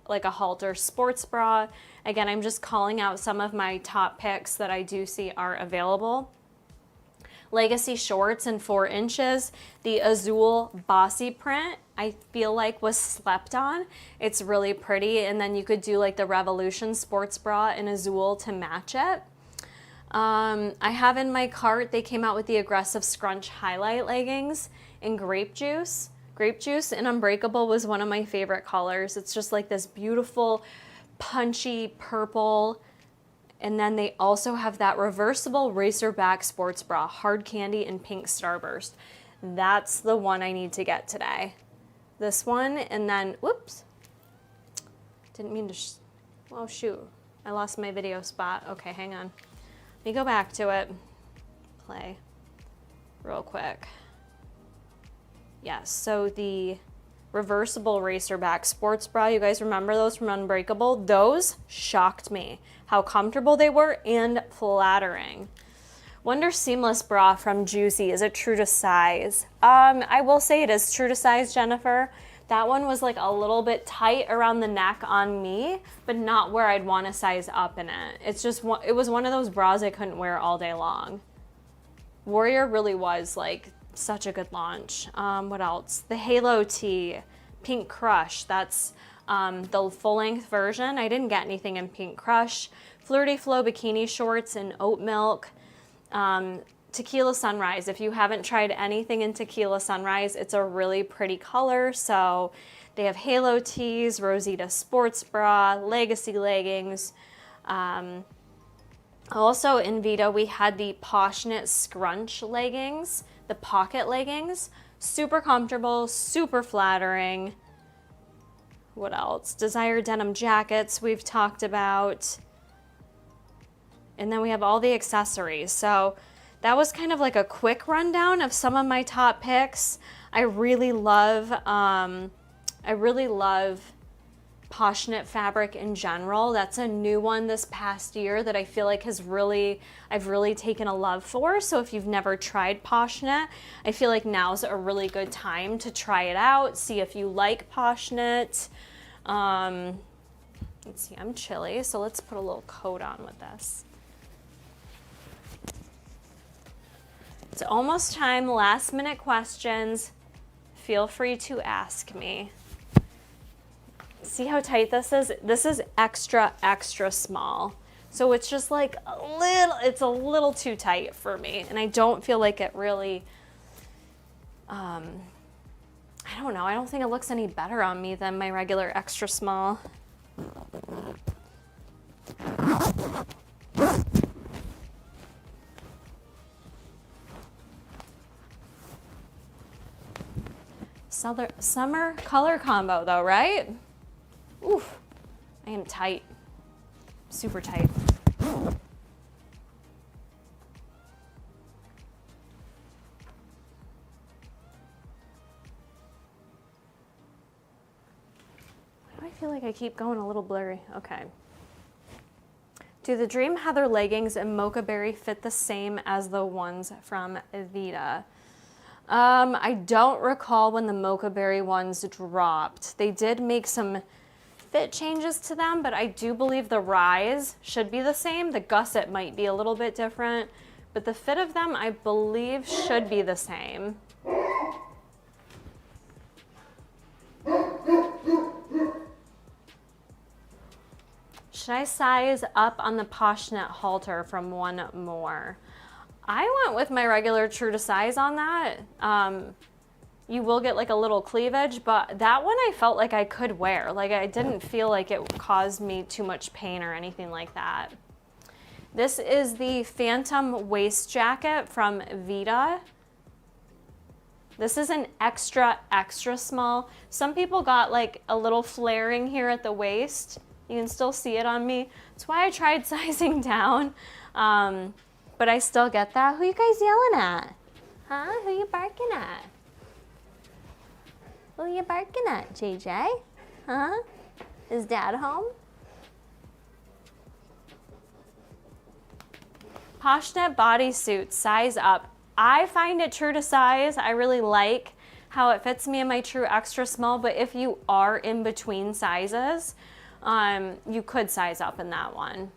like a halter sports bra. Again, I'm just calling out some of my top picks that I do see are available. Legacy shorts in 4 inches. The Azul Bossy print, I feel like was slept on. It's really pretty. And then you could do like the Revolution sports bra in Azul to match it. I have in my cart, they came out with the Aggressive Scrunch highlight leggings in grape juice. Grape juice in Unbreakable was one of my favorite colors. It's just like this beautiful, punchy purple. And then they also have that reversible racerback sports bra, Hard Candy and Pink Starburst. That's the one I need to get today. This one, and then, whoops. Didn't mean to, oh shoot. I lost my video spot. Okay, hang on. Let me go back to it. Play real quick. Yes, so the reversible racerback sports bra, you guys remember those from Unbreakable? Those shocked me. How comfortable they were and flattering. Wonder Seamless bra from Juicy, is it true to size? I will say it is true to size, Jennifer. That one was like a little bit tight around the neck on me, but not where I'd want to size up in it. It's just, it was one of those bras I couldn't wear all day long. Warrior really was like such a good launch. What else? The Halo Tee, Pink Crush, that's the full length version. I didn't get anything in Pink Crush. Flirty Flow bikini shorts in Oat Milk. Tequila Sunrise. If you haven't tried anything in Tequila Sunrise, it's a really pretty color. So they have Halo Tees, Rosita Sports Bra, Legacy leggings. Also in Vita, we had the Poshnit Scrunch leggings, the pocket leggings. Super comfortable, super flattering. What else? Desire denim jackets we've talked about. And then we have all the accessories. So that was kind of like a quick rundown of some of my top picks. I really love Poshnit fabric in general. That's a new one this past year that I feel like I've really taken a love for. So if you've never tried Poshnit, I feel like now's a really good time to try it out, see if you like Poshnit. Let's see, I'm chilly, so let's put a little coat on with this. It's almost time, last minute questions. Feel free to ask me. See how tight this is? This is extra, extra small. So it's just like it's a little too tight for me. And I don't feel like it really, I don't know. I don't think it looks any better on me than my regular extra small. Summer color combo though, right? Oof, I am tight, super tight. Why do I feel like I keep going a little blurry? Okay. Do the Dream Heather leggings and Mocha Berry fit the same as the ones from Vita? I don't recall when the Mocha Berry ones dropped. They did make some fit changes to them, but I do believe the rise should be the same. The gusset might be a little bit different, but the fit of them, I believe, should be the same. Should I size up on the Poshnit halter from One More? I went with my regular true to size on that. You will get like a little cleavage, but that one I felt like I could wear. Like I didn't feel like it caused me too much pain or anything like that. This is the Phantom waist jacket from Vita. This is an extra, extra small. Some people got like a little flaring here at the waist. You can still see it on me. That's why I tried sizing down. But I still get that. Who you guys yelling at? Huh? Who you barking at? Who you barking at, JJ? Huh? Is Dad home? Poshnit bodysuit, size up. I find it true to size. I really like how it fits me in my true extra small, but if you are in between sizes, you could size up in that one.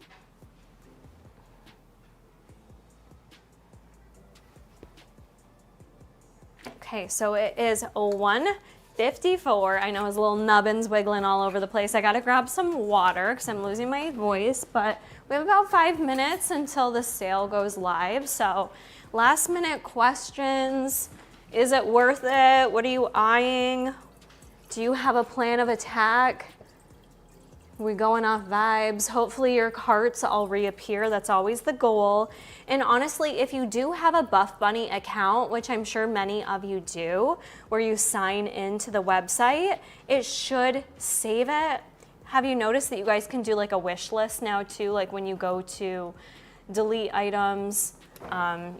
Okay, so it is 1:54. I know his little nubbin's wiggling all over the place. I gotta grab some water because I'm losing my voice, but we have about 5 minutes until the sale goes live. So last minute questions. Is it worth it? What are you eyeing? Do you have a plan of attack? We're going off vibes. Hopefully your carts all reappear. That's always the goal. And honestly, if you do have a Buffbunny account, which I'm sure many of you do, where you sign into the website, it should save it. Have you noticed that you guys can do like a wish list now too? Like when you go to delete items,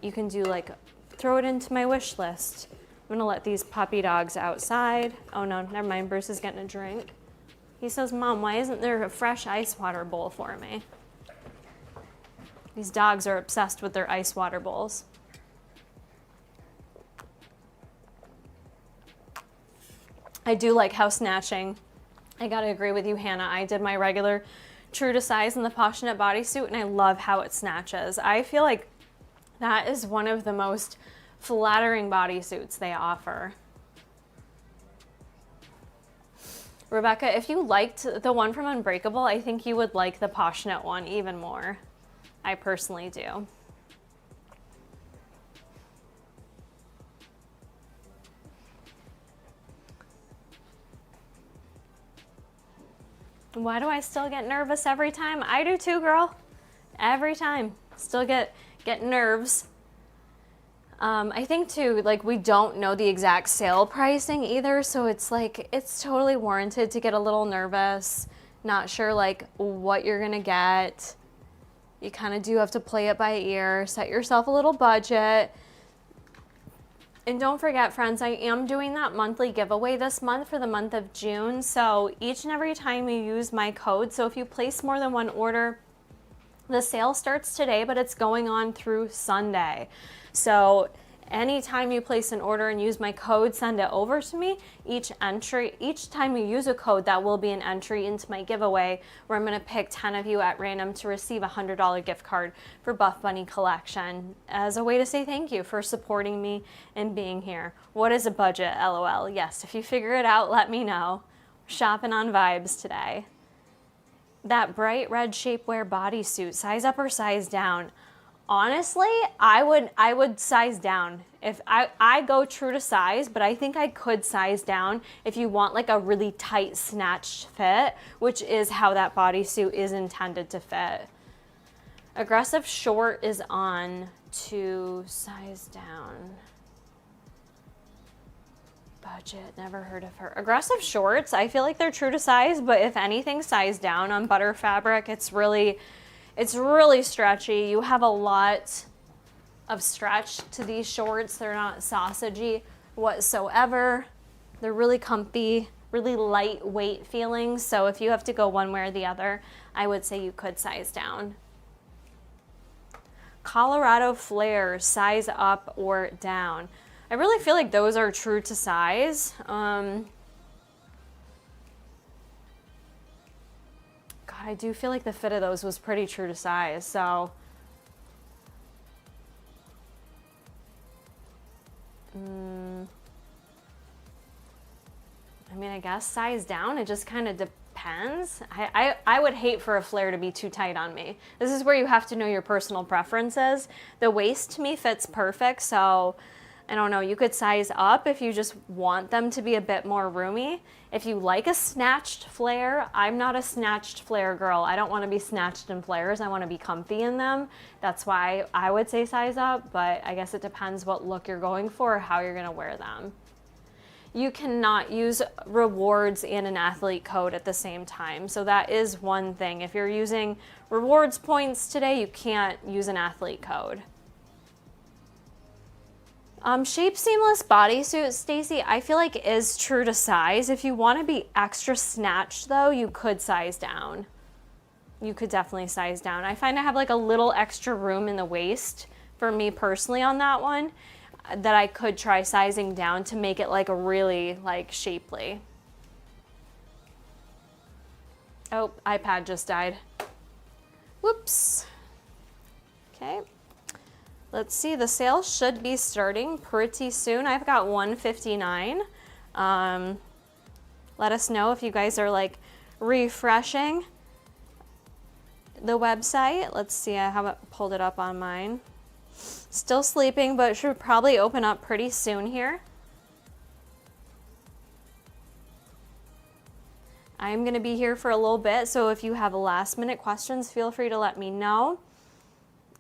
you can do like, throw it into my wish list. I'm gonna let these puppy dogs outside. Oh no, never mind, Bruce is getting a drink. He says, Mom, why isn't there a fresh ice water bowl for me? These dogs are obsessed with their ice water bowls. I do like house snatching. I gotta agree with you, Hannah. I did my regular true to size in the Passionate bodysuit, and I love how it snatches. I feel like that is one of the most flattering bodysuits they offer. Rebecca, if you liked the one from Unbreakable, I think you would like the Passionate one even more. I personally do. Why do I still get nervous every time? I do too, girl. Every time. Still get nerves. I think too, like we don't know the exact sale pricing either, so it's like, it's totally warranted to get a little nervous, not sure like what you're gonna get. You kind of do have to play it by ear, set yourself a little budget. And don't forget, friends, I am doing that monthly giveaway this month for the month of June. So each and every time you use my code, so if you place more than one order, the sale starts today, but it's going on through Sunday. So anytime you place an order and use my code, send it over to me. Each time you use a code, that will be an entry into my giveaway where I'm gonna pick 10 of you at random to receive a $100 gift card for Buffbunny Collection as a way to say thank you for supporting me and being here. What is a budget, LOL? Yes, if you figure it out, let me know. Shopping on vibes today. That bright red shapewear bodysuit, size up or size down? Honestly, I would size down. If I go true to size, but I think I could size down if you want like a really tight snatched fit, which is how that bodysuit is intended to fit. Aggressive short is on to size down. Budget, never heard of her. Aggressive shorts, I feel like they're true to size, but if anything, size down on butter fabric. It's really stretchy. You have a lot of stretch to these shorts. They're not sausagey whatsoever. They're really comfy, really lightweight feeling. So if you have to go one way or the other, I would say you could size down. Colorado flares, size up or down? I really feel like those are true to size. God, I do feel like the fit of those was pretty true to size, so. I mean, I guess size down, it just kind of depends. I would hate for a flare to be too tight on me. This is where you have to know your personal preferences. The waist to me fits perfect, so I don't know, you could size up if you just want them to be a bit more roomy. If you like a snatched flare, I'm not a snatched flare girl. I don't want to be snatched in flares. I want to be comfy in them. That's why I would say size up, but I guess it depends what look you're going for or how you're going to wear them. You cannot use rewards and an athlete code at the same time. So that is one thing. If you're using rewards points today, you can't use an athlete code. Shape seamless bodysuit, Stacy, I feel like is true to size. If you want to be extra snatched though, you could size down. You could definitely size down. I find I have like a little extra room in the waist for me personally on that one that I could try sizing down to make it like a really like shapely. Oh, iPad just died. Whoops. Okay. Let's see, the sale should be starting pretty soon. I've got 159. Let us know if you guys are like refreshing the website. Let's see, I haven't pulled it up on mine. Still sleeping, but it should probably open up pretty soon here. I'm gonna be here for a little bit, so if you have last minute questions, feel free to let me know.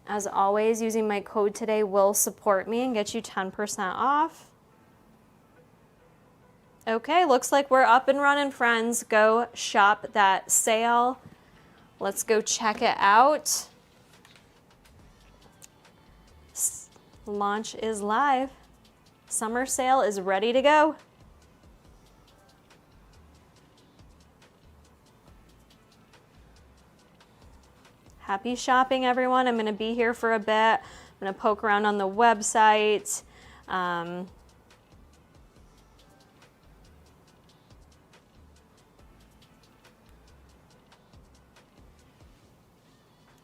As always, using my code today will support me and get you 10% off. Okay, looks like we're up and running, friends. Go shop that sale. Let's go check it out. Launch is live. Summer sale is ready to go. Happy shopping, everyone. I'm going to be here for a bit. I'm going to poke around on the website.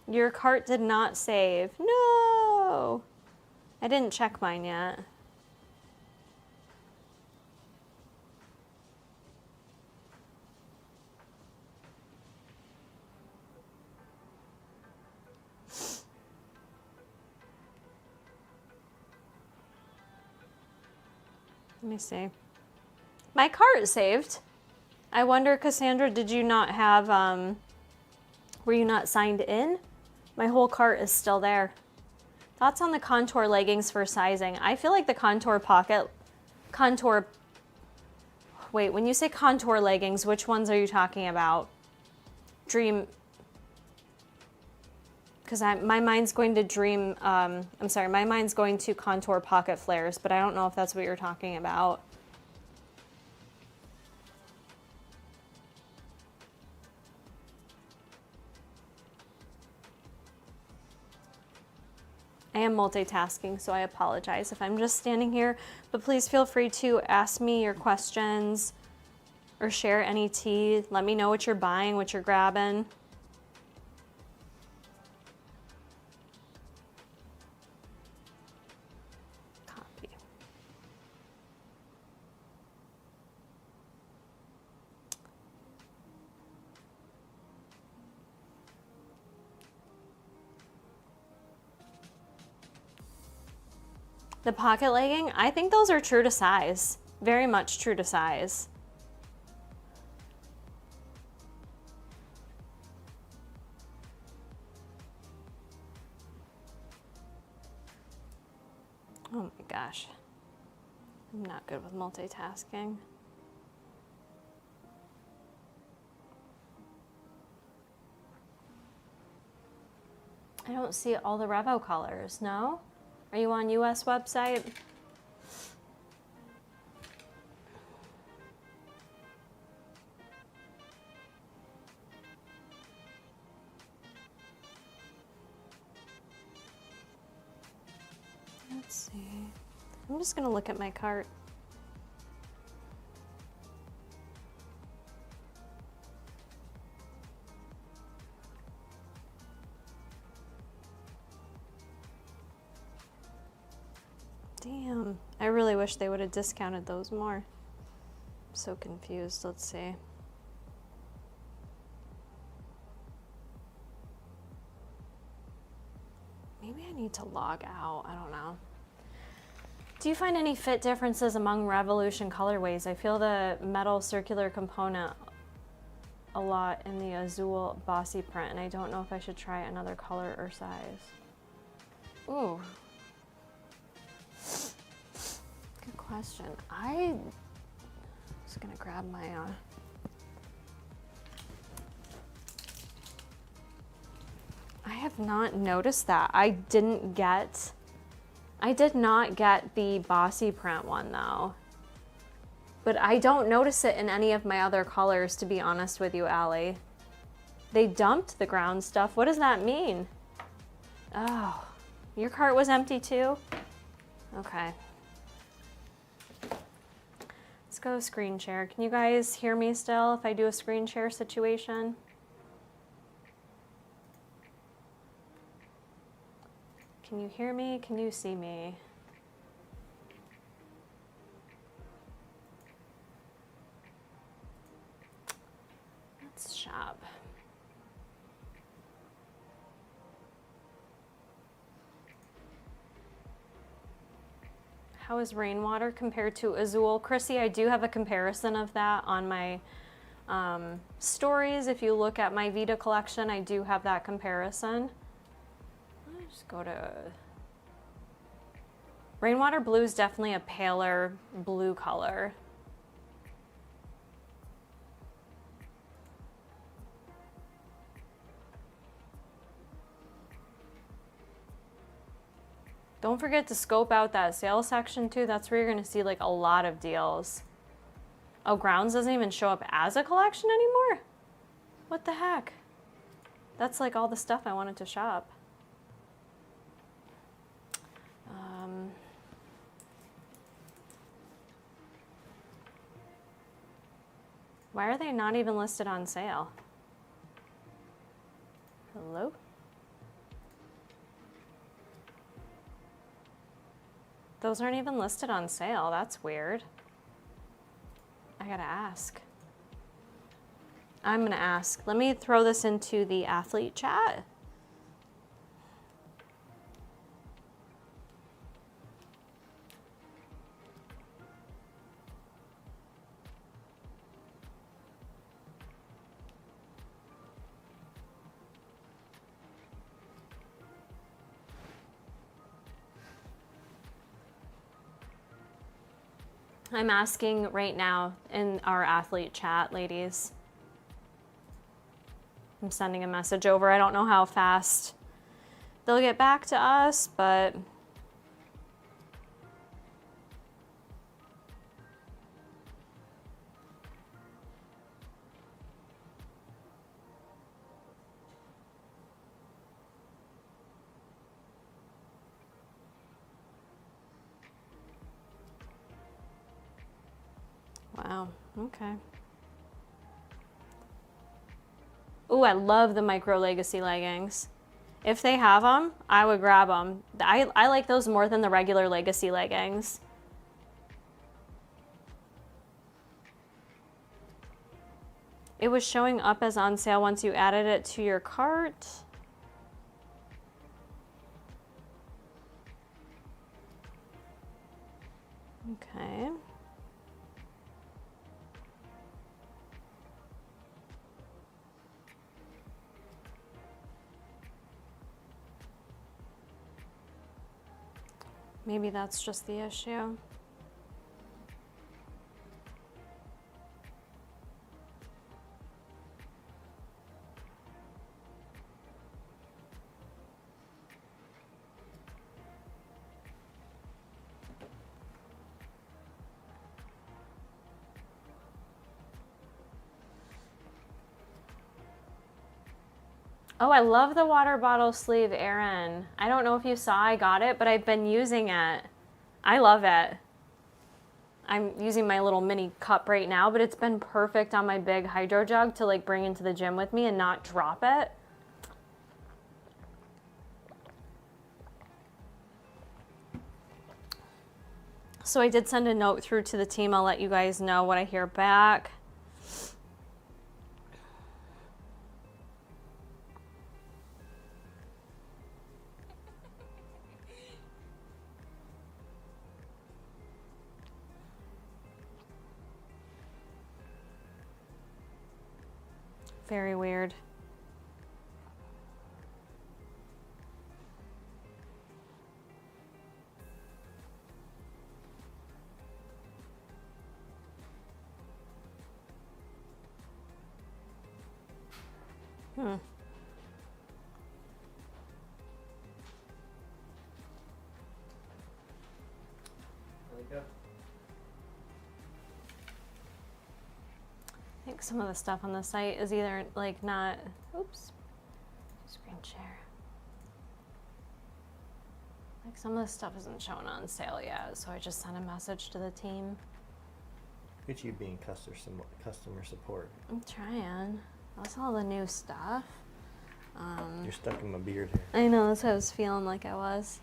Your cart did not save. No! I didn't check mine yet. Let me see. My cart is saved. I wonder, Cassandra, did you not have, were you not signed in? My whole cart is still there. Thoughts on the contour leggings for sizing? I feel like the wait, when you say contour leggings, which ones are you talking about? Dream, because my mind's going to my mind's going to contour pocket flares, but I don't know if that's what you're talking about. I am multitasking, so I apologize if I'm just standing here, but please feel free to ask me your questions or share any tea. Let me know what you're buying, what you're grabbing. Copy. The pocket legging, I think those are true to size. Very much true to size. Oh my gosh. I'm not good with multitasking. I don't see all the Revo colors, no? Are you on US website? Let's see. I'm just gonna look at my cart. Damn, I really wish they would have discounted those more. I'm so confused. Let's see. Maybe I need to log out. I don't know. Do you find any fit differences among Revolution colorways? I feel the metal circular component a lot in the Azul bossy print, and I don't know if I should try another color or size. Ooh. Good question. I'm just gonna grab my I have not noticed that. I did not get the bossy print one though. But I don't notice it in any of my other colors, to be honest with you, Allie. They dumped the ground stuff. What does that mean? Oh, your cart was empty too? Okay. Let's go screen share. Can you guys hear me still if I do a screen share situation? Can you hear me? Can you see me? Let's shop. How is rainwater compared to Azul? Chrissy, I do have a comparison of that on my stories. If you look at my Vita collection, I do have that comparison. Let's just go to... Rainwater blue is definitely a paler blue color. Don't forget to scope out that sales section too. That's where you're gonna see like a lot of deals. Oh, Grounds doesn't even show up as a collection anymore? What the heck? That's like all the stuff I wanted to shop. Why are they not even listed on sale? Hello? Those aren't even listed on sale. That's weird. I gotta ask. I'm gonna ask. Let me throw this into the athlete chat. I'm asking right now in our athlete chat, ladies. I'm sending a message over. I don't know how fast they'll get back to us, but wow, okay. Ooh, I love the Micro Legacy leggings. If they have them, I would grab them. I like those more than the regular Legacy leggings. It was showing up as on sale once you added it to your cart. Okay. Maybe that's just the issue. Oh, I love the water bottle sleeve, Erin. I don't know if you saw I got it, but I've been using it. I love it. I'm using my little mini cup right now, but it's been perfect on my big hydro jug to like bring into the gym with me and not drop it. So I did send a note through to the team. I'll let you guys know what I hear back. Very weird. There we go. I think some of the stuff on the site is either like not, oops, screen share. Like some of the stuff isn't showing on sale yet, so I just sent a message to the team. Look at you being customer support. I'm trying. That's all the new stuff. You're stuck in my beard here. I know, that's what I was feeling like I was.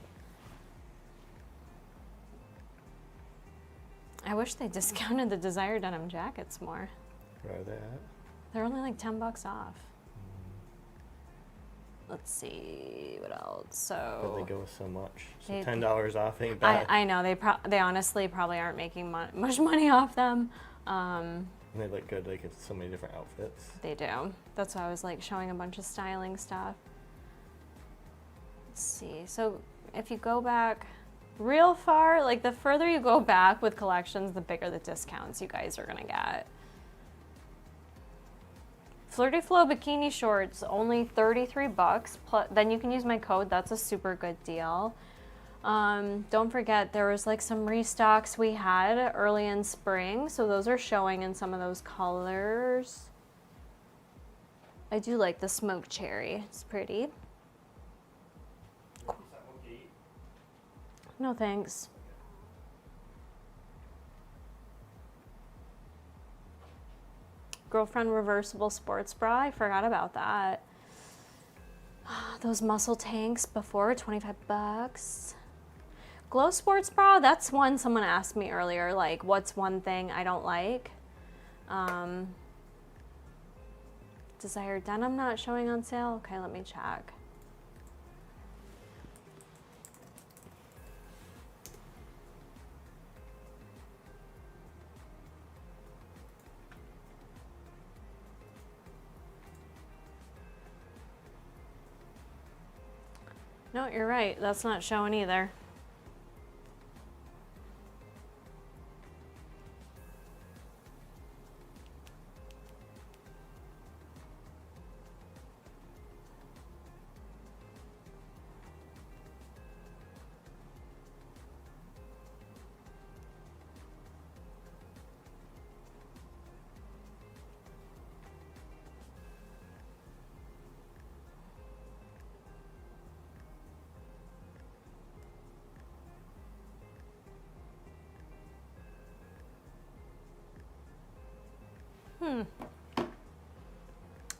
I wish they discounted the Desire denim jackets more. Where are they at? They're only like $10 off. Let's see what else. So Where'd they go with so much? So They- $10 off ain't bad. I know they honestly probably aren't making much money off them. And they look good, like it's so many different outfits. They do. That's why I was like showing a bunch of styling stuff. Let's see. So if you go back real far, like the further you go back with collections, the bigger the discounts you guys are gonna get. Flirty Flow bikini shorts, only $33. Plus, then you can use my code. That's a super good deal. Don't forget, there was like some restocks we had early in spring, so those are showing in some of those colors. I do like the smoked cherry. It's pretty. No thanks. Girlfriend reversible sports bra. I forgot about that. Those muscle tanks before, $25. Glow sports bra. That's one someone asked me earlier. Like, what's one thing I don't like? Desire denim not showing on sale. Okay, let me check. No, you're right. That's not showing either.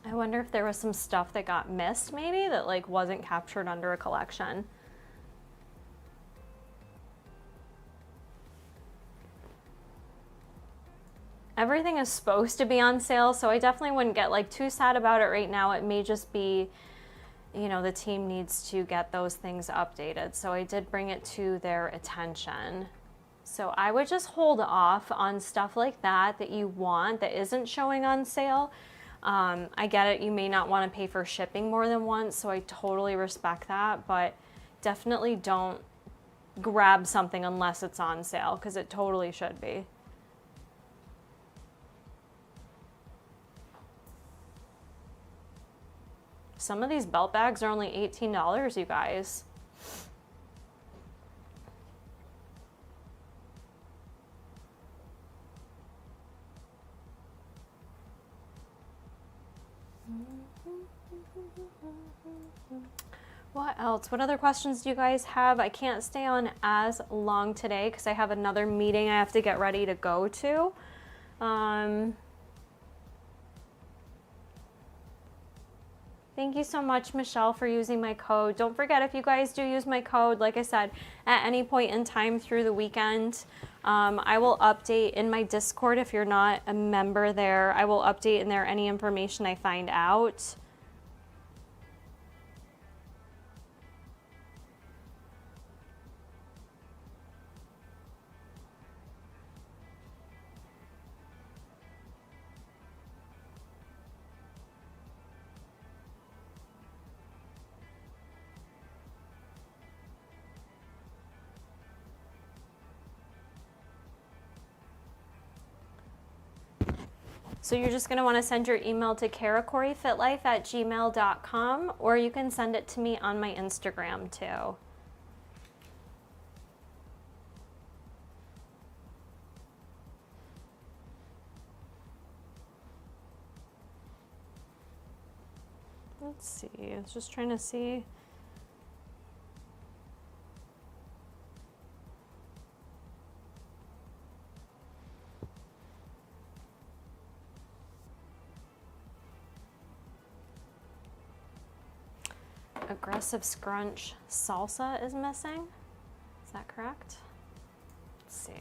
I wonder if there was some stuff that got missed maybe that like wasn't captured under a collection. Everything is supposed to be on sale, so I definitely wouldn't get like too sad about it right now. It may just be, you know, the team needs to get those things updated. So I did bring it to their attention. So I would just hold off on stuff like that that you want that isn't showing on sale. I get it, you may not want to pay for shipping more than once, so I totally respect that, but definitely don't grab something unless it's on sale, because it totally should be. Some of these belt bags are only $18, you guys. What else? What other questions do you guys have? I can't stay on as long today because I have another meeting I have to get ready to go to. Thank you so much, Michelle, for using my code. Don't forget, if you guys do use my code, like I said, at any point in time through the weekend, I will update in my Discord. If you're not a member there, I will update in there any information I find out. So you're just going to want to send your email to karacoreyfitlife@gmail.com, or you can send it to me on my Instagram too. Let's see, I was just trying to see. aggressive scrunch salsa is missing. Is that correct? Let's see.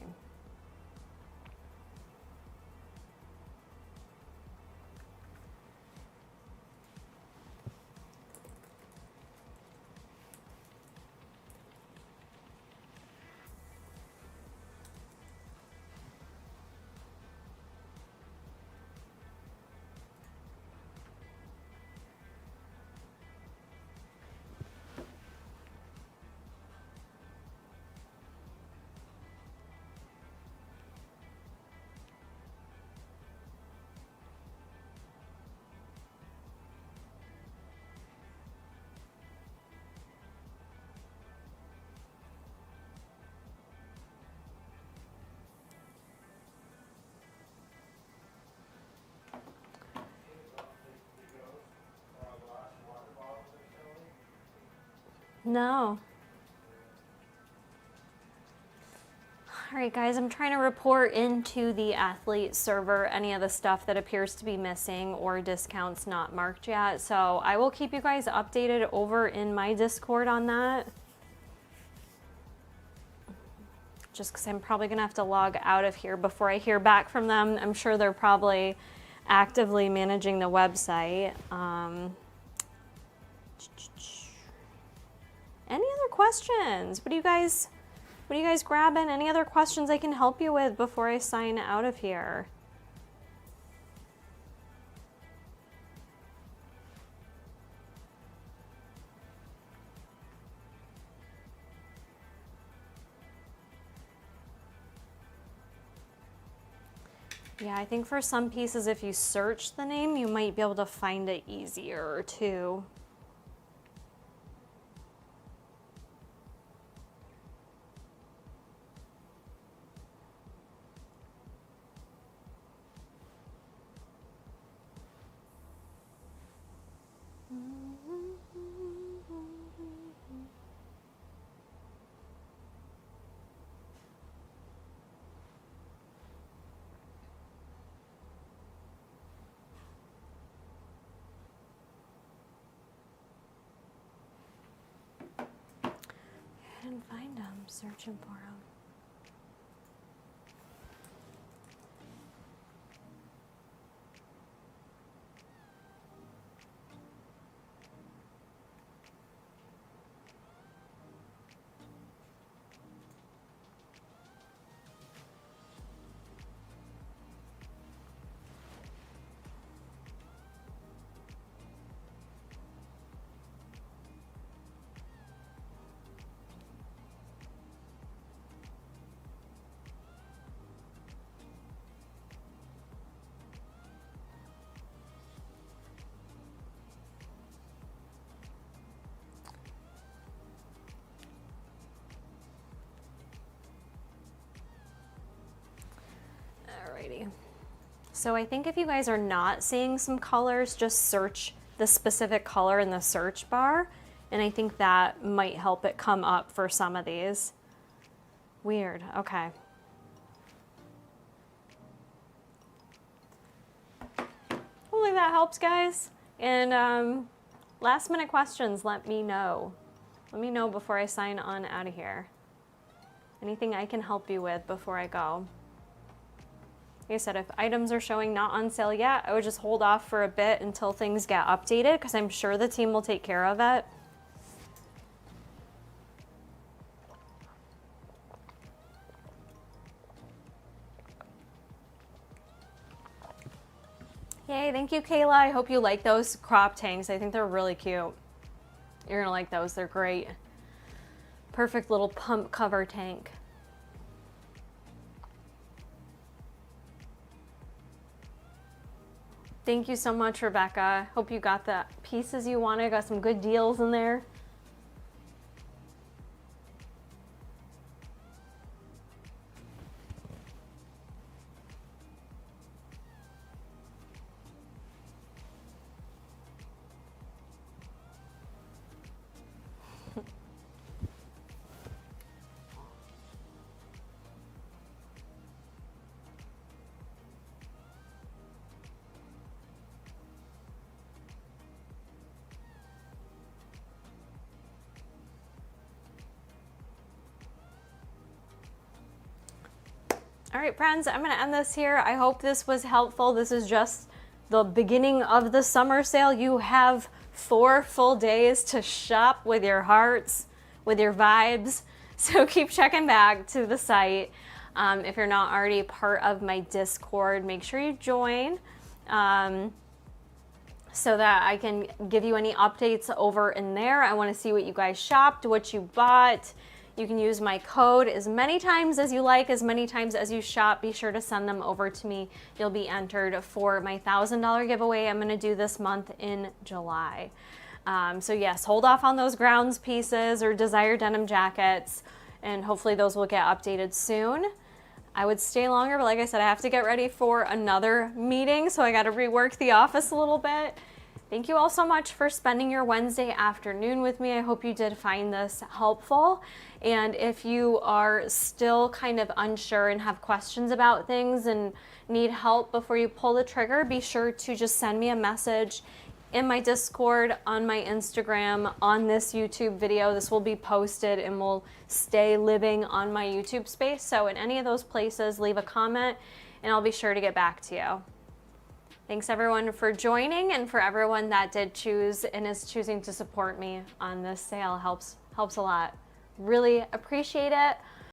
No. All right, guys, I'm trying to report into the athlete server any of the stuff that appears to be missing or discounts not marked yet. So I will keep you guys updated over in my Discord on that. Just because I'm probably going to have to log out of here before I hear back from them. I'm sure they're probably actively managing the website. Any other questions? What are you guys grabbing? Any other questions I can help you with before I sign out of here? Yeah, I think for some pieces, if you search the name, you might be able to find it easier too. I didn't find them, searching for them. Alrighty. So I think if you guys are not seeing some colors, just search the specific color in the search bar, and I think that might help it come up for some of these. Weird, okay. Hopefully that helps, guys. And last minute questions, let me know. Let me know before I sign on out of here. Anything I can help you with before I go. Like I said, if items are showing not on sale yet, I would just hold off for a bit until things get updated, because I'm sure the team will take care of it. Yay, thank you, Kayla. I hope you like those crop tanks. I think they're really cute. You're gonna like those, they're great. Perfect little pump cover tank. Thank you so much, Rebecca. Hope you got the pieces you wanted, got some good deals in there. All right, friends, I'm going to end this here. I hope this was helpful. This is just the beginning of the summer sale. You have 4 full days to shop with your hearts, with your vibes. So keep checking back to the site. If you're not already part of my Discord, make sure you join so that I can give you any updates over in there. I want to see what you guys shopped, what you bought. You can use my code as many times as you like, as many times as you shop. Be sure to send them over to me. You'll be entered for my $1,000 giveaway I'm going to do this month in July. So yes, hold off on those grounds pieces or desire denim jackets, and hopefully those will get updated soon. I would stay longer, but like I said, I have to get ready for another meeting, so I got to rework the office a little bit. Thank you all so much for spending your Wednesday afternoon with me. I hope you did find this helpful. And if you are still kind of unsure and have questions about things and need help before you pull the trigger, be sure to just send me a message in my Discord, on my Instagram, on this YouTube video. This will be posted and will stay living on my YouTube space. So in any of those places, leave a comment and I'll be sure to get back to you. Thanks everyone for joining, and for everyone that did choose and is choosing to support me on this sale. Helps a lot. Really appreciate it.